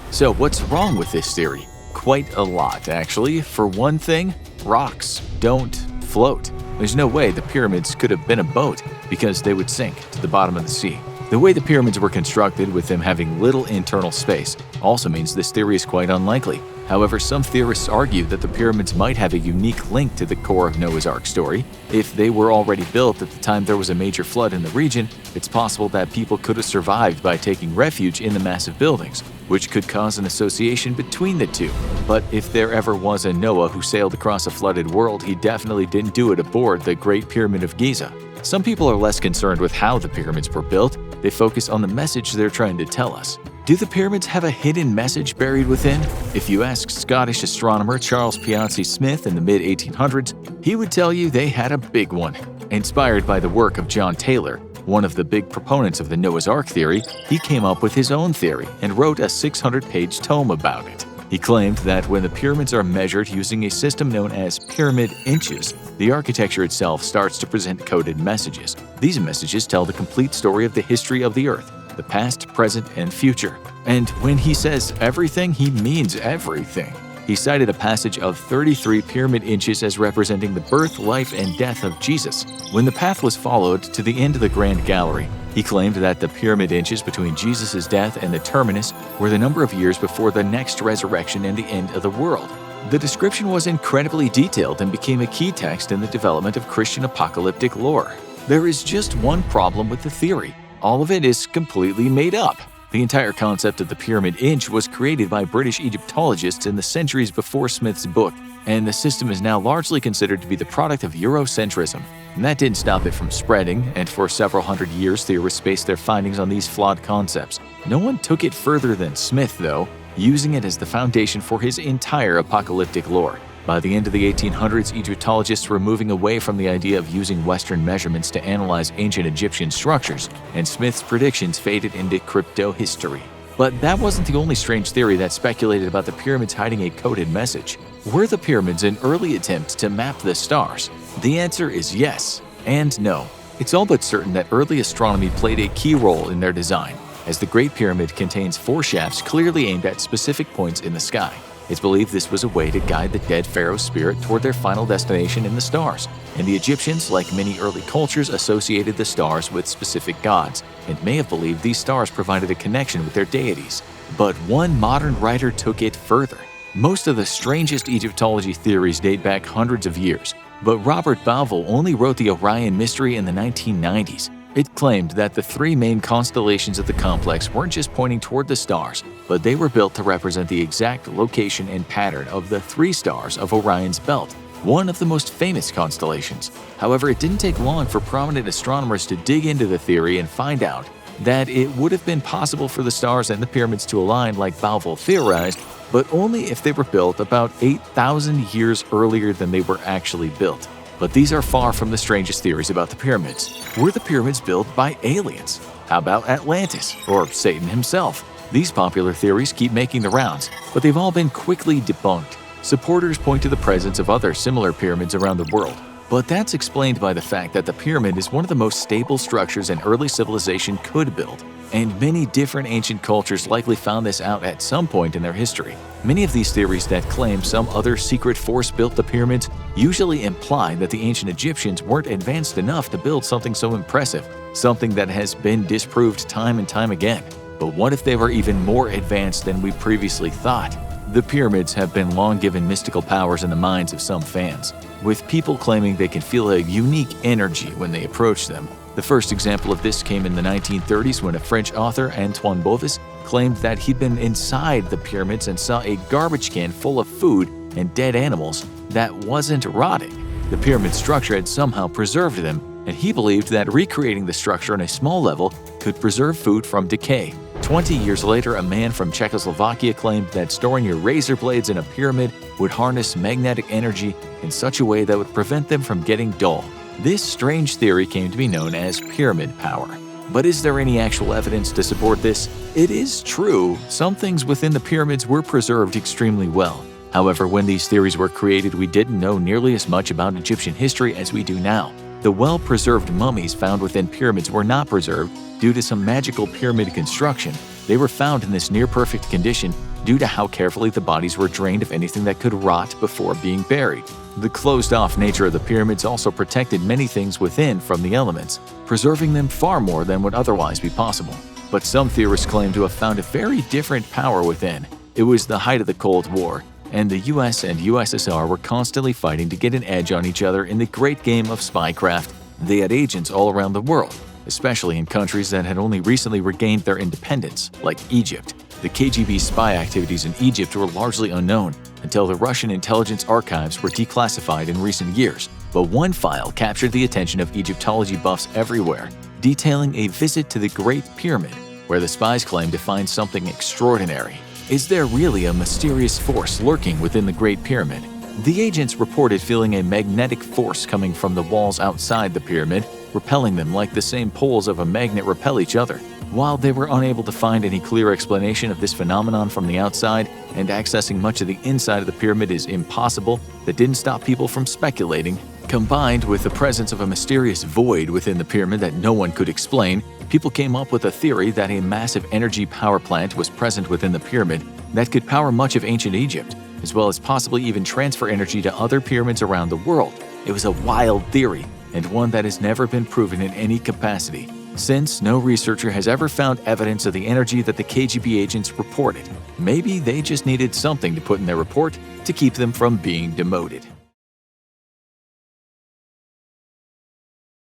So what's wrong with this theory? Quite a lot, actually. For one thing, rocks don't float. There's no way the pyramids could have been a boat because they would sink to the bottom of the sea. The way the pyramids were constructed, with them having little internal space, also means this theory is quite unlikely. However, some theorists argue that the pyramids might have a unique link to the core of Noah's Ark story. If they were already built at the time there was a major flood in the region, it's possible that people could have survived by taking refuge in the massive buildings, which could cause an association between the two. But if there ever was a Noah who sailed across a flooded world, he definitely didn't do it aboard the Great Pyramid of Giza. Some people are less concerned with how the pyramids were built. They focus on the message they're trying to tell us. Do the pyramids have a hidden message buried within? If you ask Scottish astronomer Charles Piazzi Smith in the mid-1800s, he would tell you they had a big one. Inspired by the work of John Taylor, one of the big proponents of the Noah's Ark theory, he came up with his own theory and wrote a 600-page tome about it. He claimed that when the pyramids are measured using a system known as pyramid inches, the architecture itself starts to present coded messages. These messages tell the complete story of the history of the Earth, the past, present, and future. And when he says everything, he means everything. He cited a passage of 33 pyramid inches as representing the birth, life, and death of Jesus. When the path was followed to the end of the Grand Gallery, he claimed that the pyramid inches between Jesus' death and the terminus were the number of years before the next resurrection and the end of the world. The description was incredibly detailed and became a key text in the development of Christian apocalyptic lore. There is just one problem with the theory. All of it is completely made up. The entire concept of the pyramid inch was created by British Egyptologists in the centuries before Smith's book, and the system is now largely considered to be the product of Eurocentrism. And that didn't stop it from spreading, and for several hundred years theorists based their findings on these flawed concepts. No one took it further than Smith, though, using it as the foundation for his entire apocalyptic lore. By the end of the 1800s, Egyptologists were moving away from the idea of using Western measurements to analyze ancient Egyptian structures, and Smith's predictions faded into crypto-history. But that wasn't the only strange theory that speculated about the pyramids hiding a coded message. Were the pyramids an early attempt to map the stars? The answer is yes and no. It's all but certain that early astronomy played a key role in their design, as the Great Pyramid contains 4 shafts clearly aimed at specific points in the sky. It's believed this was a way to guide the dead pharaoh's spirit toward their final destination in the stars, and the Egyptians, like many early cultures, associated the stars with specific gods, and may have believed these stars provided a connection with their deities. But one modern writer took it further. Most of the strangest Egyptology theories date back hundreds of years, but Robert Bauval only wrote the Orion Mystery in the 1990s. It claimed that the 3 main constellations of the complex weren't just pointing toward the stars, but they were built to represent the exact location and pattern of the 3 stars of Orion's belt, one of the most famous constellations. However, it didn't take long for prominent astronomers to dig into the theory and find out that it would have been possible for the stars and the pyramids to align like Bauval theorized, but only if they were built about 8,000 years earlier than they were actually built. But these are far from the strangest theories about the pyramids. Were the pyramids built by aliens? How about Atlantis or Satan himself? These popular theories keep making the rounds, but they've all been quickly debunked. Supporters point to the presence of other similar pyramids around the world, but that's explained by the fact that the pyramid is one of the most stable structures an early civilization could build, and many different ancient cultures likely found this out at some point in their history. Many of these theories that claim some other secret force built the pyramids usually imply that the ancient Egyptians weren't advanced enough to build something so impressive, something that has been disproved time and time again. But what if they were even more advanced than we previously thought? The pyramids have been long given mystical powers in the minds of some fans, with people claiming they can feel a unique energy when they approach them. The first example of this came in the 1930s when a French author, Antoine Bovis, claimed that he'd been inside the pyramids and saw a garbage can full of food and dead animals that wasn't rotting. The pyramid structure had somehow preserved them, and he believed that recreating the structure on a small level could preserve food from decay. 20 years later, a man from Czechoslovakia claimed that storing your razor blades in a pyramid would harness magnetic energy in such a way that would prevent them from getting dull. This strange theory came to be known as pyramid power. But is there any actual evidence to support this? It is true, some things within the pyramids were preserved extremely well. However, when these theories were created, we didn't know nearly as much about Egyptian history as we do now. The well-preserved mummies found within pyramids were not preserved due to some magical pyramid construction. They were found in this near-perfect condition due to how carefully the bodies were drained of anything that could rot before being buried. The closed-off nature of the pyramids also protected many things within from the elements, preserving them far more than would otherwise be possible. But some theorists claim to have found a very different power within. It was the height of the Cold War, and the US and USSR were constantly fighting to get an edge on each other in the great game of spycraft. They had agents all around the world, especially in countries that had only recently regained their independence, like Egypt. The KGB's spy activities in Egypt were largely unknown until the Russian intelligence archives were declassified in recent years. But one file captured the attention of Egyptology buffs everywhere, detailing a visit to the Great Pyramid, where the spies claimed to find something extraordinary. Is there really a mysterious force lurking within the Great Pyramid? The agents reported feeling a magnetic force coming from the walls outside the pyramid, repelling them like the same poles of a magnet repel each other. While they were unable to find any clear explanation of this phenomenon from the outside, and accessing much of the inside of the pyramid is impossible, that didn't stop people from speculating. Combined with the presence of a mysterious void within the pyramid that no one could explain, people came up with a theory that a massive energy power plant was present within the pyramid that could power much of ancient Egypt, as well as possibly even transfer energy to other pyramids around the world. It was a wild theory, and one that has never been proven in any capacity. Since no researcher has ever found evidence of the energy that the KGB agents reported, maybe they just needed something to put in their report to keep them from being demoted.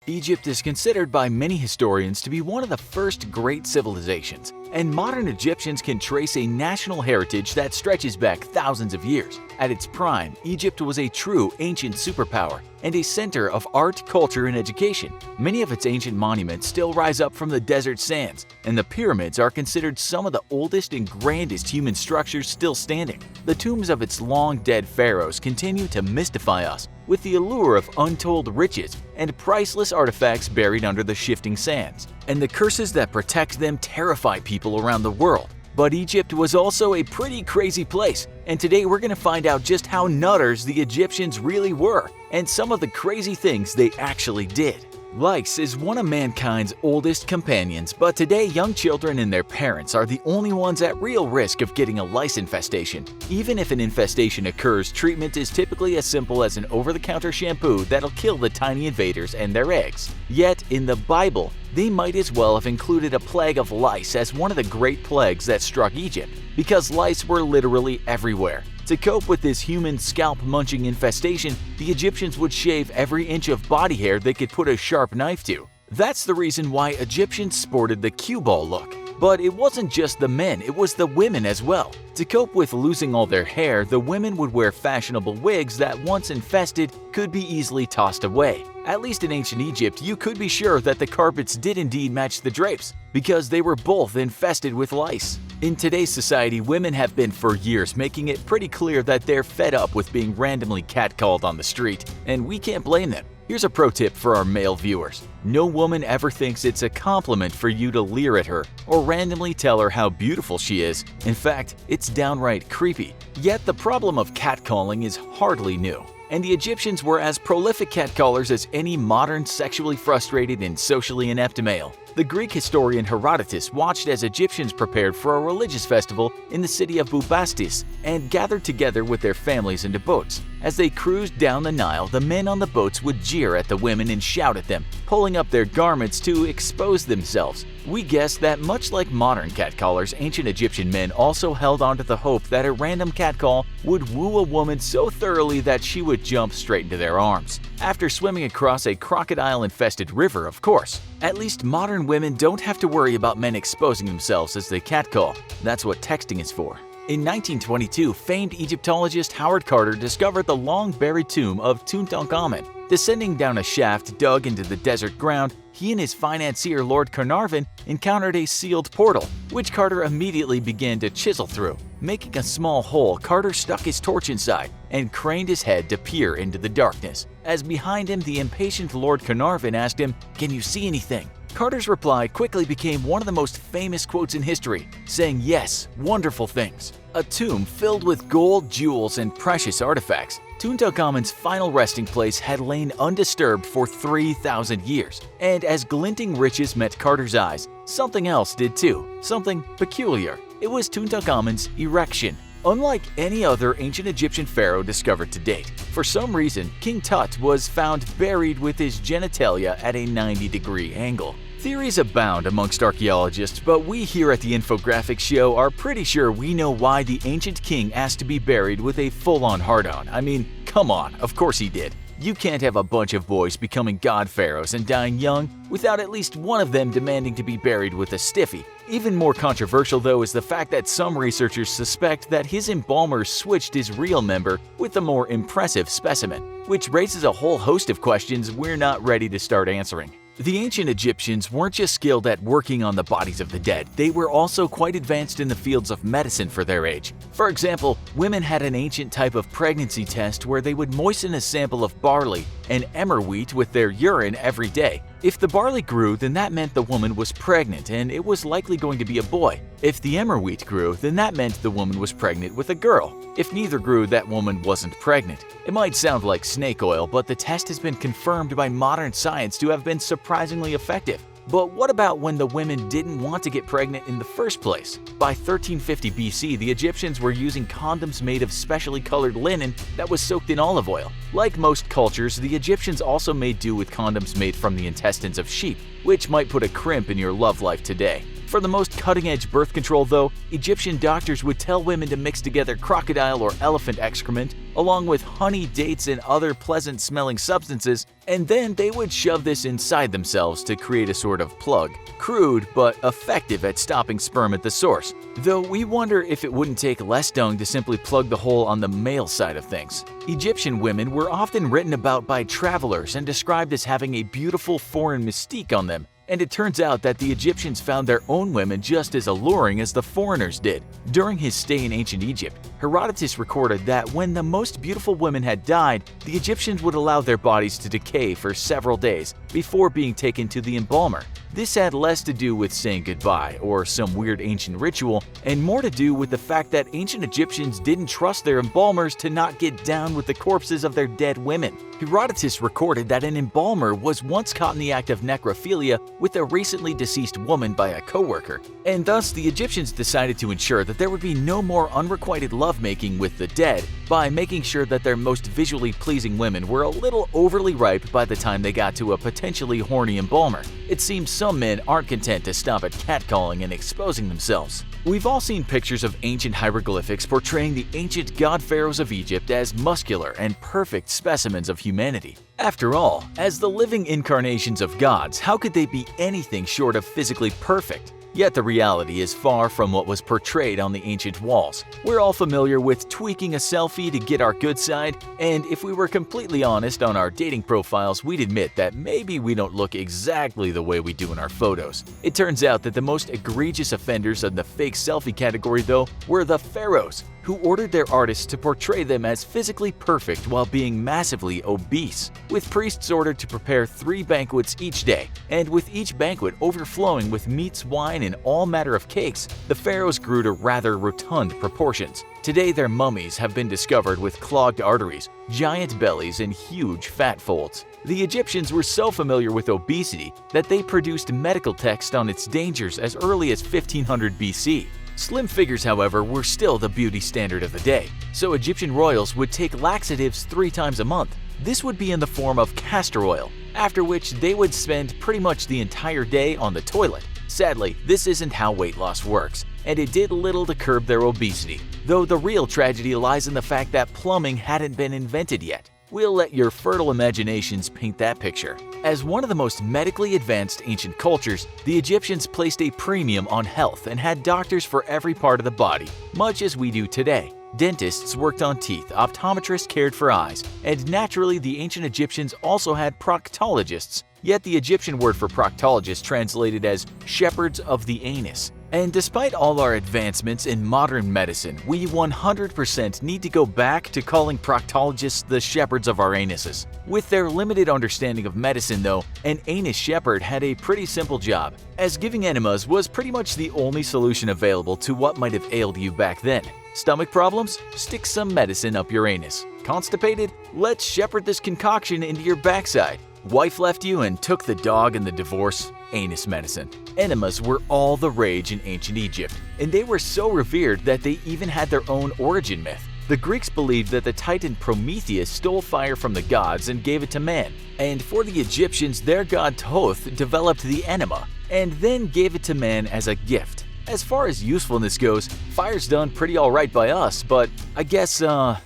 Egypt is considered by many historians to be one of the first great civilizations, and modern Egyptians can trace a national heritage that stretches back thousands of years. At its prime, Egypt was a true ancient superpower and a center of art, culture, and education. Many of its ancient monuments still rise up from the desert sands, and the pyramids are considered some of the oldest and grandest human structures still standing. The tombs of its long-dead pharaohs continue to mystify us with the allure of untold riches and priceless artifacts buried under the shifting sands. And the curses that protect them terrify people around the world. But Egypt was also a pretty crazy place, and today we're going to find out just how nutters the Egyptians really were, and some of the crazy things they actually did. Lice is one of mankind's oldest companions, but today young children and their parents are the only ones at real risk of getting a lice infestation. Even if an infestation occurs, treatment is typically as simple as an over-the-counter shampoo that'll kill the tiny invaders and their eggs. Yet, in the Bible, they might as well have included a plague of lice as one of the great plagues that struck Egypt, because lice were literally everywhere. To cope with this human scalp-munching infestation, the Egyptians would shave every inch of body hair they could put a sharp knife to. That's the reason why Egyptians sported the cue ball look. But it wasn't just the men, it was the women as well. To cope with losing all their hair, the women would wear fashionable wigs that, once infested, could be easily tossed away. At least in ancient Egypt, you could be sure that the carpets did indeed match the drapes, because they were both infested with lice. In today's society, women have been for years making it pretty clear that they're fed up with being randomly catcalled on the street, and we can't blame them. Here's a pro tip for our male viewers. No woman ever thinks it's a compliment for you to leer at her or randomly tell her how beautiful she is. In fact, it's downright creepy. Yet the problem of catcalling is hardly new, and the Egyptians were as prolific catcallers as any modern sexually frustrated and socially inept male. The Greek historian Herodotus watched as Egyptians prepared for a religious festival in the city of Bubastis and gathered together with their families into boats. As they cruised down the Nile, the men on the boats would jeer at the women and shout at them, pulling up their garments to expose themselves. We guess that much like modern catcallers, ancient Egyptian men also held on to the hope that a random catcall would woo a woman so thoroughly that she would jump straight into their arms. After swimming across a crocodile-infested river, of course. At least modern women don't have to worry about men exposing themselves as they catcall. That's what texting is for. In 1922, famed Egyptologist Howard Carter discovered the long-buried tomb of Tutankhamun. Descending down a shaft dug into the desert ground, he and his financier Lord Carnarvon encountered a sealed portal, which Carter immediately began to chisel through. Making a small hole, Carter stuck his torch inside and craned his head to peer into the darkness. As behind him, the impatient Lord Carnarvon asked him, "Can you see anything?" Carter's reply quickly became one of the most famous quotes in history, saying, "Yes, wonderful things." A tomb filled with gold, jewels, and precious artifacts, Tutankhamun's final resting place had lain undisturbed for 3,000 years. And as glinting riches met Carter's eyes, something else did too, something peculiar. It was Tutankhamun's erection. Unlike any other ancient Egyptian pharaoh discovered to date, for some reason, King Tut was found buried with his genitalia at a 90-degree angle. Theories abound amongst archaeologists, but we here at the Infographics Show are pretty sure we know why the ancient king asked to be buried with a full-on hard-on. I mean, come on, of course he did. You can't have a bunch of boys becoming god pharaohs and dying young without at least one of them demanding to be buried with a stiffy. Even more controversial, though, is the fact that some researchers suspect that his embalmer switched his real member with a more impressive specimen, which raises a whole host of questions we're not ready to start answering. The ancient Egyptians weren't just skilled at working on the bodies of the dead, they were also quite advanced in the fields of medicine for their age. For example, women had an ancient type of pregnancy test where they would moisten a sample of barley and emmer wheat with their urine every day. If the barley grew, then that meant the woman was pregnant and it was likely going to be a boy. If the emmer wheat grew, then that meant the woman was pregnant with a girl. If neither grew, that woman wasn't pregnant. It might sound like snake oil, but the test has been confirmed by modern science to have been surprisingly effective. But what about when the women didn't want to get pregnant in the first place? By 1350 BC, the Egyptians were using condoms made of specially colored linen that was soaked in olive oil. Like most cultures, the Egyptians also made do with condoms made from the intestines of sheep, which might put a crimp in your love life today. For the most cutting-edge birth control though, Egyptian doctors would tell women to mix together crocodile or elephant excrement along with honey, dates, and other pleasant-smelling substances, and then they would shove this inside themselves to create a sort of plug. Crude, but effective at stopping sperm at the source. Though we wonder if it wouldn't take less dung to simply plug the hole on the male side of things. Egyptian women were often written about by travelers and described as having a beautiful foreign mystique on them. And it turns out that the Egyptians found their own women just as alluring as the foreigners did. During his stay in ancient Egypt, Herodotus recorded that when the most beautiful women had died, the Egyptians would allow their bodies to decay for several days before being taken to the embalmer. This had less to do with saying goodbye or some weird ancient ritual, and more to do with the fact that ancient Egyptians didn't trust their embalmers to not get down with the corpses of their dead women. Herodotus recorded that an embalmer was once caught in the act of necrophilia with a recently deceased woman by a co-worker, and thus the Egyptians decided to ensure that there would be no more unrequited lovemaking with the dead by making sure that their most visually pleasing women were a little overly ripe by the time they got to a potentially horny embalmer. It seems some men aren't content to stop at catcalling and exposing themselves. We've all seen pictures of ancient hieroglyphics portraying the ancient god pharaohs of Egypt as muscular and perfect specimens of humanity. After all, as the living incarnations of gods, how could they be anything short of physically perfect? Yet the reality is far from what was portrayed on the ancient walls. We're all familiar with tweaking a selfie to get our good side, and if we were completely honest on our dating profiles, we'd admit that maybe we don't look exactly the way we do in our photos. It turns out that the most egregious offenders in the fake selfie category, though, were the pharaohs, who ordered their artists to portray them as physically perfect while being massively obese, with priests ordered to prepare 3 banquets each day, and with each banquet overflowing with meats, wine, and all manner of cakes, the pharaohs grew to rather rotund proportions. Today their mummies have been discovered with clogged arteries, giant bellies, and huge fat folds. The Egyptians were so familiar with obesity that they produced medical text on its dangers as early as 1500 BC. Slim figures, however, were still the beauty standard of the day, so Egyptian royals would take laxatives 3 times a month. This would be in the form of castor oil, after which they would spend pretty much the entire day on the toilet. Sadly, this isn't how weight loss works, and it did little to curb their obesity, though the real tragedy lies in the fact that plumbing hadn't been invented yet. We'll let your fertile imaginations paint that picture. As one of the most medically advanced ancient cultures, the Egyptians placed a premium on health and had doctors for every part of the body, much as we do today. Dentists worked on teeth, optometrists cared for eyes, and naturally the ancient Egyptians also had proctologists, yet the Egyptian word for proctologist translated as shepherds of the anus. And despite all our advancements in modern medicine, we 100% need to go back to calling proctologists the shepherds of our anuses. With their limited understanding of medicine though, an anus shepherd had a pretty simple job, as giving enemas was pretty much the only solution available to what might have ailed you back then. Stomach problems? Stick some medicine up your anus. Constipated? Let's shepherd this concoction into your backside. Wife left you and took the dog in the divorce? Anus medicine. Enemas were all the rage in ancient Egypt, and they were so revered that they even had their own origin myth. The Greeks believed that the titan Prometheus stole fire from the gods and gave it to man, and for the Egyptians their god Thoth developed the enema, and then gave it to man as a gift. As far as usefulness goes, fire's done pretty alright by us, but I guess,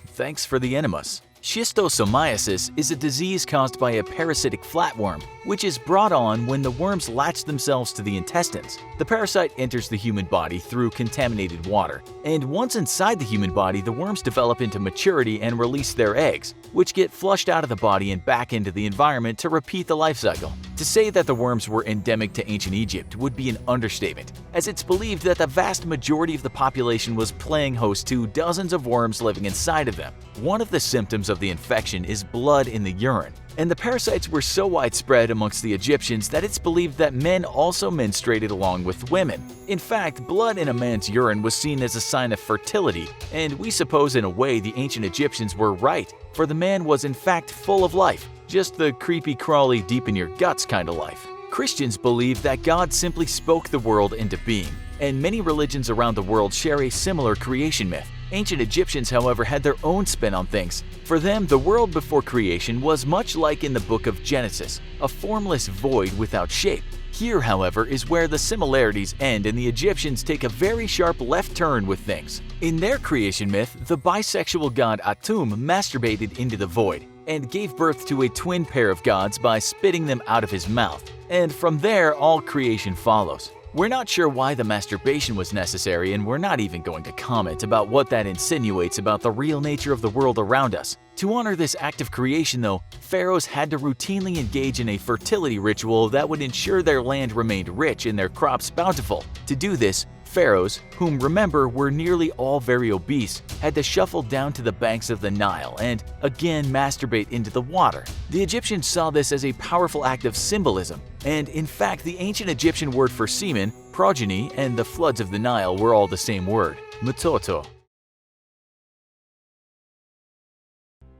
thanks for the enemas. Schistosomiasis is a disease caused by a parasitic flatworm, which is brought on when the worms latch themselves to the intestines. The parasite enters the human body through contaminated water, and once inside the human body, the worms develop into maturity and release their eggs, which get flushed out of the body and back into the environment to repeat the life cycle. To say that the worms were endemic to ancient Egypt would be an understatement, as it's believed that the vast majority of the population was playing host to dozens of worms living inside of them. One of the symptoms of the infection is blood in the urine. And the parasites were so widespread amongst the Egyptians that it's believed that men also menstruated along with women. In fact, blood in a man's urine was seen as a sign of fertility, and we suppose in a way the ancient Egyptians were right, for the man was in fact full of life, just the creepy crawly deep in your guts kind of life. Christians believe that God simply spoke the world into being, and many religions around the world share a similar creation myth. Ancient Egyptians, however, had their own spin on things. For them, the world before creation was much like in the book of Genesis, a formless void without shape. Here, however, is where the similarities end and the Egyptians take a very sharp left turn with things. In their creation myth, the bisexual god Atum masturbated into the void and gave birth to a twin pair of gods by spitting them out of his mouth. And from there, all creation follows. We're not sure why the masturbation was necessary, and we're not even going to comment about what that insinuates about the real nature of the world around us. To honor this act of creation, though, pharaohs had to routinely engage in a fertility ritual that would ensure their land remained rich and their crops bountiful. To do this, pharaohs, whom remember were nearly all very obese, had to shuffle down to the banks of the Nile and again masturbate into the water. The Egyptians saw this as a powerful act of symbolism, and in fact the ancient Egyptian word for semen, progeny, and the floods of the Nile were all the same word, mtoto.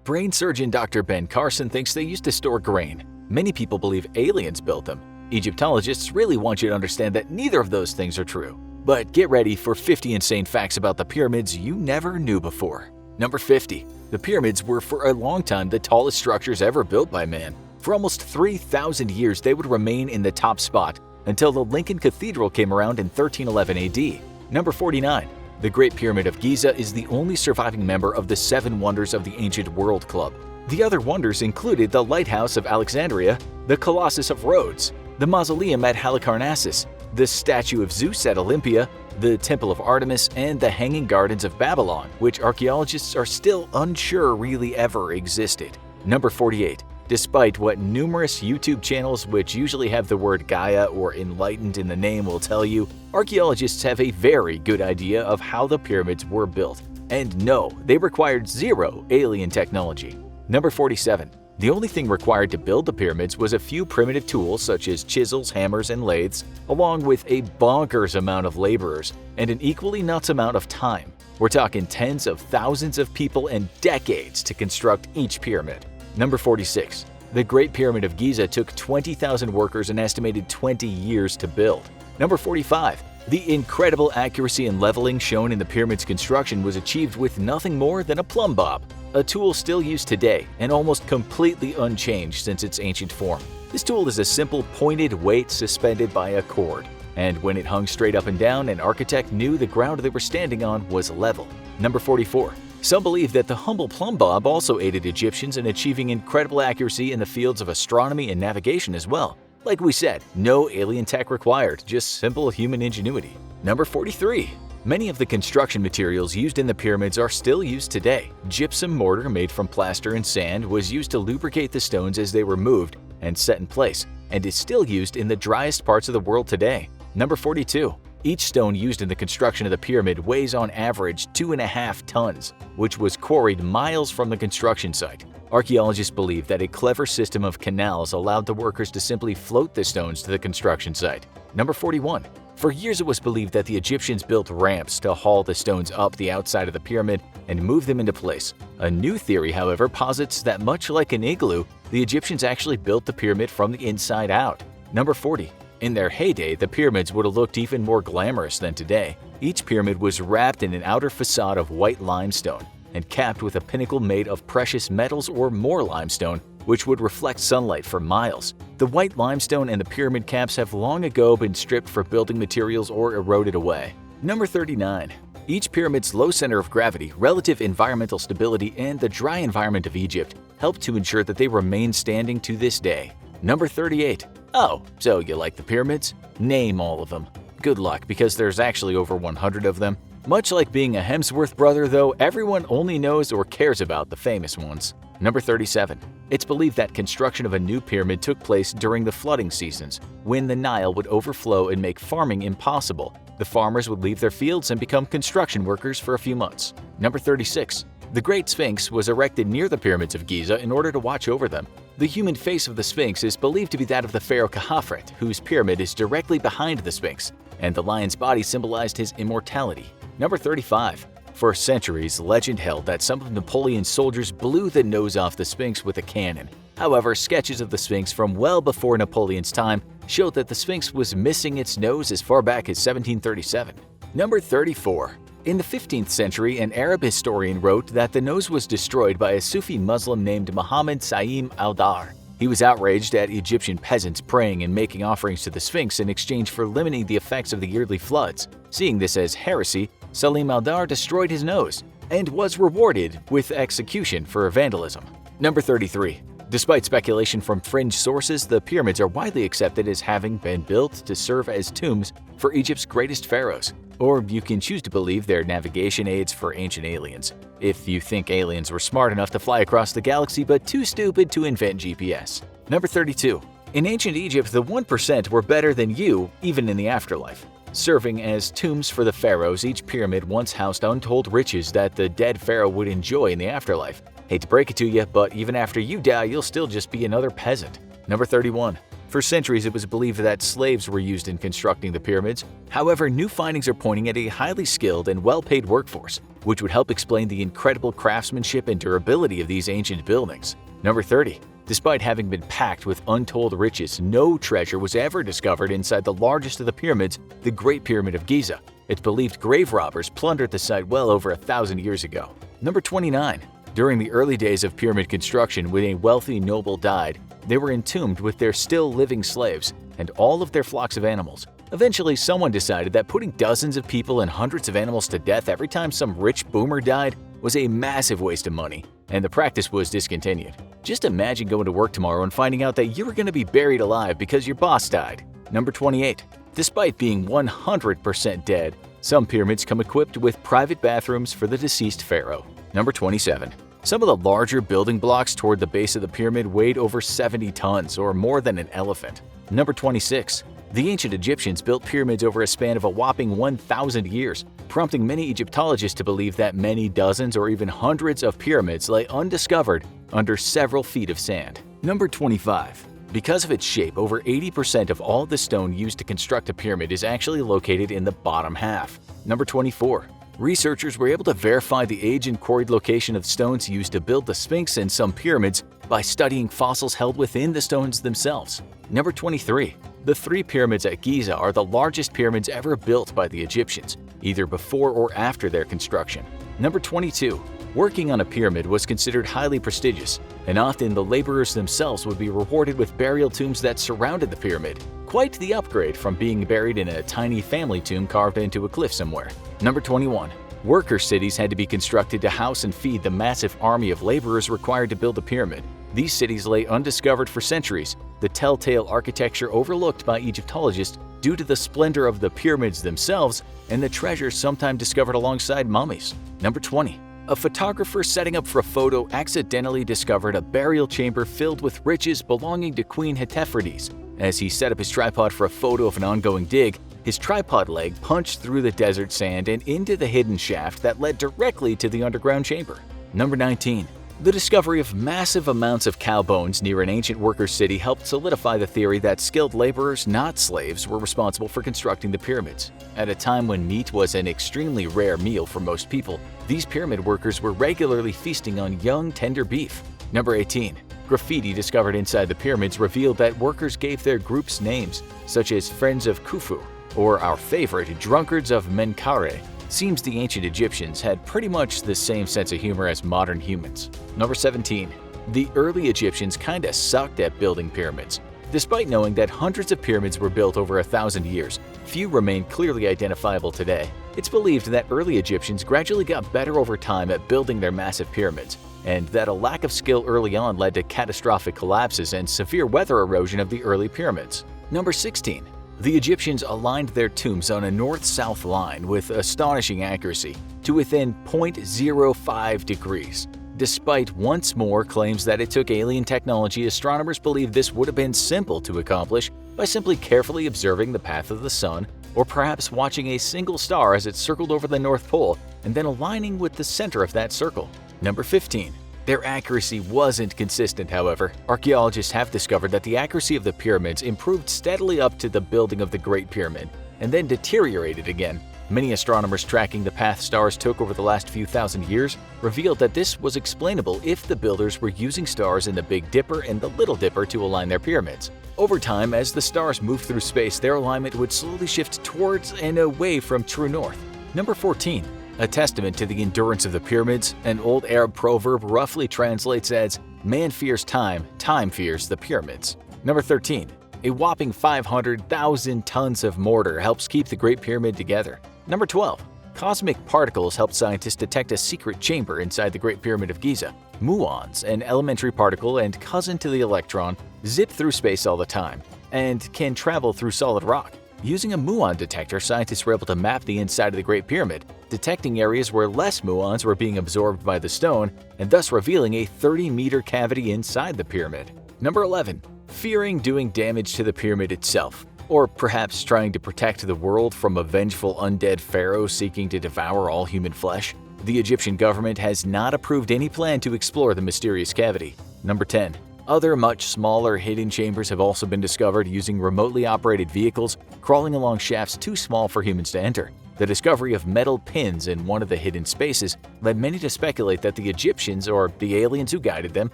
Brain surgeon Dr. Ben Carson thinks they used to store grain. Many people believe aliens built them. Egyptologists really want you to understand that neither of those things are true. But get ready for 50 insane facts about the pyramids you never knew before. Number 50. The pyramids were for a long time the tallest structures ever built by man. For almost 3,000 years they would remain in the top spot until the Lincoln Cathedral came around in 1311 AD. Number 49. The Great Pyramid of Giza is the only surviving member of the 7 Wonders of the Ancient World Club. The other wonders included the Lighthouse of Alexandria, the Colossus of Rhodes, the Mausoleum at Halicarnassus, the Statue of Zeus at Olympia, the Temple of Artemis, and the Hanging Gardens of Babylon, which archaeologists are still unsure really ever existed. Number 48. Despite what numerous YouTube channels which usually have the word Gaia or enlightened in the name will tell you, archaeologists have a very good idea of how the pyramids were built. And no, they required zero alien technology. Number 47. The only thing required to build the pyramids was a few primitive tools such as chisels, hammers, and lathes, along with a bonkers amount of laborers and an equally nuts amount of time. We're talking tens of thousands of people and decades to construct each pyramid. Number 46. The Great Pyramid of Giza took 20,000 workers an estimated 20 years to build. Number 45. The incredible accuracy and leveling shown in the pyramid's construction was achieved with nothing more than a plumb bob, a tool still used today and almost completely unchanged since its ancient form. This tool is a simple pointed weight suspended by a cord, and when it hung straight up and down, an architect knew the ground they were standing on was level. Number 44. Some believe that the humble plumb bob also aided Egyptians in achieving incredible accuracy in the fields of astronomy and navigation as well. Like we said, no alien tech required, just simple human ingenuity. Number 43. Many of the construction materials used in the pyramids are still used today. Gypsum mortar made from plaster and sand was used to lubricate the stones as they were moved and set in place, and is still used in the driest parts of the world today. Number 42. Each stone used in the construction of the pyramid weighs on average 2.5 tons, which was quarried miles from the construction site. Archaeologists believe that a clever system of canals allowed the workers to simply float the stones to the construction site. Number 41. For years it was believed that the Egyptians built ramps to haul the stones up the outside of the pyramid and move them into place. A new theory, however, posits that much like an igloo, the Egyptians actually built the pyramid from the inside out. Number 40. In their heyday, the pyramids would have looked even more glamorous than today. Each pyramid was wrapped in an outer facade of white limestone and capped with a pinnacle made of precious metals or more limestone, which would reflect sunlight for miles. The white limestone and the pyramid caps have long ago been stripped for building materials or eroded away. Number 39. Each pyramid's low center of gravity, relative environmental stability, and the dry environment of Egypt helped to ensure that they remain standing to this day. Number 38. Oh, so you like the pyramids? Name all of them. Good luck, because there's actually over 100 of them. Much like being a Hemsworth brother, though, everyone only knows or cares about the famous ones. Number 37. It's believed that construction of a new pyramid took place during the flooding seasons, when the Nile would overflow and make farming impossible. The farmers would leave their fields and become construction workers for a few months. Number 36. The Great Sphinx was erected near the pyramids of Giza in order to watch over them. The human face of the Sphinx is believed to be that of the pharaoh Khafret, whose pyramid is directly behind the Sphinx, and the lion's body symbolized his immortality. Number 35. For centuries, legend held that some of Napoleon's soldiers blew the nose off the Sphinx with a cannon. However, sketches of the Sphinx from well before Napoleon's time showed that the Sphinx was missing its nose as far back as 1737. Number 34. In the 15th century, an Arab historian wrote that the nose was destroyed by a Sufi Muslim named Muhammad Sa'im al-Dar. He was outraged at Egyptian peasants praying and making offerings to the Sphinx in exchange for limiting the effects of the yearly floods. Seeing this as heresy, Salim al-Dar destroyed his nose and was rewarded with execution for vandalism. Number 33. Despite speculation from fringe sources, the pyramids are widely accepted as having been built to serve as tombs for Egypt's greatest pharaohs. Or you can choose to believe they're navigation aids for ancient aliens, if you think aliens were smart enough to fly across the galaxy but too stupid to invent GPS. Number 32. In ancient Egypt, the 1% were better than you, even in the afterlife. Serving as tombs for the pharaohs, each pyramid once housed untold riches that the dead pharaoh would enjoy in the afterlife. Hate to break it to you, but even after you die, you'll still just be another peasant. Number 31. For centuries, it was believed that slaves were used in constructing the pyramids. However, new findings are pointing at a highly skilled and well-paid workforce, which would help explain the incredible craftsmanship and durability of these ancient buildings. Number 30. Despite having been packed with untold riches, no treasure was ever discovered inside the largest of the pyramids, the Great Pyramid of Giza. It's believed grave robbers plundered the site well over 1,000 years ago. Number 29. During the early days of pyramid construction, when a wealthy noble died, they were entombed with their still living slaves and all of their flocks of animals. Eventually, someone decided that putting dozens of people and hundreds of animals to death every time some rich boomer died was a massive waste of money, and the practice was discontinued. Just imagine going to work tomorrow and finding out that you were going to be buried alive because your boss died. Number 28. Despite being 100% dead, some pyramids come equipped with private bathrooms for the deceased pharaoh. Number 27. Some of the larger building blocks toward the base of the pyramid weighed over 70 tons, or more than an elephant. Number 26. The ancient Egyptians built pyramids over a span of a whopping 1,000 years, prompting many Egyptologists to believe that many dozens or even hundreds of pyramids lay undiscovered under several feet of sand. Number 25. Because of its shape, over 80% of all the stone used to construct a pyramid is actually located in the bottom half. Number 24. Researchers were able to verify the age and quarried location of stones used to build the Sphinx and some pyramids by studying fossils held within the stones themselves. Number 23. The 3 pyramids at Giza are the largest pyramids ever built by the Egyptians, either before or after their construction. Number 22. Working on a pyramid was considered highly prestigious, and often the laborers themselves would be rewarded with burial tombs that surrounded the pyramid. Quite the upgrade from being buried in a tiny family tomb carved into a cliff somewhere. Number 21. Worker cities had to be constructed to house and feed the massive army of laborers required to build a pyramid. These cities lay undiscovered for centuries, the telltale architecture overlooked by Egyptologists due to the splendor of the pyramids themselves and the treasures sometimes discovered alongside mummies. Number 20. A photographer setting up for a photo accidentally discovered a burial chamber filled with riches belonging to Queen Hetepheres. As he set up his tripod for a photo of an ongoing dig, his tripod leg punched through the desert sand and into the hidden shaft that led directly to the underground chamber. Number 19. The discovery of massive amounts of cow bones near an ancient worker city helped solidify the theory that skilled laborers, not slaves, were responsible for constructing the pyramids. At a time when meat was an extremely rare meal for most people, these pyramid workers were regularly feasting on young, tender beef. Number 18. Graffiti discovered inside the pyramids revealed that workers gave their groups names, such as Friends of Khufu, or our favorite, Drunkards of Menkaure. Seems the ancient Egyptians had pretty much the same sense of humor as modern humans. Number 17. The early Egyptians kinda sucked at building pyramids. Despite knowing that hundreds of pyramids were built over 1,000 years, few remain clearly identifiable today. It's believed that early Egyptians gradually got better over time at building their massive pyramids, and that a lack of skill early on led to catastrophic collapses and severe weather erosion of the early pyramids. Number 16. The Egyptians aligned their tombs on a north-south line with astonishing accuracy to within 0.05 degrees. Despite once more claims that it took alien technology, astronomers believe this would have been simple to accomplish by simply carefully observing the path of the sun, or perhaps watching a single star as it circled over the North Pole and then aligning with the center of that circle. Number 15. Their accuracy wasn't consistent, however. Archaeologists have discovered that the accuracy of the pyramids improved steadily up to the building of the Great Pyramid, and then deteriorated again. Many astronomers tracking the path stars took over the last few thousand years revealed that this was explainable if the builders were using stars in the Big Dipper and the Little Dipper to align their pyramids. Over time, as the stars moved through space, their alignment would slowly shift towards and away from true north. Number 14. A testament to the endurance of the pyramids, an old Arab proverb roughly translates as, "Man fears time, time fears the pyramids." Number 13. A whopping 500,000 tons of mortar helps keep the Great Pyramid together. Number 12. Cosmic particles helped scientists detect a secret chamber inside the Great Pyramid of Giza. Muons, an elementary particle and cousin to the electron, zip through space all the time and can travel through solid rock. Using a muon detector, scientists were able to map the inside of the Great Pyramid, detecting areas where less muons were being absorbed by the stone and thus revealing a 30-meter cavity inside the pyramid. Number 11. Fearing doing damage to the pyramid itself, or perhaps trying to protect the world from a vengeful undead pharaoh seeking to devour all human flesh. The Egyptian government has not approved any plan to explore the mysterious cavity. Number 10. Other much smaller hidden chambers have also been discovered using remotely operated vehicles crawling along shafts too small for humans to enter. The discovery of metal pins in one of the hidden spaces led many to speculate that the Egyptians, or the aliens who guided them,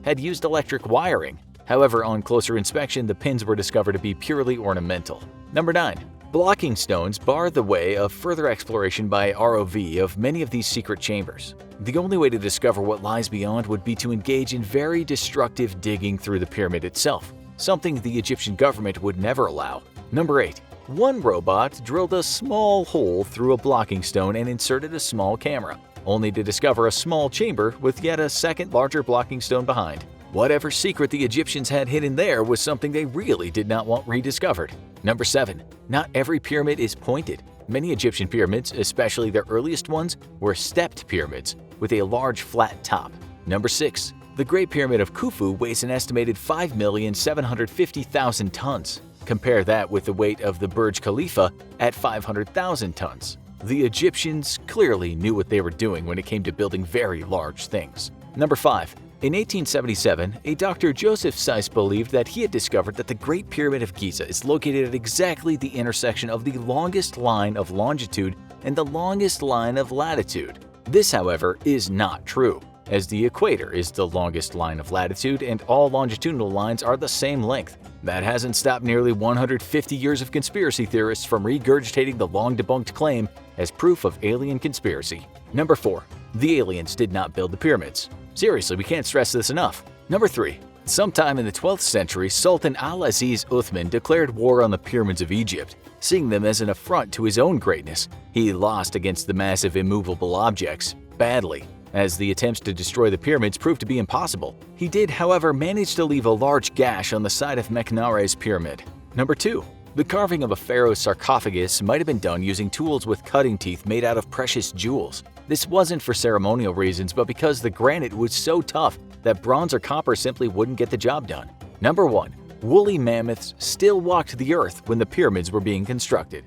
had used electric wiring. However, on closer inspection, the pins were discovered to be purely ornamental. Number 9. Blocking stones bar the way of further exploration by ROV of many of these secret chambers. The only way to discover what lies beyond would be to engage in very destructive digging through the pyramid itself, something the Egyptian government would never allow. Number 8. One robot drilled a small hole through a blocking stone and inserted a small camera, only to discover a small chamber with yet a second larger blocking stone behind. Whatever secret the Egyptians had hidden there was something they really did not want rediscovered. Number 7. Not every pyramid is pointed. Many Egyptian pyramids, especially their earliest ones, were stepped pyramids with a large flat top. Number 6. The Great Pyramid of Khufu weighs an estimated 5,750,000 tons. Compare that with the weight of the Burj Khalifa at 500,000 tons. The Egyptians clearly knew what they were doing when it came to building very large things. Number 5. In 1877, a Dr. Joseph Seiss believed that he had discovered that the Great Pyramid of Giza is located at exactly the intersection of the longest line of longitude and the longest line of latitude. This, however, is not true, as the equator is the longest line of latitude and all longitudinal lines are the same length. That hasn't stopped nearly 150 years of conspiracy theorists from regurgitating the long-debunked claim as proof of alien conspiracy. Number 4. The aliens did not build the pyramids. Seriously, we can't stress this enough. Number 3. Sometime in the 12th century, Sultan Al-Aziz Uthman declared war on the pyramids of Egypt, seeing them as an affront to his own greatness. He lost against the massive immovable objects, badly, as the attempts to destroy the pyramids proved to be impossible. He did, however, manage to leave a large gash on the side of Menknare's pyramid. Number 2. The carving of a pharaoh's sarcophagus might have been done using tools with cutting teeth made out of precious jewels. This wasn't for ceremonial reasons, but because the granite was so tough that bronze or copper simply wouldn't get the job done. Number 1. Woolly mammoths still walked the earth when the pyramids were being constructed.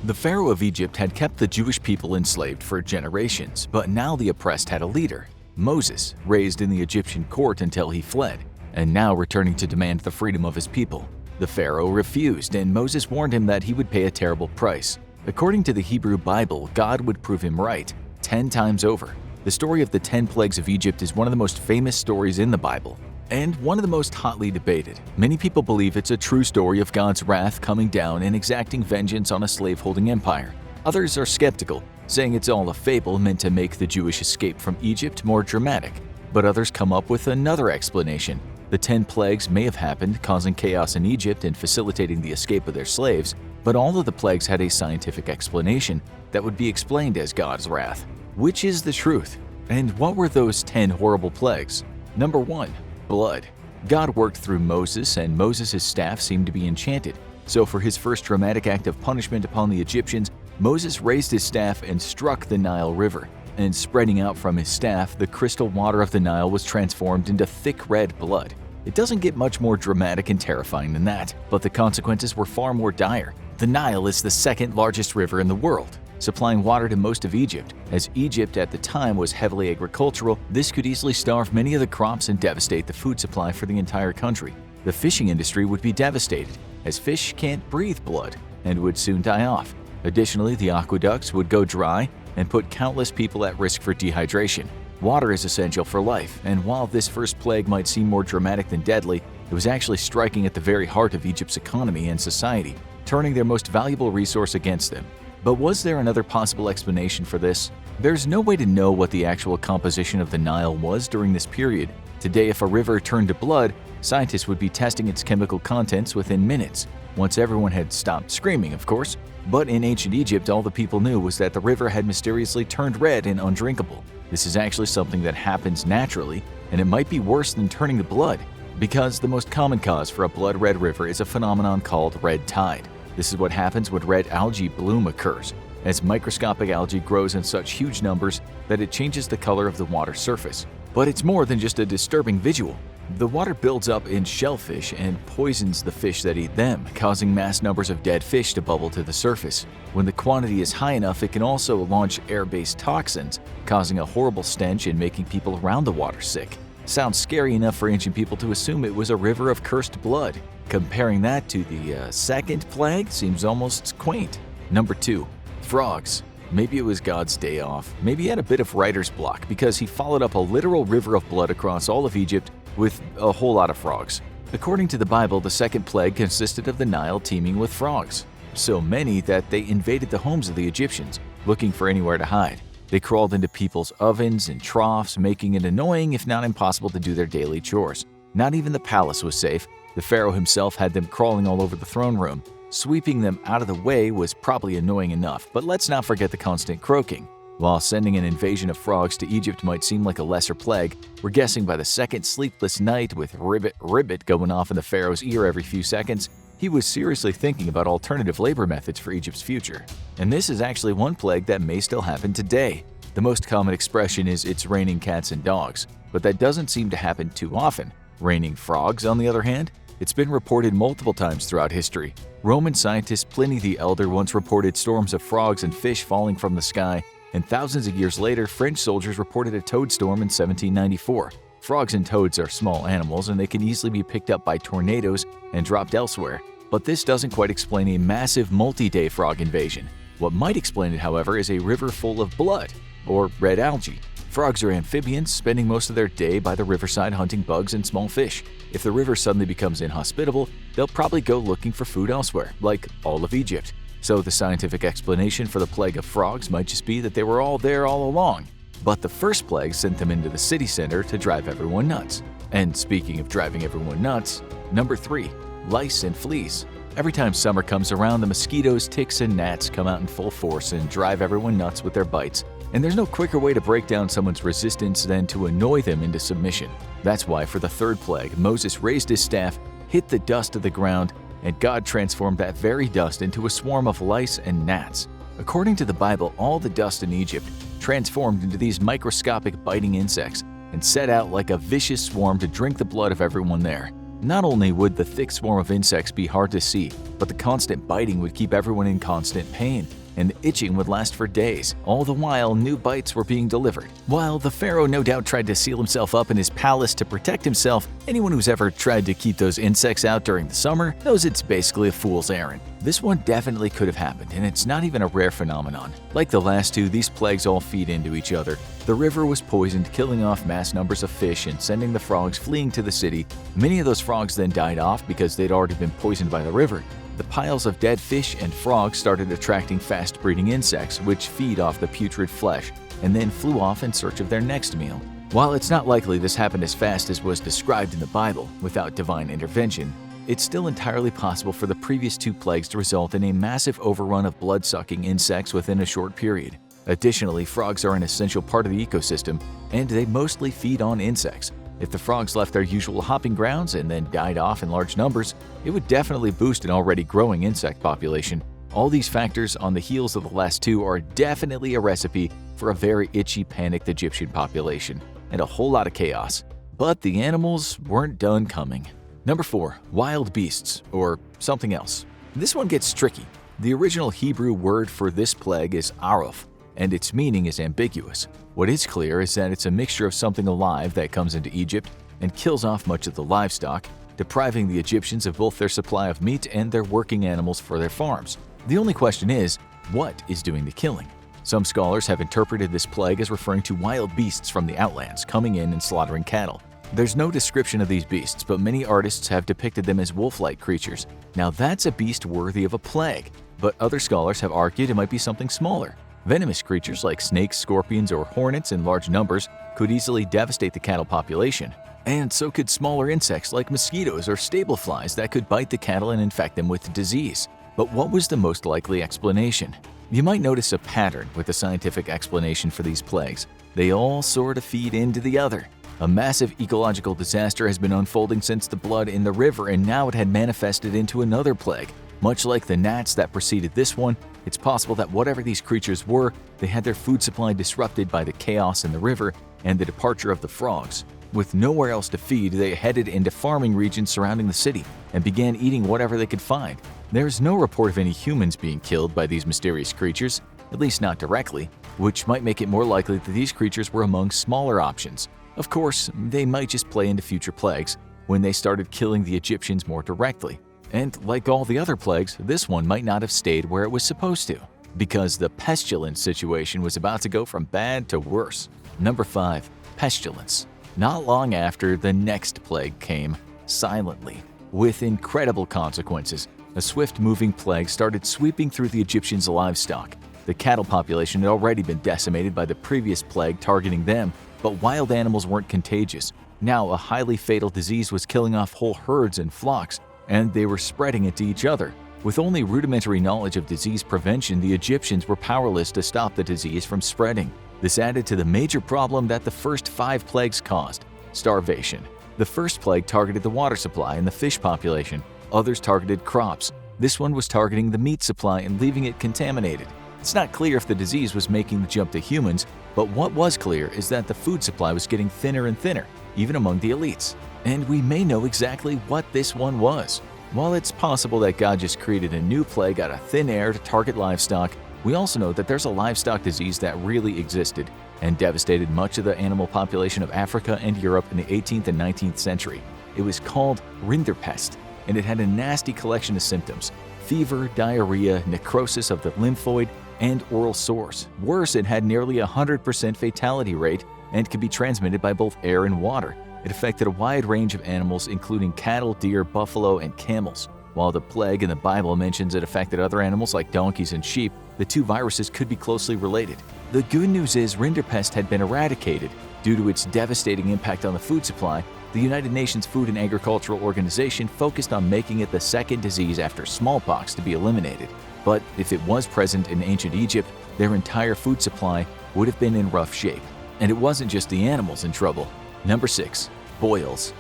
The Pharaoh of Egypt had kept the Jewish people enslaved for generations, but now the oppressed had a leader, Moses, raised in the Egyptian court until he fled, and now returning to demand the freedom of his people. The Pharaoh refused, and Moses warned him that he would pay a terrible price. According to the Hebrew Bible, God would prove him right 10 times over. The story of the 10 plagues of Egypt is one of the most famous stories in the Bible, and one of the most hotly debated. Many people believe it's a true story of God's wrath coming down and exacting vengeance on a slave-holding empire. Others are skeptical, saying it's all a fable meant to make the Jewish escape from Egypt more dramatic. But others come up with another explanation. The 10 plagues may have happened, causing chaos in Egypt and facilitating the escape of their slaves, but all of the plagues had a scientific explanation that would be explained as God's wrath. Which is the truth? And what were those 10 horrible plagues? Number 1. Blood. God worked through Moses, and Moses' staff seemed to be enchanted. So for his first dramatic act of punishment upon the Egyptians, Moses raised his staff and struck the Nile River. And spreading out from his staff, the crystal water of the Nile was transformed into thick red blood. It doesn't get much more dramatic and terrifying than that, but the consequences were far more dire. The Nile is the second largest river in the world. supplying water to most of Egypt. As Egypt at the time was heavily agricultural, this could easily starve many of the crops and devastate the food supply for the entire country. The fishing industry would be devastated, as fish can't breathe blood and would soon die off. Additionally, the aqueducts would go dry and put countless people at risk for dehydration. Water is essential for life, and while this first plague might seem more dramatic than deadly, it was actually striking at the very heart of Egypt's economy and society, turning their most valuable resource against them. But was there another possible explanation for this? There's no way to know what the actual composition of the Nile was during this period. Today, if a river turned to blood, scientists would be testing its chemical contents within minutes, once everyone had stopped screaming, of course. But in ancient Egypt, all the people knew was that the river had mysteriously turned red and undrinkable. This is actually something that happens naturally, and it might be worse than turning to blood, because the most common cause for a blood-red river is a phenomenon called red tide. This is what happens when red algae bloom occurs, as microscopic algae grows in such huge numbers that it changes the color of the water surface. But it's more than just a disturbing visual. The water builds up in shellfish and poisons the fish that eat them, causing mass numbers of dead fish to bubble to the surface. When the quantity is high enough, it can also launch air-based toxins, causing a horrible stench and making people around the water sick. Sounds scary enough for ancient people to assume it was a river of cursed blood. Comparing that to the second plague seems almost quaint. Number 2. Frogs. Maybe it was God's day off. Maybe he had a bit of writer's block because he followed up a literal river of blood across all of Egypt with a whole lot of frogs. According to the Bible, the second plague consisted of the Nile teeming with frogs. So many that they invaded the homes of the Egyptians, looking for anywhere to hide. They crawled into people's ovens and troughs, making it annoying if not impossible to do their daily chores. Not even the palace was safe. The Pharaoh himself had them crawling all over the throne room. Sweeping them out of the way was probably annoying enough, but let's not forget the constant croaking. While sending an invasion of frogs to Egypt might seem like a lesser plague, we're guessing by the second sleepless night with ribbit going off in the Pharaoh's ear every few seconds, he was seriously thinking about alternative labor methods for Egypt's future. And this is actually one plague that may still happen today. The most common expression is "it's raining cats and dogs," but that doesn't seem to happen too often. Raining frogs, on the other hand? It's been reported multiple times throughout history. Roman scientist Pliny the Elder once reported storms of frogs and fish falling from the sky, and thousands of years later, French soldiers reported a toad storm in 1794. Frogs and toads are small animals, and they can easily be picked up by tornadoes and dropped elsewhere. But this doesn't quite explain a massive multi-day frog invasion. What might explain it, however, is a river full of blood, or red algae. Frogs are amphibians, spending most of their day by the riverside hunting bugs and small fish. If the river suddenly becomes inhospitable, they'll probably go looking for food elsewhere, like all of Egypt. So the scientific explanation for the plague of frogs might just be that they were all there all along. But the first plague sent them into the city center to drive everyone nuts. And speaking of driving everyone nuts, number 3, lice and fleas. Every time summer comes around, the mosquitoes, ticks, and gnats come out in full force and drive everyone nuts with their bites. And there's no quicker way to break down someone's resistance than to annoy them into submission. That's why for the third plague, Moses raised his staff, hit the dust of the ground, and God transformed that very dust into a swarm of lice and gnats. According to the Bible, all the dust in Egypt transformed into these microscopic biting insects and set out like a vicious swarm to drink the blood of everyone there. Not only would the thick swarm of insects be hard to see, but the constant biting would keep everyone in constant pain, and the itching would last for days. All the while, new bites were being delivered. While the Pharaoh no doubt tried to seal himself up in his palace to protect himself, anyone who's ever tried to keep those insects out during the summer knows it's basically a fool's errand. This one definitely could have happened, and it's not even a rare phenomenon. Like the last two, these plagues all feed into each other. The river was poisoned, killing off mass numbers of fish and sending the frogs fleeing to the city. Many of those frogs then died off because they'd already been poisoned by the river. The piles of dead fish and frogs started attracting fast-breeding insects, which feed off the putrid flesh, and then flew off in search of their next meal. While it's not likely this happened as fast as was described in the Bible, without divine intervention, it's still entirely possible for the previous two plagues to result in a massive overrun of blood-sucking insects within a short period. Additionally, frogs are an essential part of the ecosystem, and they mostly feed on insects. If the frogs left their usual hopping grounds and then died off in large numbers, it would definitely boost an already growing insect population. All these factors on the heels of the last two are definitely a recipe for a very itchy, panicked Egyptian population, and a whole lot of chaos. But the animals weren't done coming. Number 4, wild beasts, or something else. This one gets tricky. The original Hebrew word for this plague is aruf, and its meaning is ambiguous. What is clear is that it's a mixture of something alive that comes into Egypt and kills off much of the livestock, depriving the Egyptians of both their supply of meat and their working animals for their farms. The only question is, what is doing the killing? Some scholars have interpreted this plague as referring to wild beasts from the outlands coming in and slaughtering cattle. There's no description of these beasts, but many artists have depicted them as wolf-like creatures. Now that's a beast worthy of a plague, but other scholars have argued it might be something smaller. Venomous creatures like snakes, scorpions, or hornets in large numbers could easily devastate the cattle population. And so could smaller insects like mosquitoes or stable flies that could bite the cattle and infect them with disease. But what was the most likely explanation? You might notice a pattern with the scientific explanation for these plagues. They all sort of feed into the other. A massive ecological disaster has been unfolding since the blood in the river, and now it had manifested into another plague. Much like the gnats that preceded this one, it's possible that whatever these creatures were, they had their food supply disrupted by the chaos in the river and the departure of the frogs. With nowhere else to feed, they headed into farming regions surrounding the city and began eating whatever they could find. There's no report of any humans being killed by these mysterious creatures, at least not directly, which might make it more likely that these creatures were among smaller options. Of course, they might just play into future plagues when they started killing the Egyptians more directly. And like all the other plagues, this one might not have stayed where it was supposed to, because the pestilence situation was about to go from bad to worse. Number 5. Pestilence. Not long after, the next plague came, silently, with incredible consequences. A swift-moving plague started sweeping through the Egyptians' livestock. The cattle population had already been decimated by the previous plague targeting them, but wild animals weren't contagious. Now, a highly fatal disease was killing off whole herds and flocks, and they were spreading it to each other. With only rudimentary knowledge of disease prevention, the Egyptians were powerless to stop the disease from spreading. This added to the major problem that the first 5 plagues caused: starvation. The first plague targeted the water supply and the fish population. Others targeted crops. This one was targeting the meat supply and leaving it contaminated. It's not clear if the disease was making the jump to humans, but what was clear is that the food supply was getting thinner and thinner, even among the elites. And we may know exactly what this one was. While it's possible that God just created a new plague out of thin air to target livestock, we also know that there's a livestock disease that really existed and devastated much of the animal population of Africa and Europe in the 18th and 19th century. It was called rinderpest, and it had a nasty collection of symptoms: fever, diarrhea, necrosis of the lymphoid, and oral sores. Worse, it had nearly 100% fatality rate and could be transmitted by both air and water. It affected a wide range of animals, including cattle, deer, buffalo, and camels. While the plague in the Bible mentions it affected other animals like donkeys and sheep, the two viruses could be closely related. The good news is rinderpest had been eradicated. Due to its devastating impact on the food supply, the United Nations Food and Agricultural Organization focused on making it the second disease after smallpox to be eliminated. But if it was present in ancient Egypt, their entire food supply would have been in rough shape. And it wasn't just the animals in trouble. Number 6. Boils.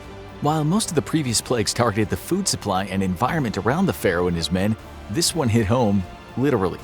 While most of the previous plagues targeted the food supply and environment around the Pharaoh and his men, this one hit home, literally.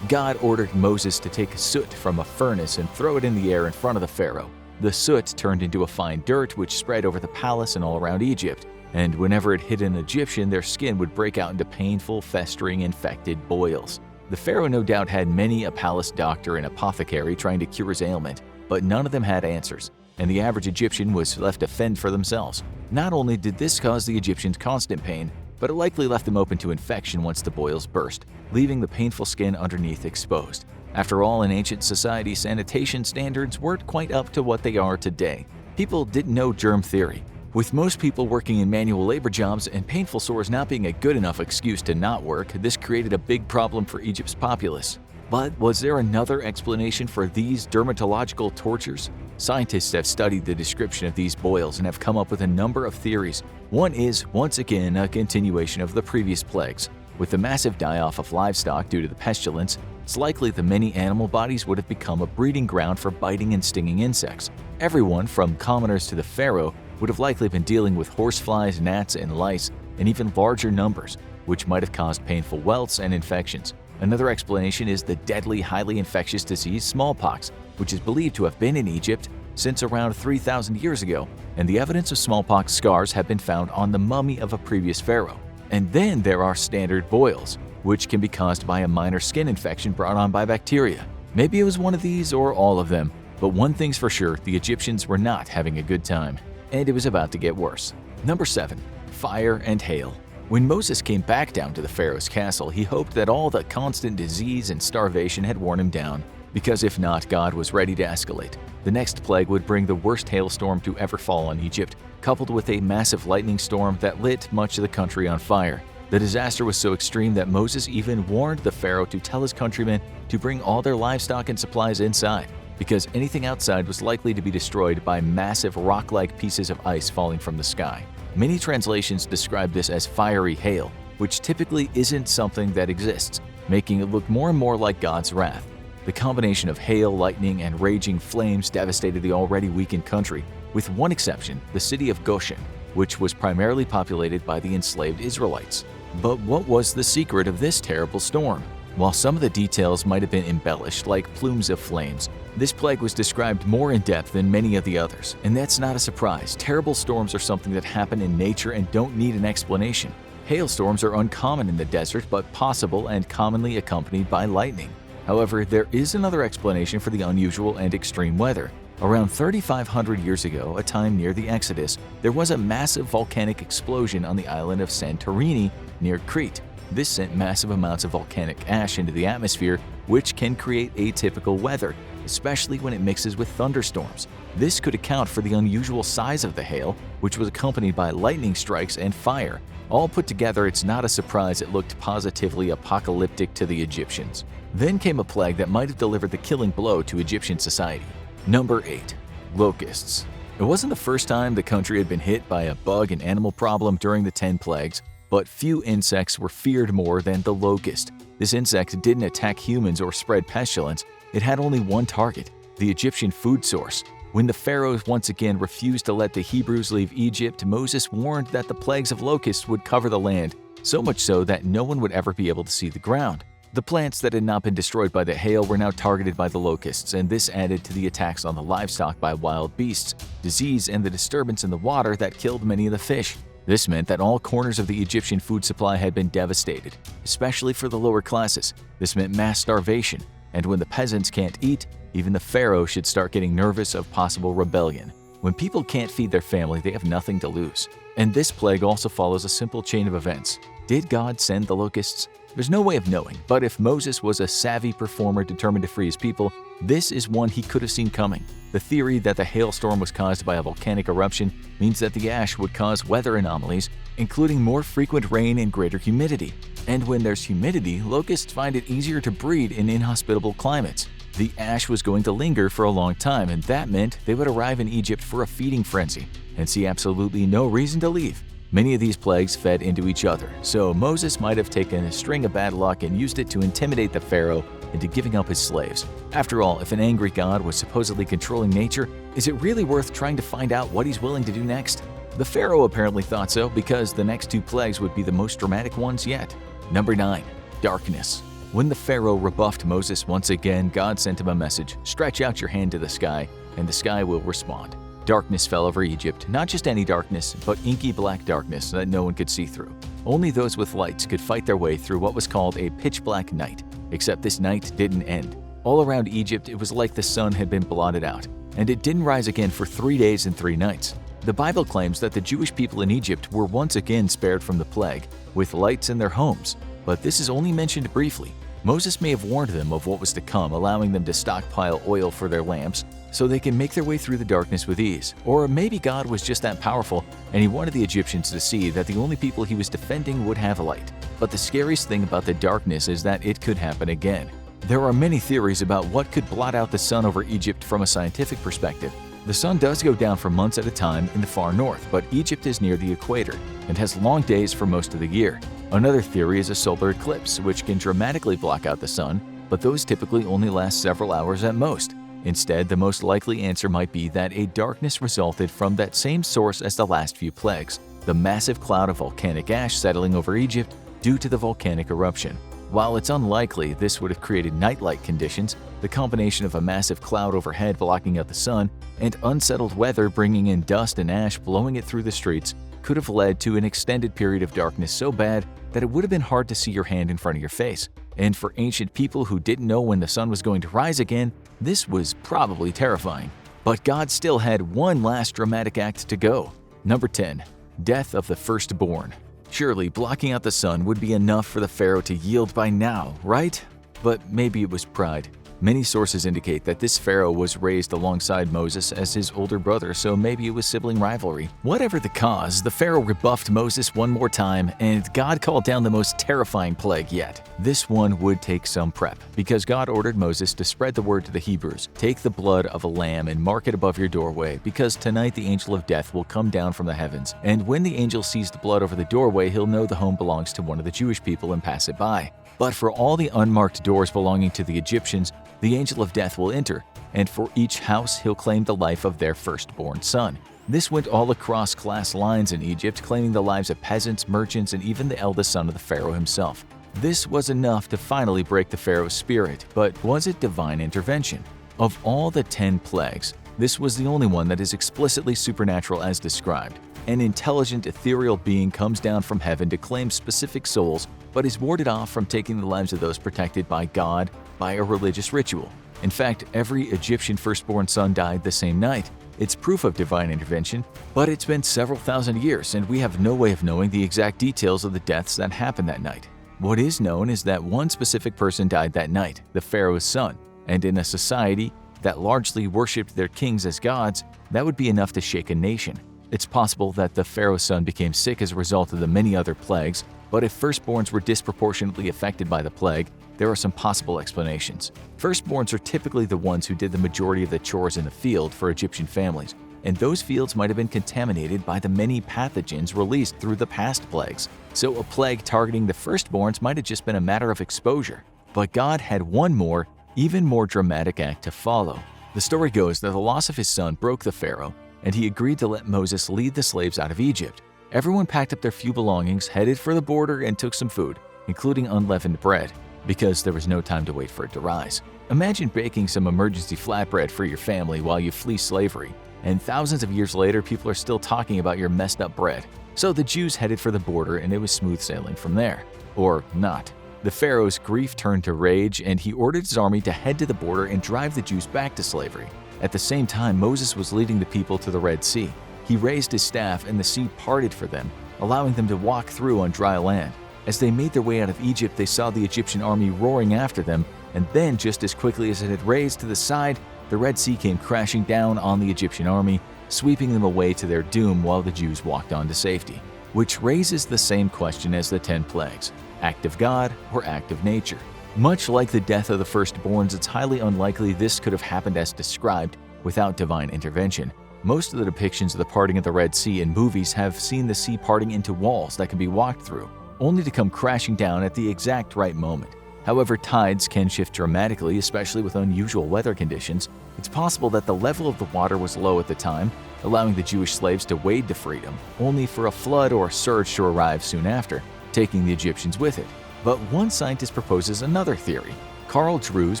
God ordered Moses to take soot from a furnace and throw it in the air in front of the Pharaoh. The soot turned into a fine dirt which spread over the palace and all around Egypt, and whenever it hit an Egyptian, their skin would break out into painful, festering, infected boils. The Pharaoh no doubt had many a palace doctor and apothecary trying to cure his ailment, but none of them had answers, and the average Egyptian was left to fend for themselves. Not only did this cause the Egyptians constant pain, but it likely left them open to infection once the boils burst, leaving the painful skin underneath exposed. After all, in ancient society, sanitation standards weren't quite up to what they are today. People didn't know germ theory. With most people working in manual labor jobs and painful sores not being a good enough excuse to not work, this created a big problem for Egypt's populace. But was there another explanation for these dermatological tortures? Scientists have studied the description of these boils and have come up with a number of theories. One is, once again, a continuation of the previous plagues. With the massive die-off of livestock due to the pestilence, it's likely the many animal bodies would have become a breeding ground for biting and stinging insects. Everyone, from commoners to the Pharaoh, would have likely been dealing with horseflies, gnats, and lice in even larger numbers, which might have caused painful welts and infections. Another explanation is the deadly, highly infectious disease smallpox, which is believed to have been in Egypt since around 3,000 years ago, and the evidence of smallpox scars have been found on the mummy of a previous pharaoh. And then there are standard boils. which can be caused by a minor skin infection brought on by bacteria. Maybe it was one of these or all of them, but one thing's for sure, the Egyptians were not having a good time, and it was about to get worse. Number 7. Fire and hail. When Moses came back down to the Pharaoh's castle, he hoped that all the constant disease and starvation had worn him down, because if not, God was ready to escalate. The next plague would bring the worst hailstorm to ever fall on Egypt, coupled with a massive lightning storm that lit much of the country on fire. The disaster was so extreme that Moses even warned the Pharaoh to tell his countrymen to bring all their livestock and supplies inside, because anything outside was likely to be destroyed by massive rock-like pieces of ice falling from the sky. Many translations describe this as fiery hail, which typically isn't something that exists, making it look more and more like God's wrath. The combination of hail, lightning, and raging flames devastated the already weakened country, with one exception, the city of Goshen, which was primarily populated by the enslaved Israelites. But what was the secret of this terrible storm? While some of the details might have been embellished, like plumes of flames, this plague was described more in depth than many of the others, and that's not a surprise. Terrible storms are something that happen in nature and don't need an explanation. Hailstorms are uncommon in the desert, but possible and commonly accompanied by lightning. However, there is another explanation for the unusual and extreme weather. Around 3,500 years ago, a time near the Exodus, there was a massive volcanic explosion on the island of Santorini near Crete. This sent massive amounts of volcanic ash into the atmosphere, which can create atypical weather, especially when it mixes with thunderstorms. This could account for the unusual size of the hail, which was accompanied by lightning strikes and fire. All put together, it's not a surprise it looked positively apocalyptic to the Egyptians. Then came a plague that might have delivered the killing blow to Egyptian society. Number 8. Locusts. It wasn't the first time the country had been hit by a bug and animal problem during the 10 plagues, but few insects were feared more than the locust. This insect didn't attack humans or spread pestilence. It had only one target, the Egyptian food source. When the pharaohs once again refused to let the Hebrews leave Egypt, Moses warned that the plagues of locusts would cover the land, so much so that no one would ever be able to see the ground. The plants that had not been destroyed by the hail were now targeted by the locusts, and this added to the attacks on the livestock by wild beasts, disease, and the disturbance in the water that killed many of the fish. This meant that all corners of the Egyptian food supply had been devastated, especially for the lower classes. This meant mass starvation, and when the peasants can't eat, even the pharaoh should start getting nervous of possible rebellion. When people can't feed their family, they have nothing to lose. And this plague also follows a simple chain of events. Did God send the locusts? There's no way of knowing, but if Moses was a savvy performer determined to free his people, this is one he could have seen coming. The theory that the hailstorm was caused by a volcanic eruption means that the ash would cause weather anomalies, including more frequent rain and greater humidity. And when there's humidity, locusts find it easier to breed in inhospitable climates. The ash was going to linger for a long time, and that meant they would arrive in Egypt for a feeding frenzy and see absolutely no reason to leave. Many of these plagues fed into each other, so Moses might have taken a string of bad luck and used it to intimidate the pharaoh into giving up his slaves. After all, if an angry god was supposedly controlling nature, is it really worth trying to find out what he's willing to do next? The pharaoh apparently thought so, because the next 2 plagues would be the most dramatic ones yet. Number 9. Darkness. When the pharaoh rebuffed Moses once again, God sent him a message: stretch out your hand to the sky, and the sky will respond. Darkness fell over Egypt, not just any darkness, but inky black darkness that no one could see through. Only those with lights could fight their way through what was called a pitch-black night, except this night didn't end. All around Egypt, it was like the sun had been blotted out, and it didn't rise again for 3 days and 3 nights. The Bible claims that the Jewish people in Egypt were once again spared from the plague, with lights in their homes, but this is only mentioned briefly. Moses may have warned them of what was to come, allowing them to stockpile oil for their lamps so they can make their way through the darkness with ease. Or maybe God was just that powerful and he wanted the Egyptians to see that the only people he was defending would have light. But the scariest thing about the darkness is that it could happen again. There are many theories about what could blot out the sun over Egypt from a scientific perspective. The sun does go down for months at a time in the far north, but Egypt is near the equator and has long days for most of the year. Another theory is a solar eclipse, which can dramatically block out the sun, but those typically only last several hours at most. Instead, the most likely answer might be that a darkness resulted from that same source as the last few plagues, the massive cloud of volcanic ash settling over Egypt due to the volcanic eruption. While it's unlikely this would have created night-like conditions, the combination of a massive cloud overhead blocking out the sun and unsettled weather bringing in dust and ash blowing it through the streets could have led to an extended period of darkness so bad that it would have been hard to see your hand in front of your face. And for ancient people who didn't know when the sun was going to rise again, this was probably terrifying. But God still had one last dramatic act to go. Number 10. Death of the firstborn. Surely blocking out the sun would be enough for the pharaoh to yield by now, right? But maybe it was pride. Many sources indicate that this pharaoh was raised alongside Moses as his older brother, so maybe it was sibling rivalry. Whatever the cause, the pharaoh rebuffed Moses one more time, and God called down the most terrifying plague yet. This one would take some prep, because God ordered Moses to spread the word to the Hebrews. Take the blood of a lamb and mark it above your doorway, because tonight the angel of death will come down from the heavens. And when the angel sees the blood over the doorway, he'll know the home belongs to one of the Jewish people and pass it by. But for all the unmarked doors belonging to the Egyptians, the angel of death will enter, and for each house he'll claim the life of their firstborn son. This went all across class lines in Egypt, claiming the lives of peasants, merchants, and even the eldest son of the pharaoh himself. This was enough to finally break the pharaoh's spirit, but was it divine intervention? Of all the 10 plagues, this was the only one that is explicitly supernatural as described. An intelligent, ethereal being comes down from heaven to claim specific souls, but is warded off from taking the lives of those protected by God by a religious ritual. In fact, every Egyptian firstborn son died the same night. It's proof of divine intervention, but it's been several thousand years, and we have no way of knowing the exact details of the deaths that happened that night. What is known is that one specific person died that night, the pharaoh's son, and in a society that largely worshipped their kings as gods, that would be enough to shake a nation. It's possible that the pharaoh's son became sick as a result of the many other plagues, but if firstborns were disproportionately affected by the plague, there are some possible explanations. Firstborns are typically the ones who did the majority of the chores in the field for Egyptian families, and those fields might have been contaminated by the many pathogens released through the past plagues. So a plague targeting the firstborns might have just been a matter of exposure. But God had one more, even more dramatic act to follow. The story goes that the loss of his son broke the pharaoh, and he agreed to let Moses lead the slaves out of Egypt. Everyone packed up their few belongings, headed for the border, and took some food, including unleavened bread, because there was no time to wait for it to rise. Imagine baking some emergency flatbread for your family while you flee slavery, and thousands of years later, people are still talking about your messed up bread. So the Jews headed for the border, and it was smooth sailing from there. Or not. The pharaoh's grief turned to rage, and he ordered his army to head to the border and drive the Jews back to slavery. At the same time, Moses was leading the people to the Red Sea. He raised his staff, and the sea parted for them, allowing them to walk through on dry land. As they made their way out of Egypt, they saw the Egyptian army roaring after them, and then, just as quickly as it had raised to the side, the Red Sea came crashing down on the Egyptian army, sweeping them away to their doom while the Jews walked on to safety. Which raises the same question as the 10 plagues: act of God or act of nature? Much like the death of the firstborns, it's highly unlikely this could have happened as described without divine intervention. Most of the depictions of the parting of the Red Sea in movies have seen the sea parting into walls that can be walked through, only to come crashing down at the exact right moment. However, tides can shift dramatically, especially with unusual weather conditions. It's possible that the level of the water was low at the time, allowing the Jewish slaves to wade to freedom, only for a flood or surge to arrive soon after, taking the Egyptians with it. But one scientist proposes another theory. Carl Drews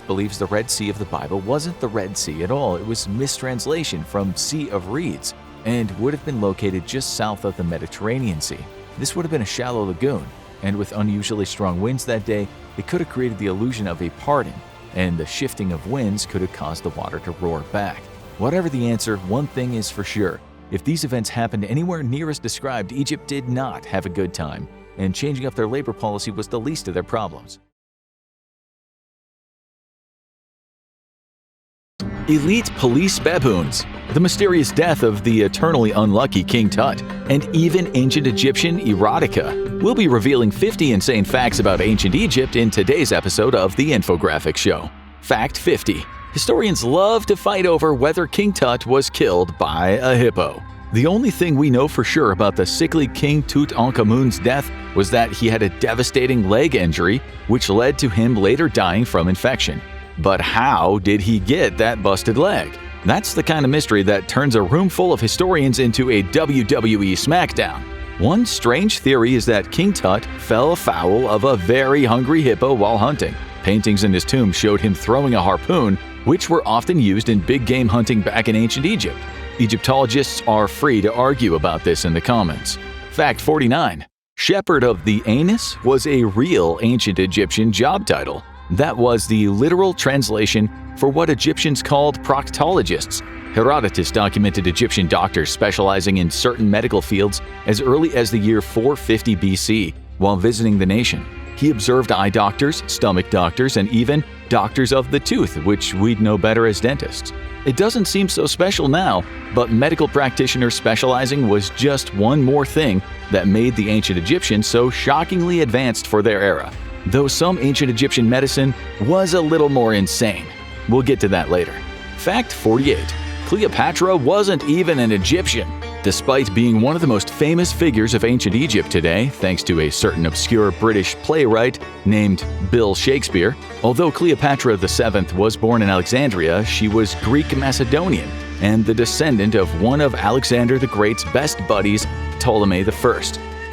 believes the Red Sea of the Bible wasn't the Red Sea at all. It was mistranslation from Sea of Reeds, and would have been located just south of the Mediterranean Sea. This would have been a shallow lagoon, and with unusually strong winds that day, it could have created the illusion of a parting, and the shifting of winds could have caused the water to roar back. Whatever the answer, one thing is for sure. If these events happened anywhere near as described, Egypt did not have a good time, and changing up their labor policy was the least of their problems. Elite police baboons, the mysterious death of the eternally unlucky King Tut, and even ancient Egyptian erotica. We'll be revealing 50 insane facts about ancient Egypt in today's episode of The Infographic Show. Fact 50. Historians love to fight over whether King Tut was killed by a hippo. The only thing we know for sure about the sickly King Tutankhamun's death was that he had a devastating leg injury, which led to him later dying from infection. But how did he get that busted leg? That's the kind of mystery that turns a room full of historians into a WWE SmackDown. One strange theory is that King Tut fell foul of a very hungry hippo while hunting. Paintings in his tomb showed him throwing a harpoon, which were often used in big game hunting back in ancient Egypt. Egyptologists are free to argue about this in the comments. Fact 49. Shepherd of the Anus was a real ancient Egyptian job title. That was the literal translation for what Egyptians called proctologists. Herodotus documented Egyptian doctors specializing in certain medical fields as early as the year 450 BC while visiting the nation. He observed eye doctors, stomach doctors, and even doctors of the tooth, which we'd know better as dentists. It doesn't seem so special now, but medical practitioners specializing was just one more thing that made the ancient Egyptians so shockingly advanced for their era. Though some ancient Egyptian medicine was a little more insane. We'll get to that later. Fact 48. Cleopatra wasn't even an Egyptian. Despite being one of the most famous figures of ancient Egypt today, thanks to a certain obscure British playwright named Bill Shakespeare, although Cleopatra VII was born in Alexandria, she was Greek Macedonian and the descendant of one of Alexander the Great's best buddies, Ptolemy I.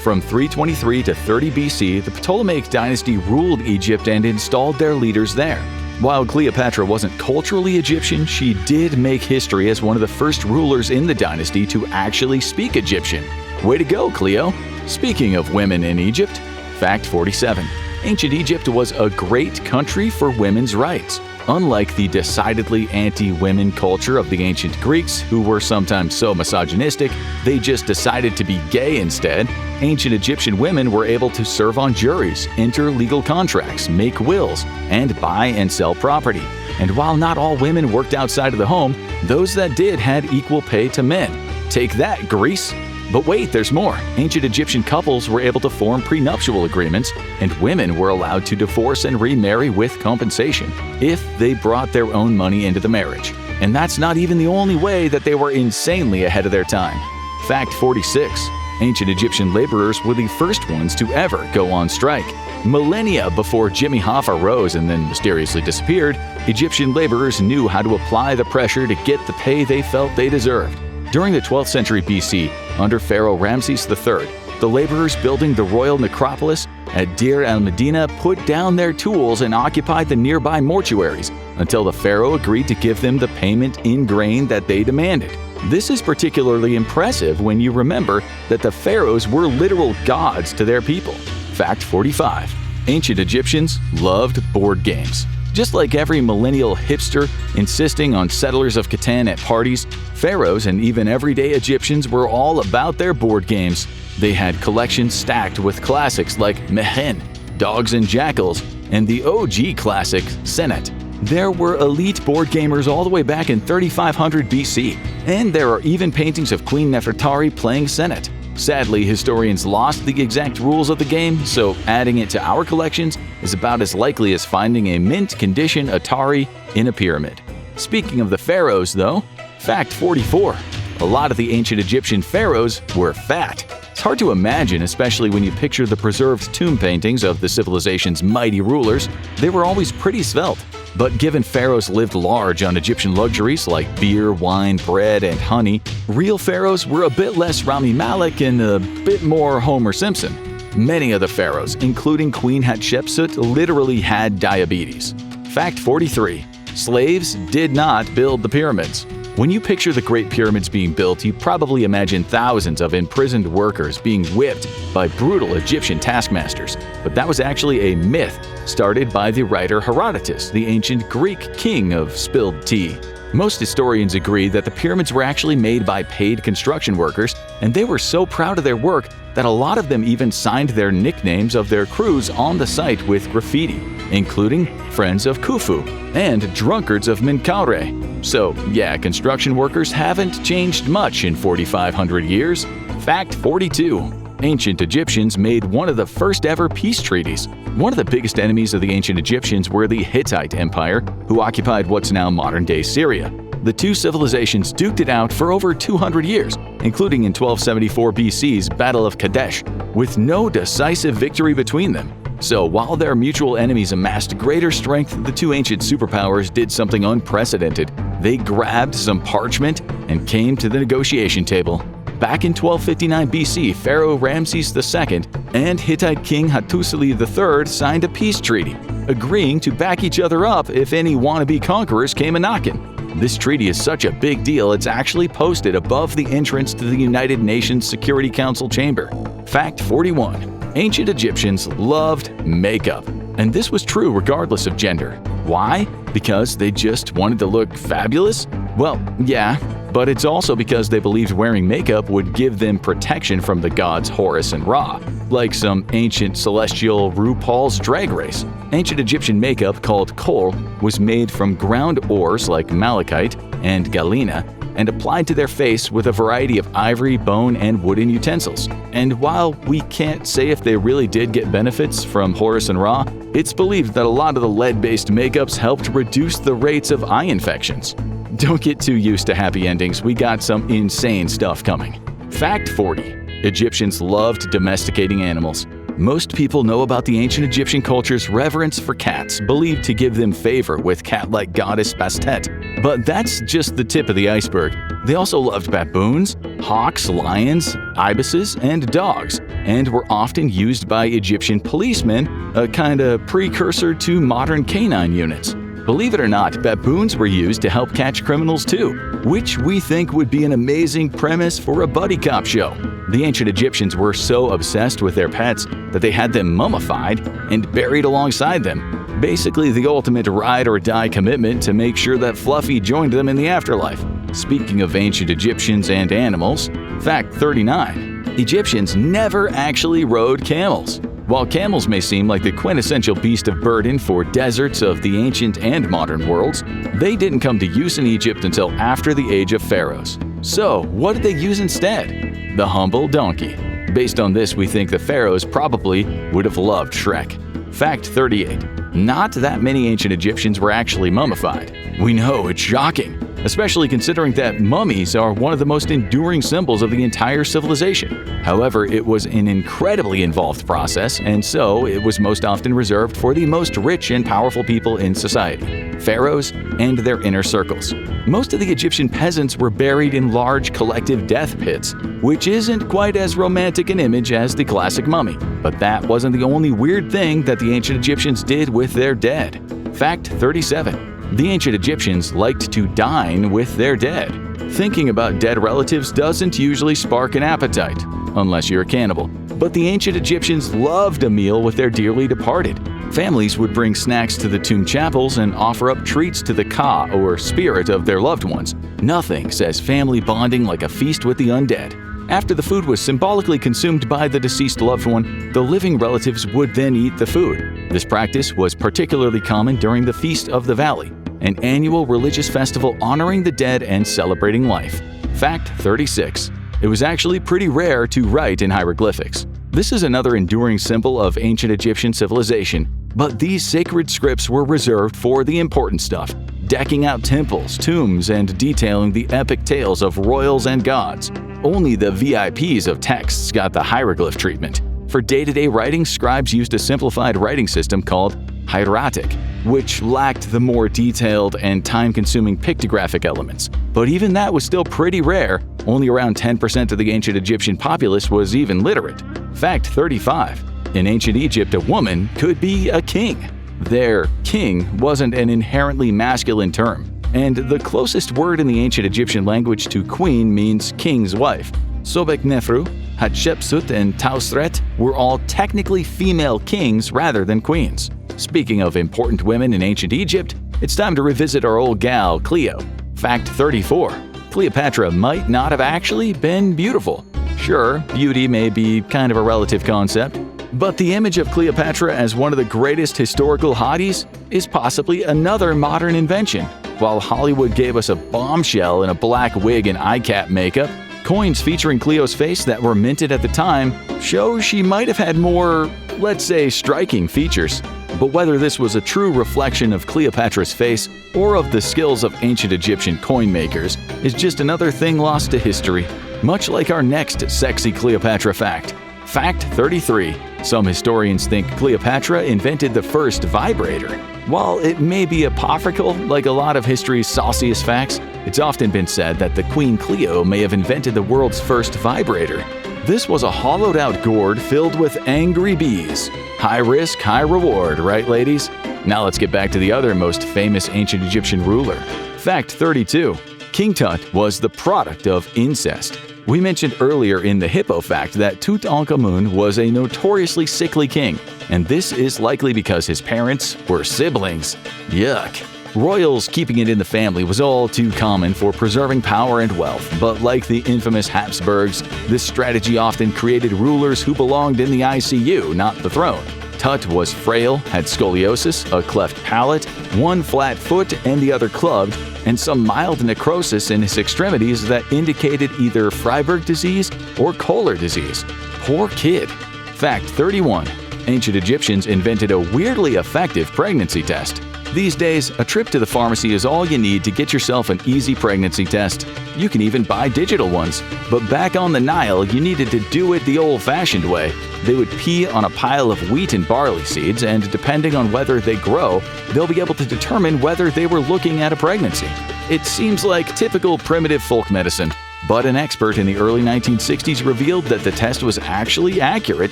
From 323 to 30 BC, the Ptolemaic dynasty ruled Egypt and installed their leaders there. While Cleopatra wasn't culturally Egyptian, she did make history as one of the first rulers in the dynasty to actually speak Egyptian. Way to go, Cleo! Speaking of women in Egypt, fact 47. Ancient Egypt was a great country for women's rights. Unlike the decidedly anti-women culture of the ancient Greeks, who were sometimes so misogynistic they just decided to be gay instead, ancient Egyptian women were able to serve on juries, enter legal contracts, make wills, and buy and sell property. And while not all women worked outside of the home, those that did had equal pay to men. Take that, Greece! But wait, there's more. Ancient Egyptian couples were able to form prenuptial agreements, and women were allowed to divorce and remarry with compensation if they brought their own money into the marriage. And that's not even the only way that they were insanely ahead of their time. Fact 46. Ancient Egyptian laborers were the first ones to ever go on strike. Millennia before Jimmy Hoffa rose and then mysteriously disappeared, Egyptian laborers knew how to apply the pressure to get the pay they felt they deserved. During the 12th century BC, under Pharaoh Ramses III, the laborers building the royal necropolis at Deir el-Medina put down their tools and occupied the nearby mortuaries until the pharaoh agreed to give them the payment in grain that they demanded. This is particularly impressive when you remember that the pharaohs were literal gods to their people. Fact 45. Ancient Egyptians loved board games. Just like every millennial hipster insisting on Settlers of Catan at parties, pharaohs and even everyday Egyptians were all about their board games. They had collections stacked with classics like Mehen, Dogs and Jackals, and the OG classic, Senet. There were elite board gamers all the way back in 3500 BC, and there are even paintings of Queen Nefertari playing Senet. Sadly, historians lost the exact rules of the game, so adding it to our collections is about as likely as finding a mint-condition Atari in a pyramid. Speaking of the pharaohs, though, fact 44. A lot of the ancient Egyptian pharaohs were fat. It's hard to imagine, especially when you picture the preserved tomb paintings of the civilization's mighty rulers. They were always pretty svelte. But given pharaohs lived large on Egyptian luxuries like beer, wine, bread, and honey, real pharaohs were a bit less Rami Malek and a bit more Homer Simpson. Many of the pharaohs, including Queen Hatshepsut, literally had diabetes. Fact 43. Slaves did not build the pyramids. When you picture the Great Pyramids being built, you probably imagine thousands of imprisoned workers being whipped by brutal Egyptian taskmasters. But that was actually a myth started by the writer Herodotus, the ancient Greek king of spilled tea. Most historians agree that the pyramids were actually made by paid construction workers, and they were so proud of their work that a lot of them even signed their nicknames of their crews on the site with graffiti, including Friends of Khufu and Drunkards of Menkaure. So yeah, construction workers haven't changed much in 4,500 years. Fact 42. Ancient Egyptians made one of the first ever peace treaties. One of the biggest enemies of the ancient Egyptians were the Hittite Empire, who occupied what's now modern-day Syria. The two civilizations duked it out for over 200 years, including in 1274 BC's Battle of Kadesh, with no decisive victory between them. So while their mutual enemies amassed greater strength, the two ancient superpowers did something unprecedented. They grabbed some parchment and came to the negotiation table. Back in 1259 BC, Pharaoh Ramses II and Hittite King Hattusili III signed a peace treaty, agreeing to back each other up if any wannabe conquerors came a-knockin'. This treaty is such a big deal, it's actually posted above the entrance to the United Nations Security Council chamber. Fact 41. Ancient Egyptians loved makeup, and this was true regardless of gender. Why? Because they just wanted to look fabulous? Well, yeah, but it's also because they believed wearing makeup would give them protection from the gods Horus and Ra, like some ancient celestial RuPaul's Drag Race. Ancient Egyptian makeup, called kohl, was made from ground ores like malachite and galena and applied to their face with a variety of ivory, bone, and wooden utensils. And while we can't say if they really did get benefits from Horus and Ra, it's believed that a lot of the lead-based makeups helped reduce the rates of eye infections. Don't get too used to happy endings, we got some insane stuff coming. Fact 40. Egyptians loved domesticating animals. Most people know about the ancient Egyptian culture's reverence for cats, believed to give them favor with cat-like goddess Bastet. But that's just the tip of the iceberg. They also loved baboons, hawks, lions, ibises, and dogs, and were often used by Egyptian policemen, a kind of precursor to modern canine units. Believe it or not, baboons were used to help catch criminals too, which we think would be an amazing premise for a buddy cop show. The ancient Egyptians were so obsessed with their pets that they had them mummified and buried alongside them. Basically the ultimate ride or die commitment to make sure that Fluffy joined them in the afterlife. Speaking of ancient Egyptians and animals, fact 39. Egyptians never actually rode camels. While camels may seem like the quintessential beast of burden for deserts of the ancient and modern worlds, they didn't come to use in Egypt until after the age of pharaohs. So, what did they use instead? The humble donkey. Based on this, we think the pharaohs probably would have loved Shrek. Fact 38. Not that many ancient Egyptians were actually mummified. We know, it's shocking, especially considering that mummies are one of the most enduring symbols of the entire civilization. However, it was an incredibly involved process, and so it was most often reserved for the most rich and powerful people in society, pharaohs and their inner circles. Most of the Egyptian peasants were buried in large collective death pits, which isn't quite as romantic an image as the classic mummy. But that wasn't the only weird thing that the ancient Egyptians did with their dead. Fact 37. The ancient Egyptians liked to dine with their dead. Thinking about dead relatives doesn't usually spark an appetite, unless you're a cannibal. But the ancient Egyptians loved a meal with their dearly departed. Families would bring snacks to the tomb chapels and offer up treats to the Ka, or spirit of their loved ones. Nothing says family bonding like a feast with the undead. After the food was symbolically consumed by the deceased loved one, the living relatives would then eat the food. This practice was particularly common during the Feast of the Valley, an annual religious festival honoring the dead and celebrating life. Fact 36. It was actually pretty rare to write in hieroglyphics. This is another enduring symbol of ancient Egyptian civilization, but these sacred scripts were reserved for the important stuff, decking out temples, tombs, and detailing the epic tales of royals and gods. Only the VIPs of texts got the hieroglyph treatment. For day-to-day writing, scribes used a simplified writing system called hieratic, which lacked the more detailed and time-consuming pictographic elements. But even that was still pretty rare. Only around 10% of the ancient Egyptian populace was even literate. Fact 35. In ancient Egypt, a woman could be a king. Their king wasn't an inherently masculine term, and the closest word in the ancient Egyptian language to queen means king's wife. Sobek Nefru, Hatshepsut, and Tausret were all technically female kings rather than queens. Speaking of important women in ancient Egypt, it's time to revisit our old gal, Cleo. Fact 34. Cleopatra might not have actually been beautiful. Sure, beauty may be kind of a relative concept, but the image of Cleopatra as one of the greatest historical hotties is possibly another modern invention. While Hollywood gave us a bombshell in a black wig and eye cap makeup, coins featuring Cleo's face that were minted at the time show she might have had more, let's say, striking features. But whether this was a true reflection of Cleopatra's face or of the skills of ancient Egyptian coin makers is just another thing lost to history, much like our next sexy Cleopatra fact. Fact 33. Some historians think Cleopatra invented the first vibrator. While it may be apocryphal like a lot of history's sauciest facts, it's often been said that the Queen Cleo may have invented the world's first vibrator. This was a hollowed-out gourd filled with angry bees. High risk, high reward, right ladies? Now let's get back to the other most famous ancient Egyptian ruler. Fact 32. King Tut was the product of incest. We mentioned earlier in the Hippo fact that Tutankhamun was a notoriously sickly king, and this is likely because his parents were siblings. Yuck. Royals keeping it in the family was all too common for preserving power and wealth, but like the infamous Habsburgs, this strategy often created rulers who belonged in the ICU, not the throne. Tut was frail, had scoliosis, a cleft palate, one flat foot and the other clubbed, and some mild necrosis in his extremities that indicated either Freiberg disease or Kohler disease. Poor kid. Fact 31. Ancient Egyptians invented a weirdly effective pregnancy test. These days, a trip to the pharmacy is all you need to get yourself an easy pregnancy test. You can even buy digital ones. But back on the Nile, you needed to do it the old-fashioned way. They would pee on a pile of wheat and barley seeds, and depending on whether they grow, they'll be able to determine whether they were looking at a pregnancy. It seems like typical primitive folk medicine. But an expert in the early 1960s revealed that the test was actually accurate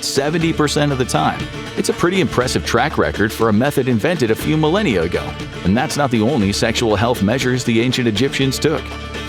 70% of the time. It's a pretty impressive track record for a method invented a few millennia ago. And that's not the only sexual health measures the ancient Egyptians took.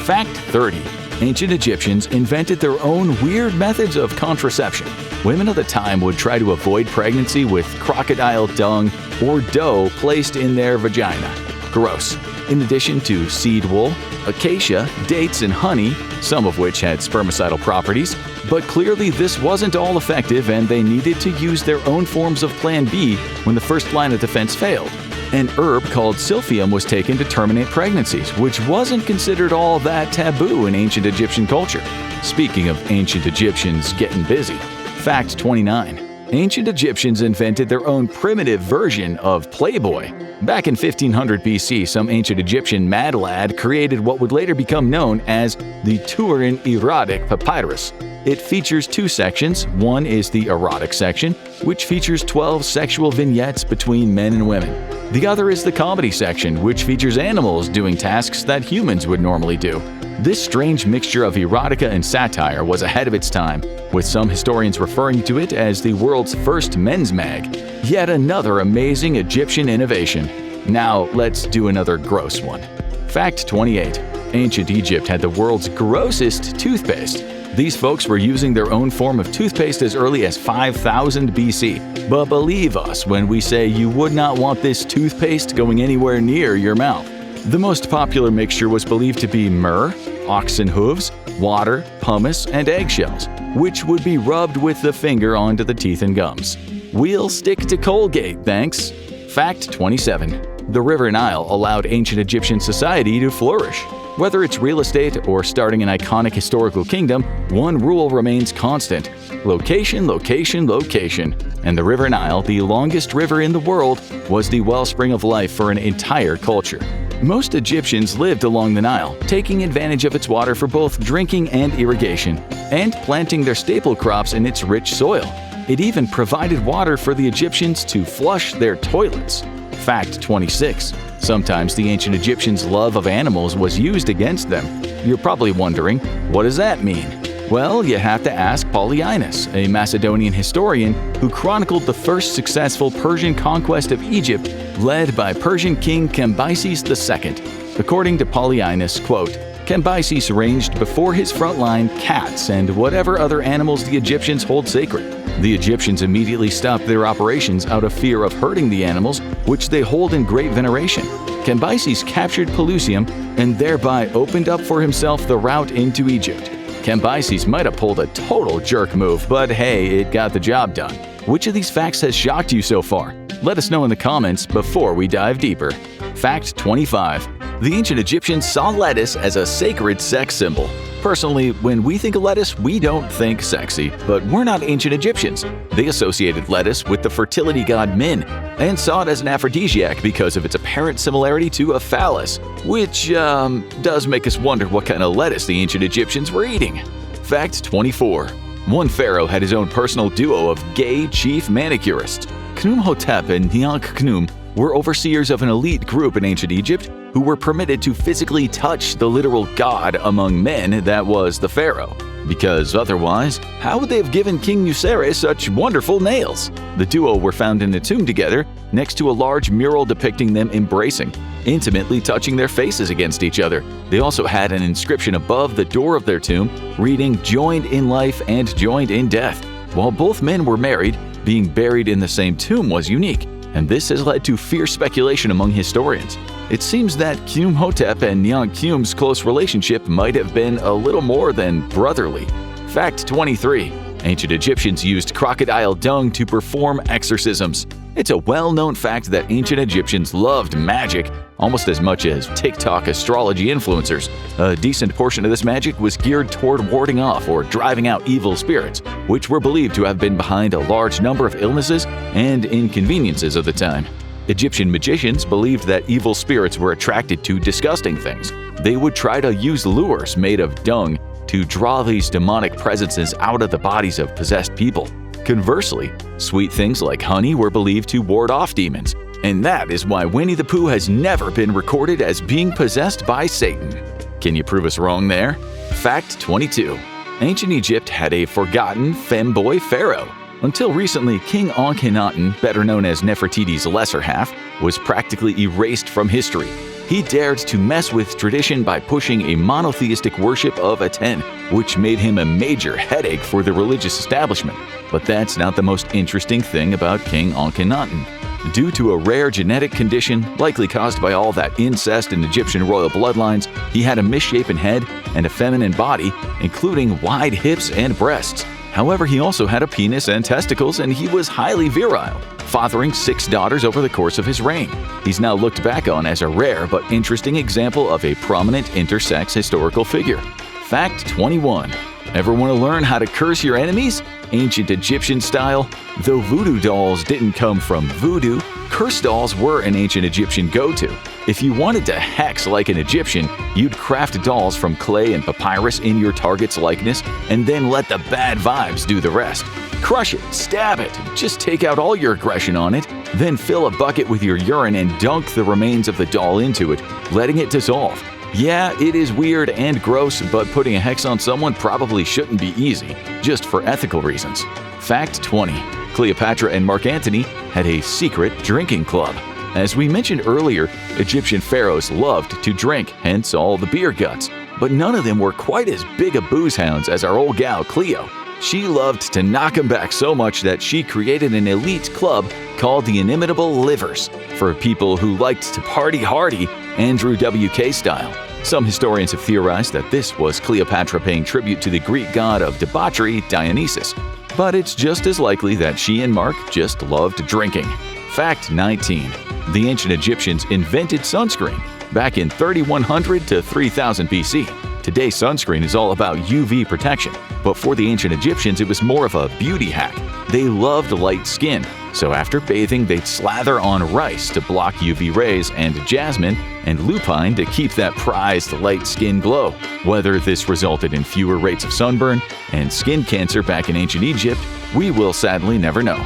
Fact 30. Ancient Egyptians invented their own weird methods of contraception. Women of the time would try to avoid pregnancy with crocodile dung or dough placed in their vagina. Gross. In addition to seed wool, acacia, dates, and honey, some of which had spermicidal properties, but clearly this wasn't all effective and they needed to use their own forms of Plan B when the first line of defense failed. An herb called silphium was taken to terminate pregnancies, which wasn't considered all that taboo in ancient Egyptian culture. Speaking of ancient Egyptians getting busy, fact 29. Ancient Egyptians invented their own primitive version of Playboy. Back in 1500 BC, some ancient Egyptian mad lad created what would later become known as the Turin Erotic Papyrus. It features two sections. One is the erotic section, which features 12 sexual vignettes between men and women. The other is the comedy section, which features animals doing tasks that humans would normally do. This strange mixture of erotica and satire was ahead of its time, with some historians referring to it as the world's first men's mag. Yet another amazing Egyptian innovation. Now let's do another gross one. Fact 28. Ancient Egypt had the world's grossest toothpaste. These folks were using their own form of toothpaste as early as 5000 BC. But believe us when we say you would not want this toothpaste going anywhere near your mouth. The most popular mixture was believed to be myrrh, oxen hooves, water, pumice, and eggshells, which would be rubbed with the finger onto the teeth and gums. We'll stick to Colgate, thanks. Fact 27. The River Nile allowed ancient Egyptian society to flourish. Whether it's real estate or starting an iconic historical kingdom, one rule remains constant: location, location, location. And the River Nile, the longest river in the world, was the wellspring of life for an entire culture. Most Egyptians lived along the Nile, taking advantage of its water for both drinking and irrigation, and planting their staple crops in its rich soil. It even provided water for the Egyptians to flush their toilets. Fact 26. Sometimes the ancient Egyptians' love of animals was used against them. You're probably wondering, what does that mean? Well, you have to ask Polyaenus, a Macedonian historian who chronicled the first successful Persian conquest of Egypt led by Persian king Cambyses II. According to Polyaenus, quote, Cambyses ranged before his front line cats and whatever other animals the Egyptians hold sacred. The Egyptians immediately stopped their operations out of fear of hurting the animals, which they hold in great veneration. Cambyses captured Pelusium and thereby opened up for himself the route into Egypt. Cambyses might have pulled a total jerk move, but hey, it got the job done. Which of these facts has shocked you so far? Let us know in the comments before we dive deeper. Fact 25. The ancient Egyptians saw lettuce as a sacred sex symbol. Personally, when we think of lettuce, we don't think sexy, but we're not ancient Egyptians. They associated lettuce with the fertility god Min and saw it as an aphrodisiac because of its apparent similarity to a phallus, which does make us wonder what kind of lettuce the ancient Egyptians were eating. Fact 24. One pharaoh had his own personal duo of gay chief manicurists. Khnumhotep and Nianch-Khnum were overseers of an elite group in ancient Egypt who were permitted to physically touch the literal god among men that was the pharaoh. Because otherwise, how would they have given King Nusere such wonderful nails? The duo were found in a tomb together next to a large mural depicting them embracing. intimately touching their faces against each other. They also had an inscription above the door of their tomb reading "Joined in life and joined in death." While both men were married, being buried in the same tomb was unique, and this has led to fierce speculation among historians. It seems that Khnumhotep and Nyankhnum's close relationship might have been a little more than brotherly. Fact 23. Ancient Egyptians used crocodile dung to perform exorcisms. It's a well-known fact that ancient Egyptians loved magic almost as much as TikTok astrology influencers. A decent portion of this magic was geared toward warding off or driving out evil spirits, which were believed to have been behind a large number of illnesses and inconveniences of the time. Egyptian magicians believed that evil spirits were attracted to disgusting things. They would try to use lures made of dung to draw these demonic presences out of the bodies of possessed people. Conversely, sweet things like honey were believed to ward off demons, and that is why Winnie the Pooh has never been recorded as being possessed by Satan. Can you prove us wrong there? Fact 22. Ancient Egypt had a forgotten femboy pharaoh. Until recently, King Akhenaten, better known as Nefertiti's lesser half, was practically erased from history. He dared to mess with tradition by pushing a monotheistic worship of Aten, which made him a major headache for the religious establishment. But that's not the most interesting thing about King Akhenaten. Due to a rare genetic condition, likely caused by all that incest in Egyptian royal bloodlines, he had a misshapen head and a feminine body, including wide hips and breasts. However, he also had a penis and testicles, and he was highly virile, fathering 6 daughters over the course of his reign. He's now looked back on as a rare but interesting example of a prominent intersex historical figure. Fact 21. Ever want to learn how to curse your enemies? Ancient Egyptian style? Though voodoo dolls didn't come from voodoo, curse dolls were an ancient Egyptian go-to. If you wanted to hex like an Egyptian, you'd craft dolls from clay and papyrus in your target's likeness and then let the bad vibes do the rest. Crush it, stab it, just take out all your aggression on it, then fill a bucket with your urine and dunk the remains of the doll into it, letting it dissolve. Yeah, it is weird and gross, but putting a hex on someone probably shouldn't be easy, just for ethical reasons. Fact 20. Cleopatra and Mark Antony had a secret drinking club. As we mentioned earlier, Egyptian pharaohs loved to drink, hence all the beer guts. But none of them were quite as big a booze hounds as our old gal Cleo. She loved to knock 'em back so much that she created an elite club called the Inimitable Livers for people who liked to party hardy, Andrew WK style. Some historians have theorized that this was Cleopatra paying tribute to the Greek god of debauchery, Dionysus. But it's just as likely that she and Mark just loved drinking. Fact 19. The ancient Egyptians invented sunscreen back in 3100 to 3000 BC. Today, sunscreen is all about UV protection, but for the ancient Egyptians, it was more of a beauty hack. They loved light skin, so after bathing, they'd slather on rice to block UV rays and jasmine and lupine to keep that prized light skin glow. Whether this resulted in fewer rates of sunburn and skin cancer back in ancient Egypt, we will sadly never know.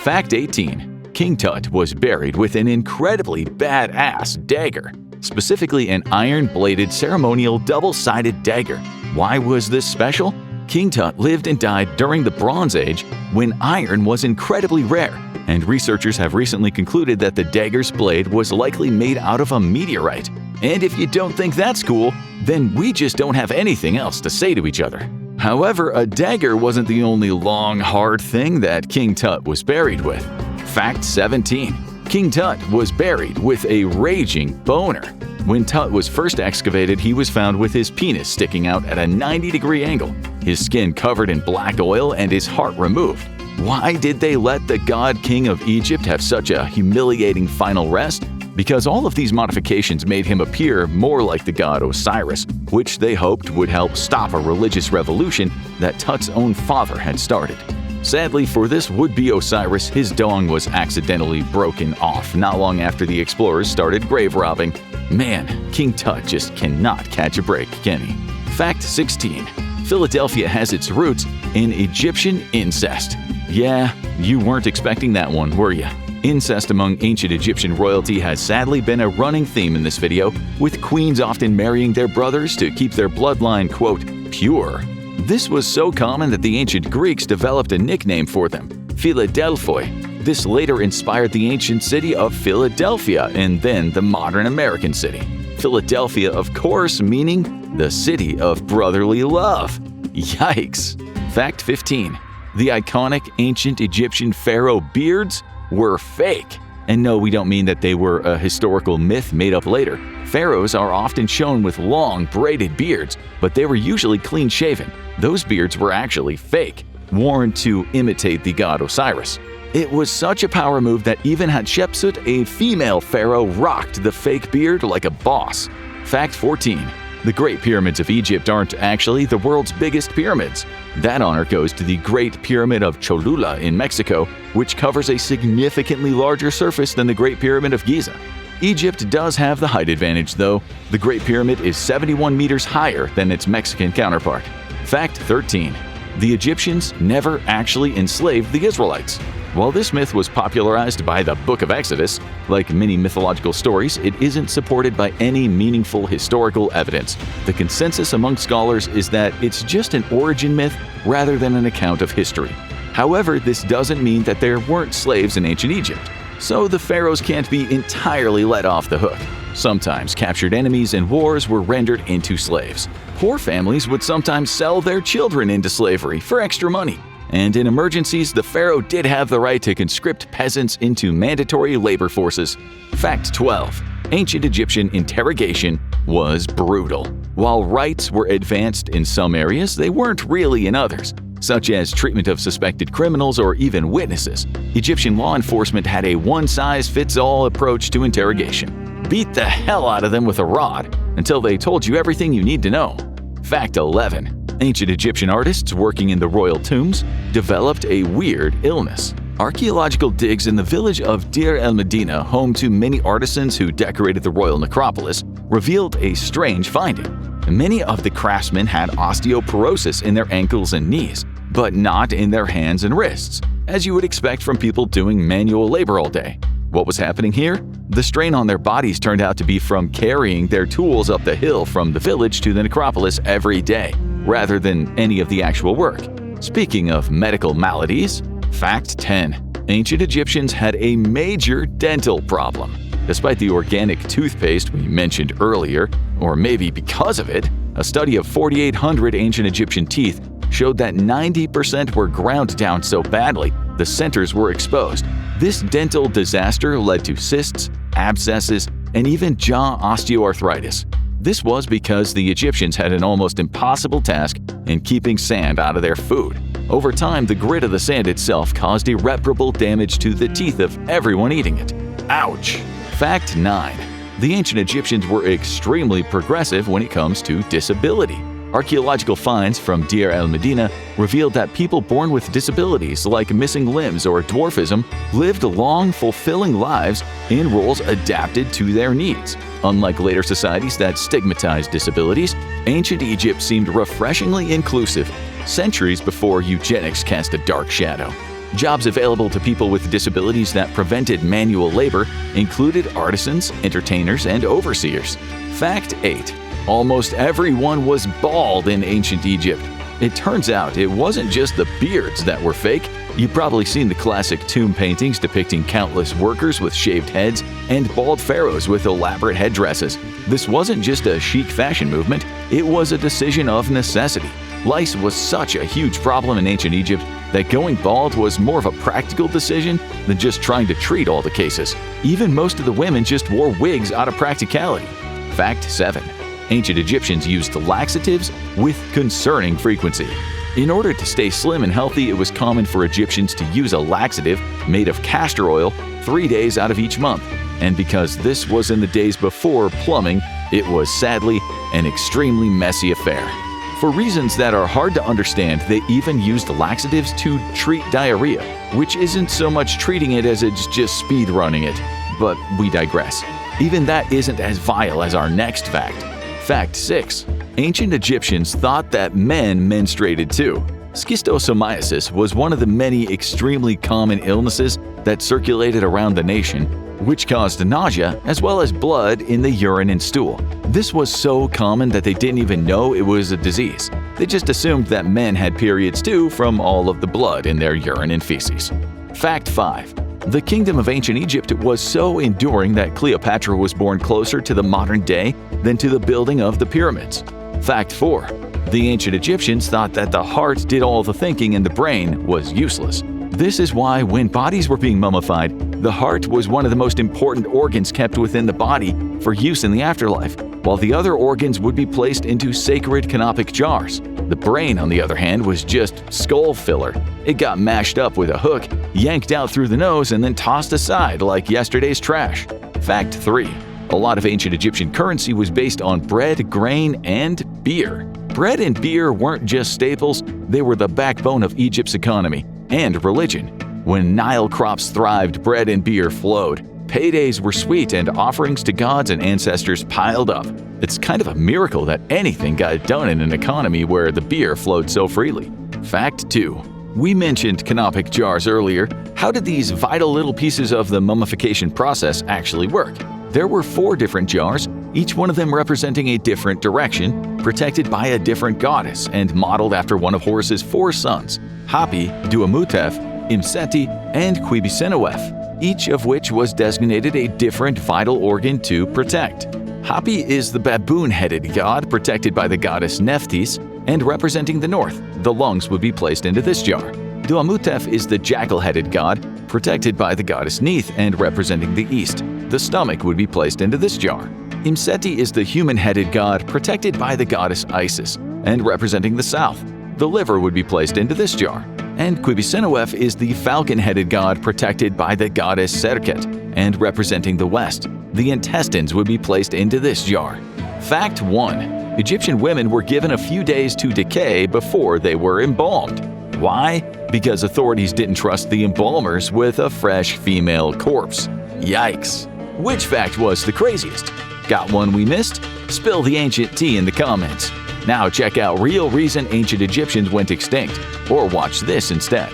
Fact 18. King Tut was buried with an incredibly badass dagger. Specifically an iron-bladed ceremonial double-sided dagger. Why was this special? King Tut lived and died during the Bronze Age when iron was incredibly rare, and researchers have recently concluded that the dagger's blade was likely made out of a meteorite. And if you don't think that's cool, then we just don't have anything else to say to each other. However, a dagger wasn't the only long, hard thing that King Tut was buried with. Fact 17. King Tut was buried with a raging boner. When Tut was first excavated, he was found with his penis sticking out at a 90-degree angle, his skin covered in black oil, and his heart removed. Why did they let the god king of Egypt have such a humiliating final rest? Because all of these modifications made him appear more like the god Osiris, which they hoped would help stop a religious revolution that Tut's own father had started. Sadly for this would-be Osiris, his dong was accidentally broken off not long after the explorers started grave robbing. Man, King Tut just cannot catch a break, can he? Fact 16. Philadelphia has its roots in Egyptian incest. Yeah, you weren't expecting that one, were you? Incest among ancient Egyptian royalty has sadly been a running theme in this video, with queens often marrying their brothers to keep their bloodline, quote, pure. This was so common that the ancient Greeks developed a nickname for them, Philadelphoi. This later inspired the ancient city of Philadelphia and then the modern American city. Philadelphia, of course, meaning the city of brotherly love. Yikes! Fact 15. The iconic ancient Egyptian pharaoh beards were fake. And no, we don't mean that they were a historical myth made up later. Pharaohs are often shown with long, braided beards, but they were usually clean-shaven. Those beards were actually fake, worn to imitate the god Osiris. It was such a power move that even Hatshepsut, a female pharaoh, rocked the fake beard like a boss. Fact 14. The Great Pyramids of Egypt aren't actually the world's biggest pyramids. That honor goes to the Great Pyramid of Cholula in Mexico, which covers a significantly larger surface than the Great Pyramid of Giza. Egypt does have the height advantage, though. The Great Pyramid is 71 meters higher than its Mexican counterpart. Fact 13. The Egyptians never actually enslaved the Israelites. While this myth was popularized by the Book of Exodus, like many mythological stories, it isn't supported by any meaningful historical evidence. The consensus among scholars is that it's just an origin myth rather than an account of history. However, this doesn't mean that there weren't slaves in ancient Egypt. So the pharaohs can't be entirely let off the hook. Sometimes captured enemies in wars were rendered into slaves. Poor families would sometimes sell their children into slavery for extra money. And in emergencies, the pharaoh did have the right to conscript peasants into mandatory labor forces. Fact 12. Ancient Egyptian interrogation was brutal. While rights were advanced in some areas, they weren't really in others, such as treatment of suspected criminals or even witnesses. Egyptian law enforcement had a one-size-fits-all approach to interrogation. Beat the hell out of them with a rod until they told you everything you need to know. Fact 11. Ancient Egyptian artists working in the royal tombs developed a weird illness. Archaeological digs in the village of Deir el-Medina, home to many artisans who decorated the royal necropolis, revealed a strange finding. Many of the craftsmen had osteoporosis in their ankles and knees, but not in their hands and wrists, as you would expect from people doing manual labor all day. What was happening here? The strain on their bodies turned out to be from carrying their tools up the hill from the village to the necropolis every day, rather than any of the actual work. Speaking of medical maladies, Fact 10. Ancient Egyptians had a major dental problem. Despite the organic toothpaste we mentioned earlier, or maybe because of it, a study of 4,800 ancient Egyptian teeth showed that 90% were ground down so badly the centers were exposed. This dental disaster led to cysts, abscesses, and even jaw osteoarthritis. This was because the Egyptians had an almost impossible task in keeping sand out of their food. Over time, the grit of the sand itself caused irreparable damage to the teeth of everyone eating it. Ouch! Fact 9. The ancient Egyptians were extremely progressive when it comes to disability. Archaeological finds from Deir el-Medina revealed that people born with disabilities like missing limbs or dwarfism lived long, fulfilling lives in roles adapted to their needs. Unlike later societies that stigmatized disabilities, ancient Egypt seemed refreshingly inclusive, centuries before eugenics cast a dark shadow. Jobs available to people with disabilities that prevented manual labor included artisans, entertainers, and overseers. Fact 8. Almost everyone was bald in ancient Egypt. It turns out it wasn't just the beards that were fake. You've probably seen the classic tomb paintings depicting countless workers with shaved heads and bald pharaohs with elaborate headdresses. This wasn't just a chic fashion movement, it was a decision of necessity. Lice was such a huge problem in ancient Egypt that going bald was more of a practical decision than just trying to treat all the cases. Even most of the women just wore wigs out of practicality. Fact 7. Ancient Egyptians used laxatives with concerning frequency. In order to stay slim and healthy, it was common for Egyptians to use a laxative made of castor oil 3 days out of each month. And because this was in the days before plumbing, it was sadly an extremely messy affair. For reasons that are hard to understand, they even used laxatives to treat diarrhea, which isn't so much treating it as it's just speed running it. But we digress. Even that isn't as vile as our next fact. Fact 6. Ancient Egyptians thought that men menstruated too. Schistosomiasis was one of the many extremely common illnesses that circulated around the nation, which caused nausea as well as blood in the urine and stool. This was so common that they didn't even know it was a disease. They just assumed that men had periods too from all of the blood in their urine and feces. Fact 5. The kingdom of ancient Egypt was so enduring that Cleopatra was born closer to the modern day than to the building of the pyramids. Fact 4. The ancient Egyptians thought that the heart did all the thinking and the brain was useless. This is why when bodies were being mummified, the heart was one of the most important organs kept within the body for use in the afterlife, while the other organs would be placed into sacred canopic jars. The brain, on the other hand, was just skull filler. It got mashed up with a hook, yanked out through the nose, and then tossed aside like yesterday's trash. Fact 3. A lot of ancient Egyptian currency was based on bread, grain, and beer. Bread and beer weren't just staples, they were the backbone of Egypt's economy and religion. When Nile crops thrived, bread and beer flowed. Paydays were sweet and offerings to gods and ancestors piled up. It's kind of a miracle that anything got done in an economy where the beer flowed so freely. Fact 2. We mentioned canopic jars earlier. How did these vital little pieces of the mummification process actually work? There were 4 different jars, each one of them representing a different direction, protected by a different goddess and modeled after one of Horus's 4 sons, Hapi, Duamutef, Imseti, and Quibisenewef, each of which was designated a different vital organ to protect. Hapi is the baboon-headed god protected by the goddess Nephthys and representing the north. The lungs would be placed into this jar. Duamutef is the jackal-headed god protected by the goddess Neith and representing the east. The stomach would be placed into this jar. Imseti is the human-headed god protected by the goddess Isis and representing the south. The liver would be placed into this jar. And Quibisenewef is the falcon-headed god protected by the goddess Serket and representing the west. The intestines would be placed into this jar. Fact 1. Egyptian women were given a few days to decay before they were embalmed. Why? Because authorities didn't trust the embalmers with a fresh female corpse. Yikes! Which fact was the craziest? Got one we missed? Spill the ancient tea in the comments. Now check out Real Reason Ancient Egyptians Went Extinct, or watch this instead.